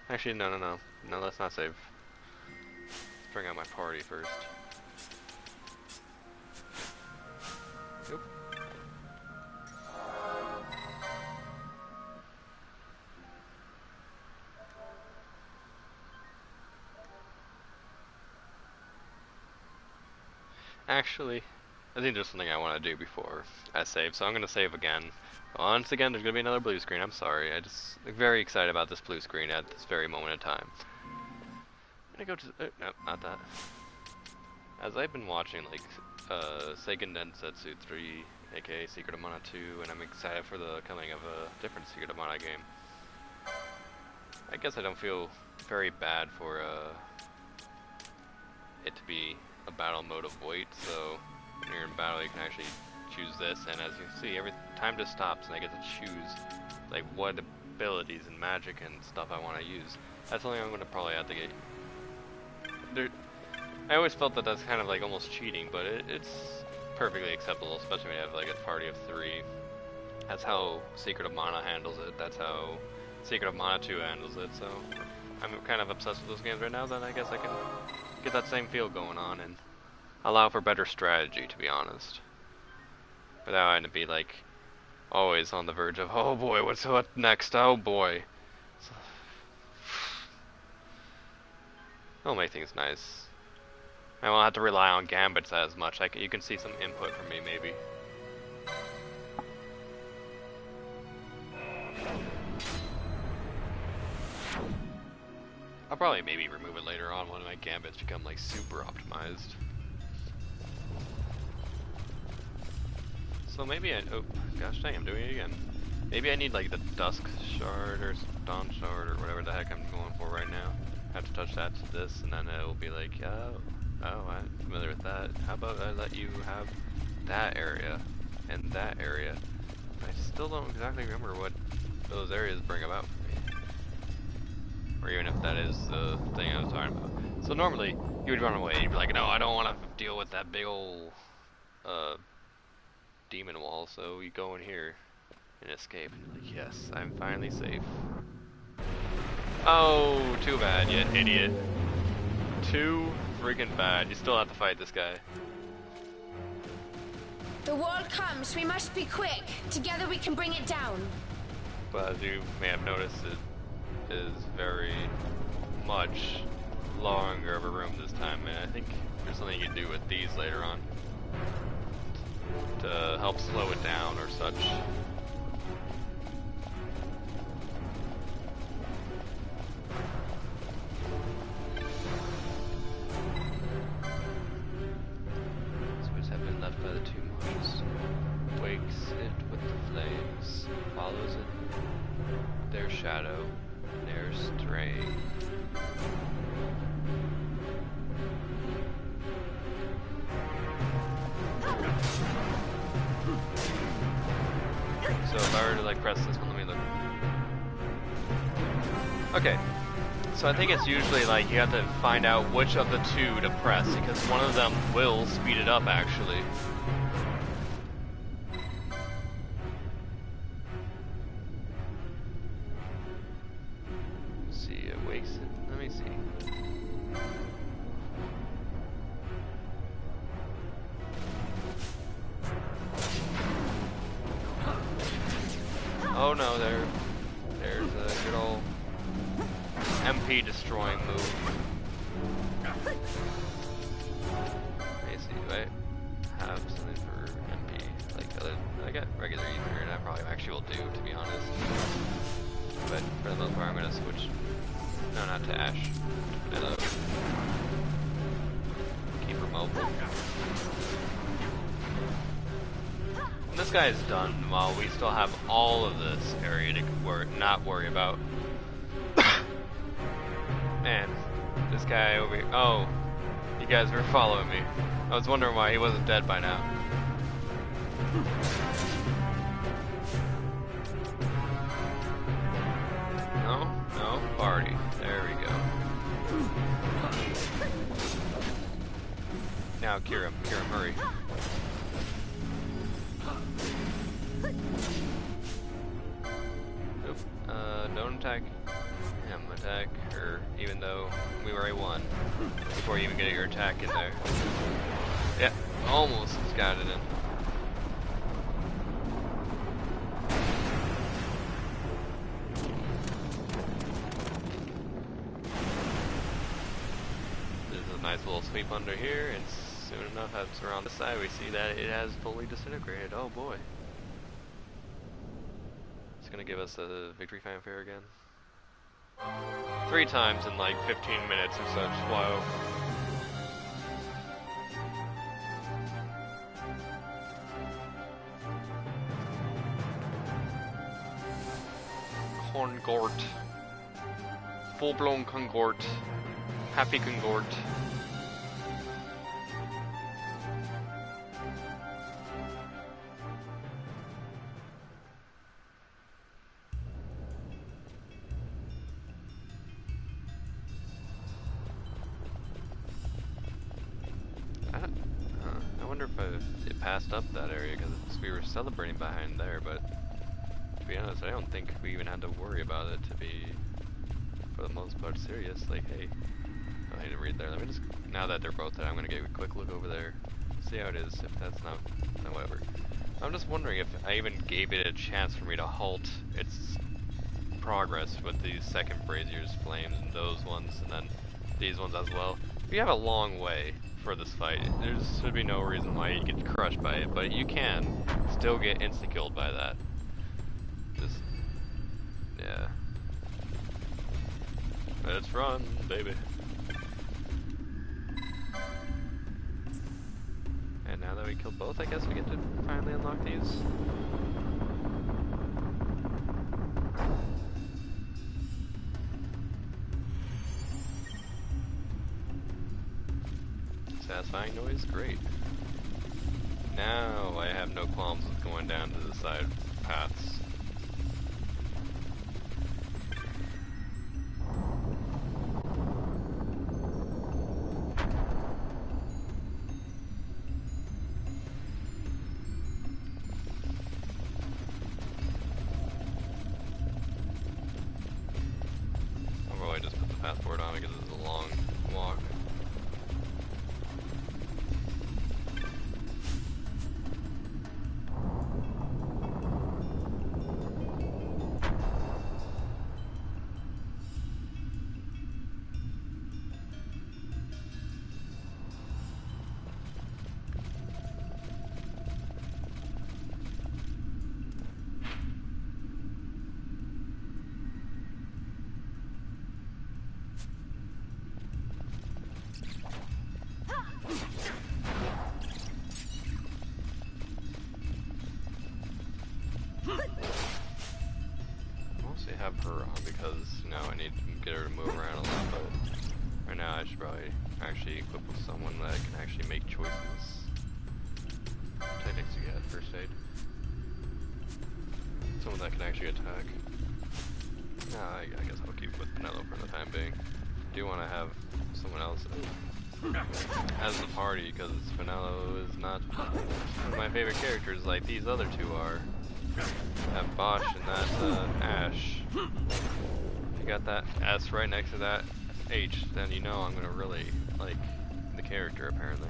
Actually, no, let's not save. Let's bring out my party first. Nope. Actually, I think there's something I want to do before I save, so I'm going to save again. Once again, there's going to be another blue screen. I'm sorry. I just am very excited about this blue screen at this very moment in time. I'm going to go to... no, not that. As I've been watching, like, Seiken Densetsu 3, aka Secret of Mana 2, and I'm excited for the coming of a different Secret of Mana game. I guess I don't feel very bad for it to be a battle mode of wait, so when you're in battle you can actually choose this, and as you see, every time just stops and I get to choose like what abilities and magic and stuff I want to use. That's something I'm going to probably have to get. I always felt that that's kind of like almost cheating, but it's perfectly acceptable, especially when you have like a party of 3. That's how Secret of Mana handles it. That's how Secret of Mana 2 handles it. So I'm kind of obsessed with those games right now. Then I guess I can get that same feel going on and allow for better strategy, to be honest, without having to be like always on the verge of, oh boy, what's up next? Oh boy. So, it'll make things nice. I won't have to rely on gambits as much. You can see some input from me, maybe. I'll probably maybe remove it later on when my gambits become like super optimized. So maybe oh gosh dang, I'm doing it again. Maybe I need like the Dusk Shard or Dawn Shard or whatever the heck I'm going for right now. I have to touch that to this and then it will be like, oh, I'm familiar with that. How about I let you have that area and that area? I still don't exactly remember what those areas bring about for me. Or even if that is the thing I was talking about. So normally, you would run away, you'd be like, no, I don't want to deal with that big old demon wall, so you go in here and escape. And you're like, yes, I'm finally safe. Oh, too bad, you idiot. Too freaking bad. You still have to fight this guy. The wall comes, we must be quick. Together we can bring it down. But as you may have noticed, it is very much longer of a room this time, and I think there's something you can do with these later on to help slow it down or such. Spirits have been left by the two monks. Wakes it with the flames, follows it, their shadow, their stray. So if I were to like press this one, let me look. Okay, so I think it's usually like you have to find out which of the two to press, because one of them will speed it up actually. Let's see, it wakes it. Let me see. Oh no, there's a good old MP destroying move. Let me see, do I have something for MP? Like I got regular ether and I probably actually will do, to be honest. But for the most part I'm gonna switch, no, not to Ash. Hello. Keep her mobile. This guy is done while we still have all of this area to not worry about. Man, this guy over here. Oh, you guys were following me. I was wondering why he wasn't dead by now. No, party. There we go. Now, cure him, hurry. Don't attack him, attack her, even though we were A1 before you even get your attack in there. Yeah, almost got it in. There's a nice little sweep under here, and soon enough as we're on this side, we see that it has fully disintegrated. Oh boy. It's gonna give us a victory fanfare again. 3 times in like 15 minutes or such. Wow. Congort. Full-blown Congort. Happy Congort. I wonder if it passed up that area because we were celebrating behind there, but to be honest, I don't think we even had to worry about it to be, for the most part, serious. Like, hey, I need to read there. Let me just, now that they're both there, I'm gonna get a quick look over there, see how it is. If that's not, then whatever. I'm just wondering if I even gave it a chance for me to halt its progress with these second Brazier's flames and those ones, and then these ones as well. We have a long way for this fight. There should be no reason why you get crushed by it, but you can still get insta-killed by that. Just, yeah. Let's run, baby. And now that we killed both, I guess we get to finally unlock these. Satisfying noise? Great. Now I have no qualms with going down to the side paths. I'll probably just put the passport on because it's a long walk. Have her on because, you know, I need to get her to move around a lot, but right now I should probably actually equip with someone that can actually make choices. Techniques you get, first aid. Someone that can actually attack. Nah, I guess I'll keep with Penelo for the time being. I do want to have someone else as the party, because Penelo is not one of my favorite characters like these other two are. That Bosch and that Ash. If you got that S right next to that H, then you know I'm gonna really like the character, apparently.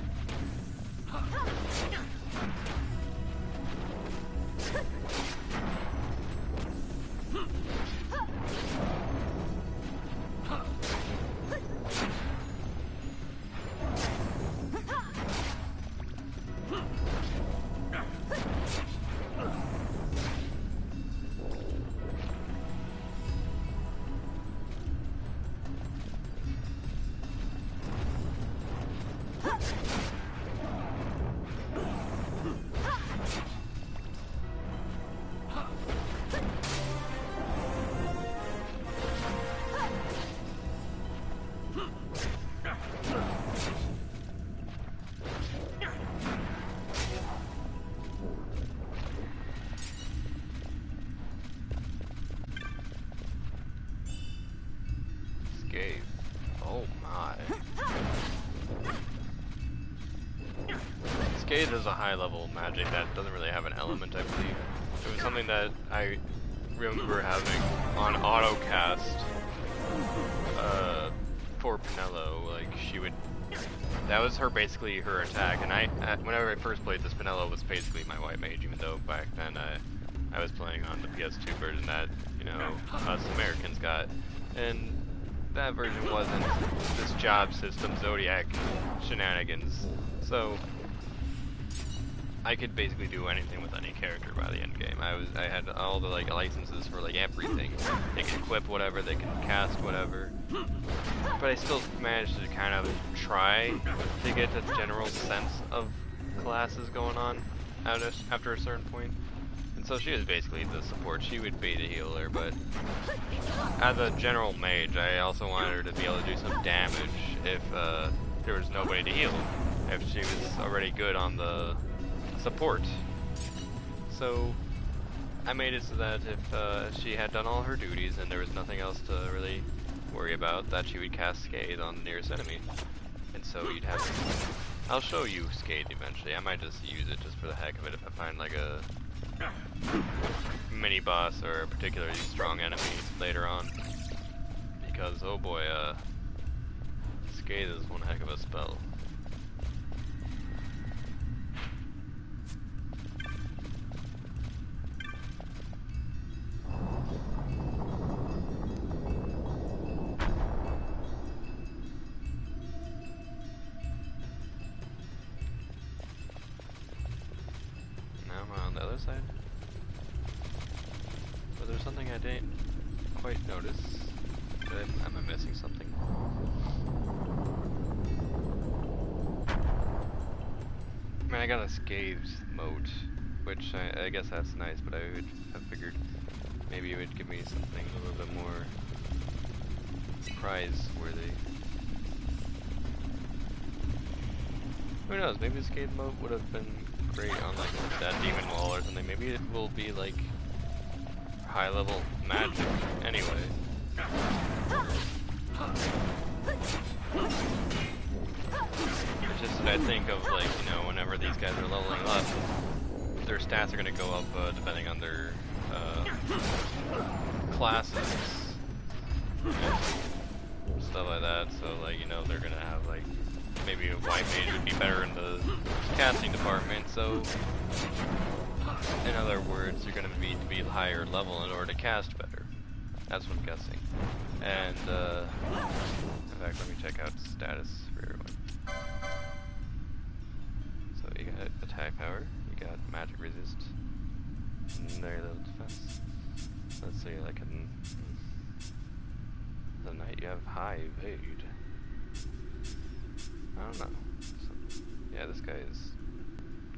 Oh my. Scathe is a high level magic that doesn't really have an element, I believe. It was something that I remember having on autocast for Penelo. Like, she would, that was her, basically her attack, and whenever I first played this, Penelo was basically my white mage, even though back then I was playing on the PS2 version that, you know, us Americans got. And that version wasn't this job system Zodiac shenanigans, so I could basically do anything with any character by the end game. I had all the like licenses for like everything. They can equip whatever, they can cast whatever, but I still managed to kind of try to get a general sense of classes going on after a certain point. And so she was basically the support. She would be the healer, but as a general mage, I also wanted her to be able to do some damage if there was nobody to heal, if she was already good on the support. So I made it so that if she had done all her duties and there was nothing else to really worry about, that she would cast Scathe on the nearest enemy. And so you'd have, I'll show you Scathe eventually. I might just use it just for the heck of it if I find like a mini boss or a particularly strong enemy later on, because oh boy, Scathe is one heck of a spell. Now am I on the other side? Was there something I didn't quite notice? Am I missing something? I mean, I got a Scathed moat, which I guess that's nice, but I would have figured maybe it would give me something a little bit more prize-worthy. Who knows, maybe the Scathed moat would have been great on like that demon wall or something. Maybe it will be like high level magic anyway. It's just that I think of, like, you know, whenever these guys are leveling up, their stats are going to go up depending on their classes and stuff like that. So, like, you know, they're going to have, like, maybe a white mage would be better in the casting department. So, in other words, you're going to need to be higher level in order to cast better. That's what I'm guessing. And, in fact, let me check out status for everyone. So you got attack power, you got magic resist, and very little defense. Let's see, like in the knight, you have high evade. I don't know. So, yeah, this guy is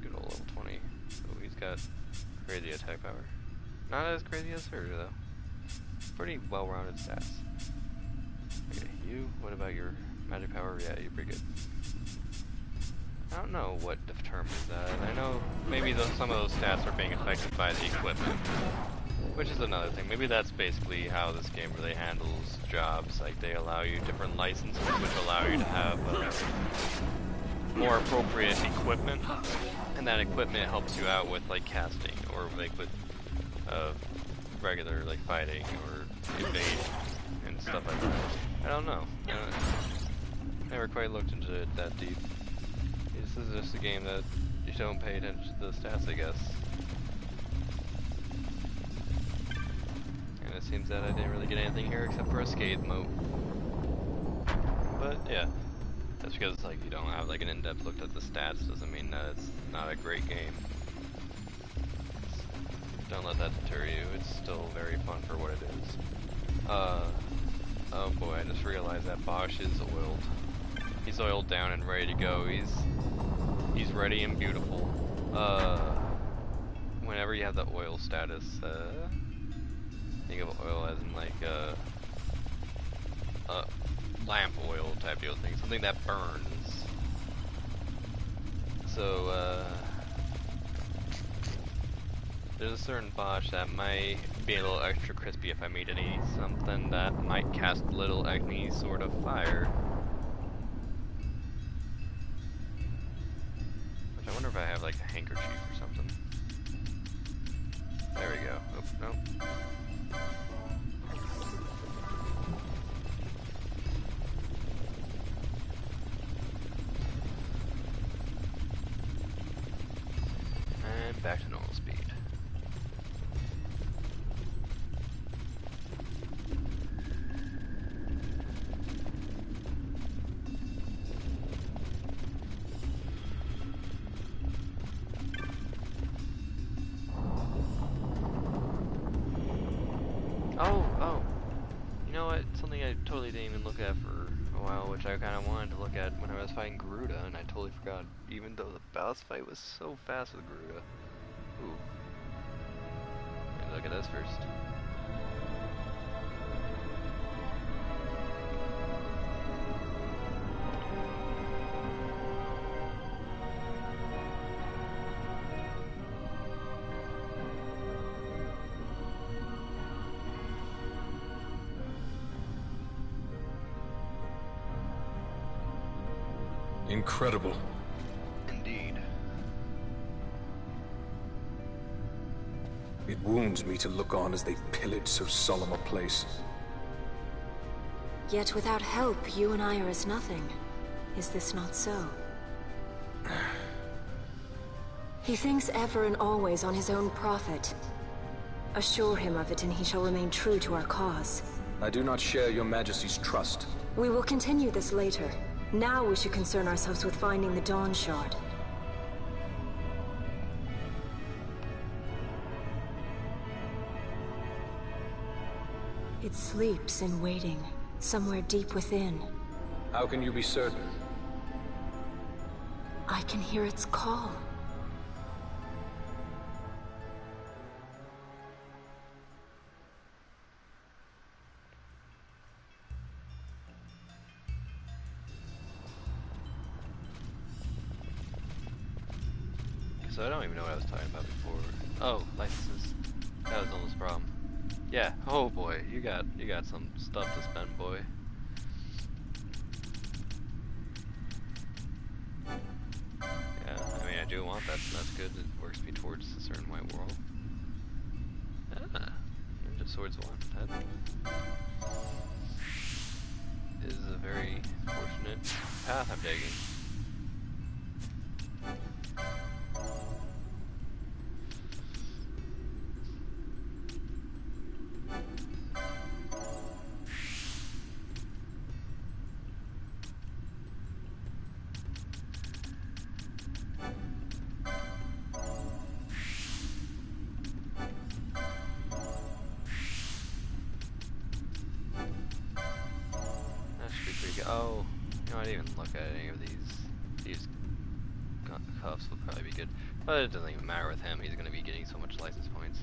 good old level 20. So he's got crazy attack power. Not as crazy as her, though. Pretty well-rounded stats. Okay, you, what about your magic power? Yeah, you're pretty good. I don't know what determines that. I know maybe some of those stats are being affected by the equipment. Which is another thing. Maybe that's basically how this game really handles jobs. Like, they allow you different licenses, which allow you to have more appropriate equipment, and that equipment helps you out with like casting or like with regular like fighting or evading and stuff like that. I don't know. Never quite looked into it that deep. This is just a game that you don't pay attention to the stats, I guess. And it seems that I didn't really get anything here except for a scathe moat. But yeah, that's because like you don't have like an in-depth look at the stats doesn't mean that it's not a great game. Don't let that deter you. It's still very fun for what it is. Oh boy, I just realized that Bosch is oiled. He's oiled down and ready to go. He's ready and beautiful. Whenever you have the oil status, think of oil as in like lamp oil type deal thing, something that burns. So there's a certain Bosch that might be a little extra crispy if I made something that might cast little any sort of fire. Which I wonder if I have like a handkerchief or something. There we go. Oh, nope. And back to normal speed. Oh, you know what? Something I totally didn't even look at for a while, which I kind of wanted to look at when I was fighting Garuda, and I totally forgot, even though the boss fight was so fast with Garuda. Ooh. Let me look at this first. Incredible. Indeed. It wounds me to look on as they pillage so solemn a place. Yet without help, you and I are as nothing. Is this not so? He thinks ever and always on his own profit. Assure him of it and he shall remain true to our cause. I do not share your majesty's trust. We will continue this later. Now we should concern ourselves with finding the Dawn Shard. It sleeps in waiting, somewhere deep within. How can you be certain? I can hear its call. So I don't even know what I was talking about before. Oh, licenses. That was almost a problem. Yeah. Oh boy, you got some stuff to spend, boy. Yeah, I mean I do want that, so that's good. It works me towards a certain white world. Ah, Ninja Swords 1. That is a very fortunate path I'm taking. Oh, you know, I didn't even look at any of these. These cuffs will probably be good. But it doesn't even matter with him, he's going to be getting so much license points.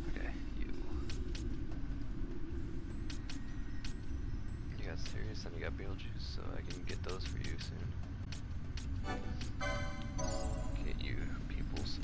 Okay, you. You got Sirius and you got Beetlejuice, so I can get those for you soon. Get you, peoples.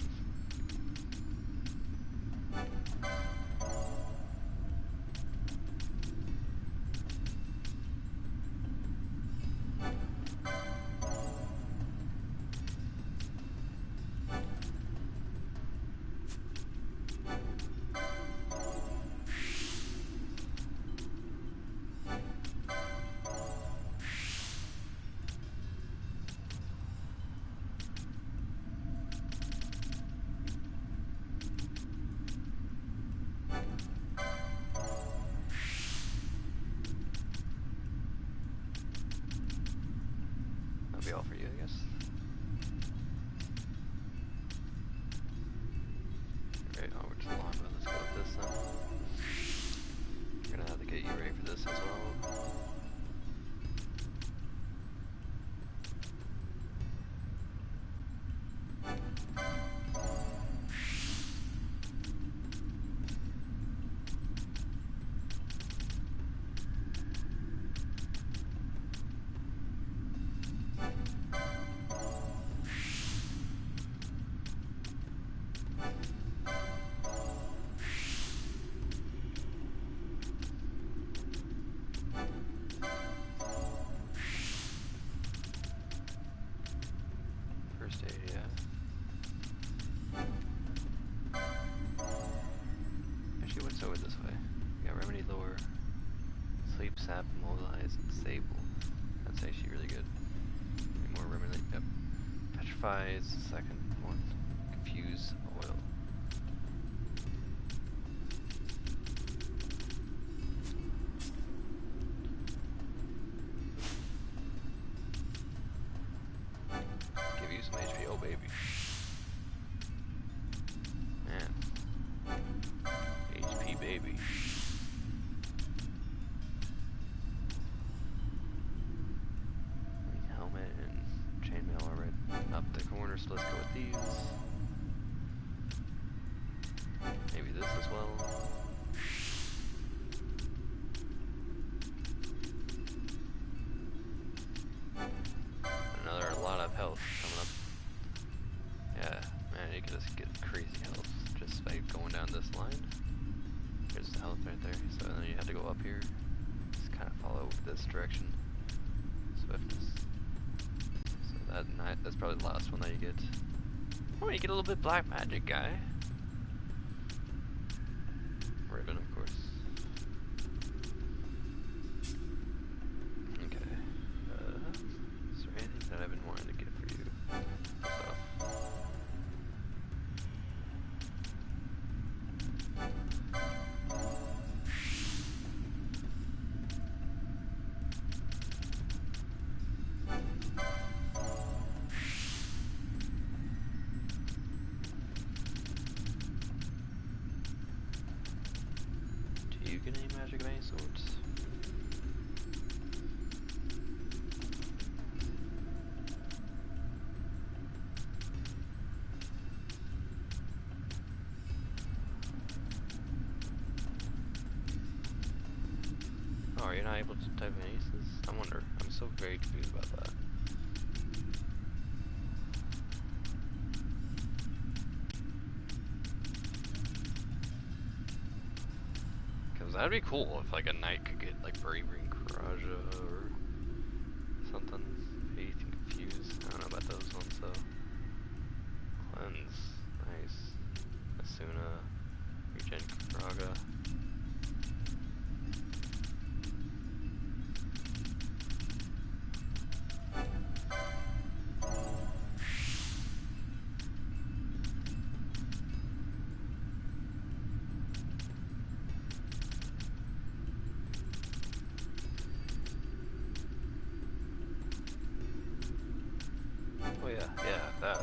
That'll be all for you, I guess. Alright, onward to the longbow. Let's go with this then. We're gonna have to get you ready for this as well. First aid, yeah. Actually, what's over this way? We got remedy lore, sleep, sap, immobilize, and sable. That's actually really good. Maybe more remedy. Yep. Petrify is the second one. Confuse oil. Give you some HP, oh baby. Man. HP baby. Helmet and chainmail are right up the corner, so let's go with these. Maybe this as well. Another lot of health coming up. Yeah, man, you can just get crazy health just by going down this line. There's the health right there. So then you have to go up here. Just kind of follow this direction. Swiftness. So that's probably the last one that you get. Oh, you get a little bit black magic, guy. Ribbon, of course. Okay. Is there anything that I've been wanting to get for you? Stuff. Do you get any magic of any sorts? Oh, you're not able to type in aces? I wonder. I'm so very confused about that. Because that'd be cool if like a knight could get like bravery and courage or something. Faith and confuse. I don't know about those ones though. Cleanse. Nice. Asuna. Regen Kraga. Oh yeah, that.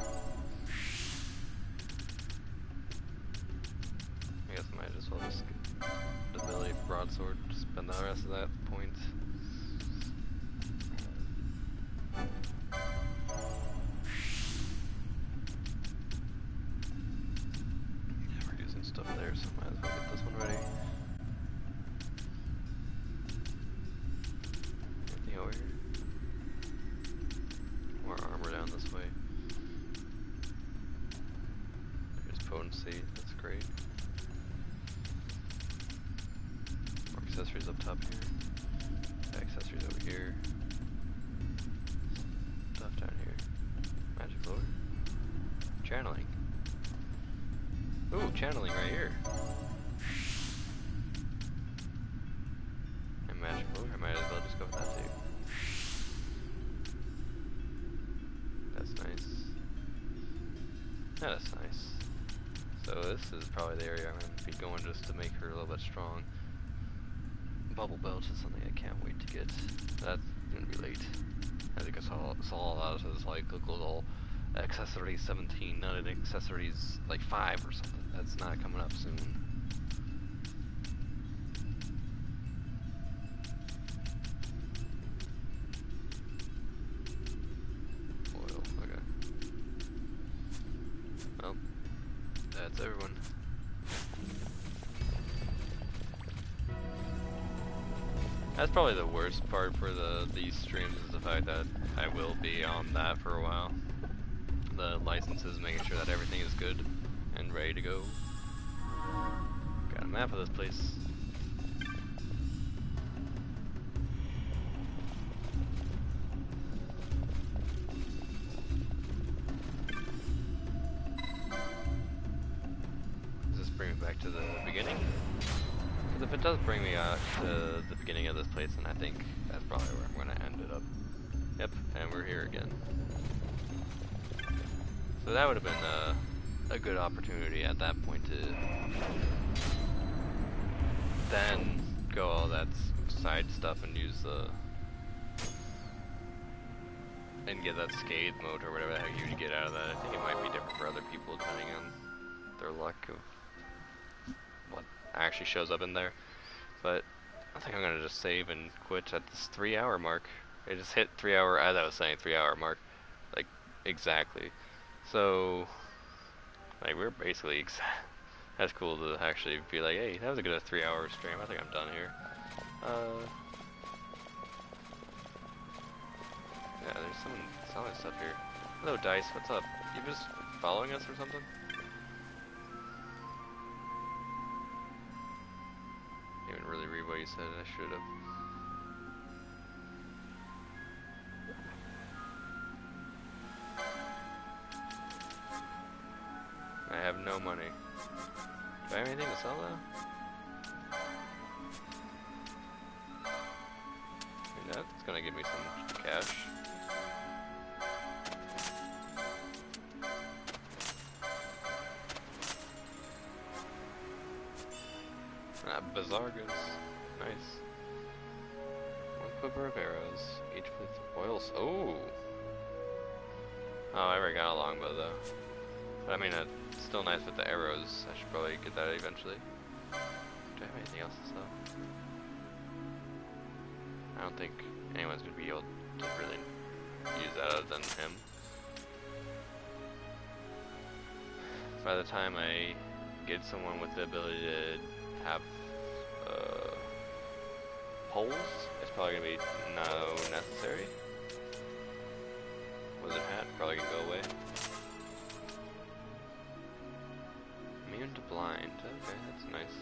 I guess I might as well just get the ability broadsword, just spend the rest of that point. Yeah, we're using stuff there, so might as well get this one ready. Anything over here? More armor down this way. up top here. Accessories over here. Stuff down here. Magic lore. Channeling. Ooh, channeling right here. And magic lore. I might as well just go with that too. That's nice. Yeah, that's nice. So this is probably the area I'm going to be going just to make her a little bit strong. Bubble belt is something I can't wait to get. That's going to be late. I think I saw that as like a little accessories 17, not an accessories like 5 or something. That's not coming up soon. Oil, okay. Well, that's everyone. That's probably the worst part for these streams is the fact that I will be on that for a while. The licenses, making sure that everything is good and ready to go. Got a map of this place. Does this bring me back to the beginning? Because if it does bring me out to the beginning of this place, then I think that's probably where I'm going to end it up. Yep, and we're here again. So that would have been a good opportunity at that point to then go all that side stuff and use the and get that scathe mode or whatever the heck you would get out of that. I think it might be different for other people depending on their luck of what actually shows up in there. But I think I'm gonna just save and quit at this 3-hour mark. It just hit 3 hour, as I was saying, 3-hour mark, like exactly. So, like, we're basically, that's cool to actually be like, hey, that was a good 3-hour stream, I think I'm done here. Yeah, there's someone selling stuff here. Hello, Dice, what's up? You just following us or something? Didn't even really read what you said, I should have. I have no money. Do I have anything to sell though? I mean, that's gonna give me some cash. Ah, bizarre goods. Nice. 1 quiver of arrows, each with oils. Oh! Oh, I already got a longbow though. But I mean, it's still nice with the arrows. I should probably get that eventually. Do I have anything else to sell? I don't think anyone's gonna be able to really use that other than him. By the time I get someone with the ability to have poles, it's probably gonna be no necessary. Wizard hat probably gonna go away. Immune to blind. Okay, that's nice.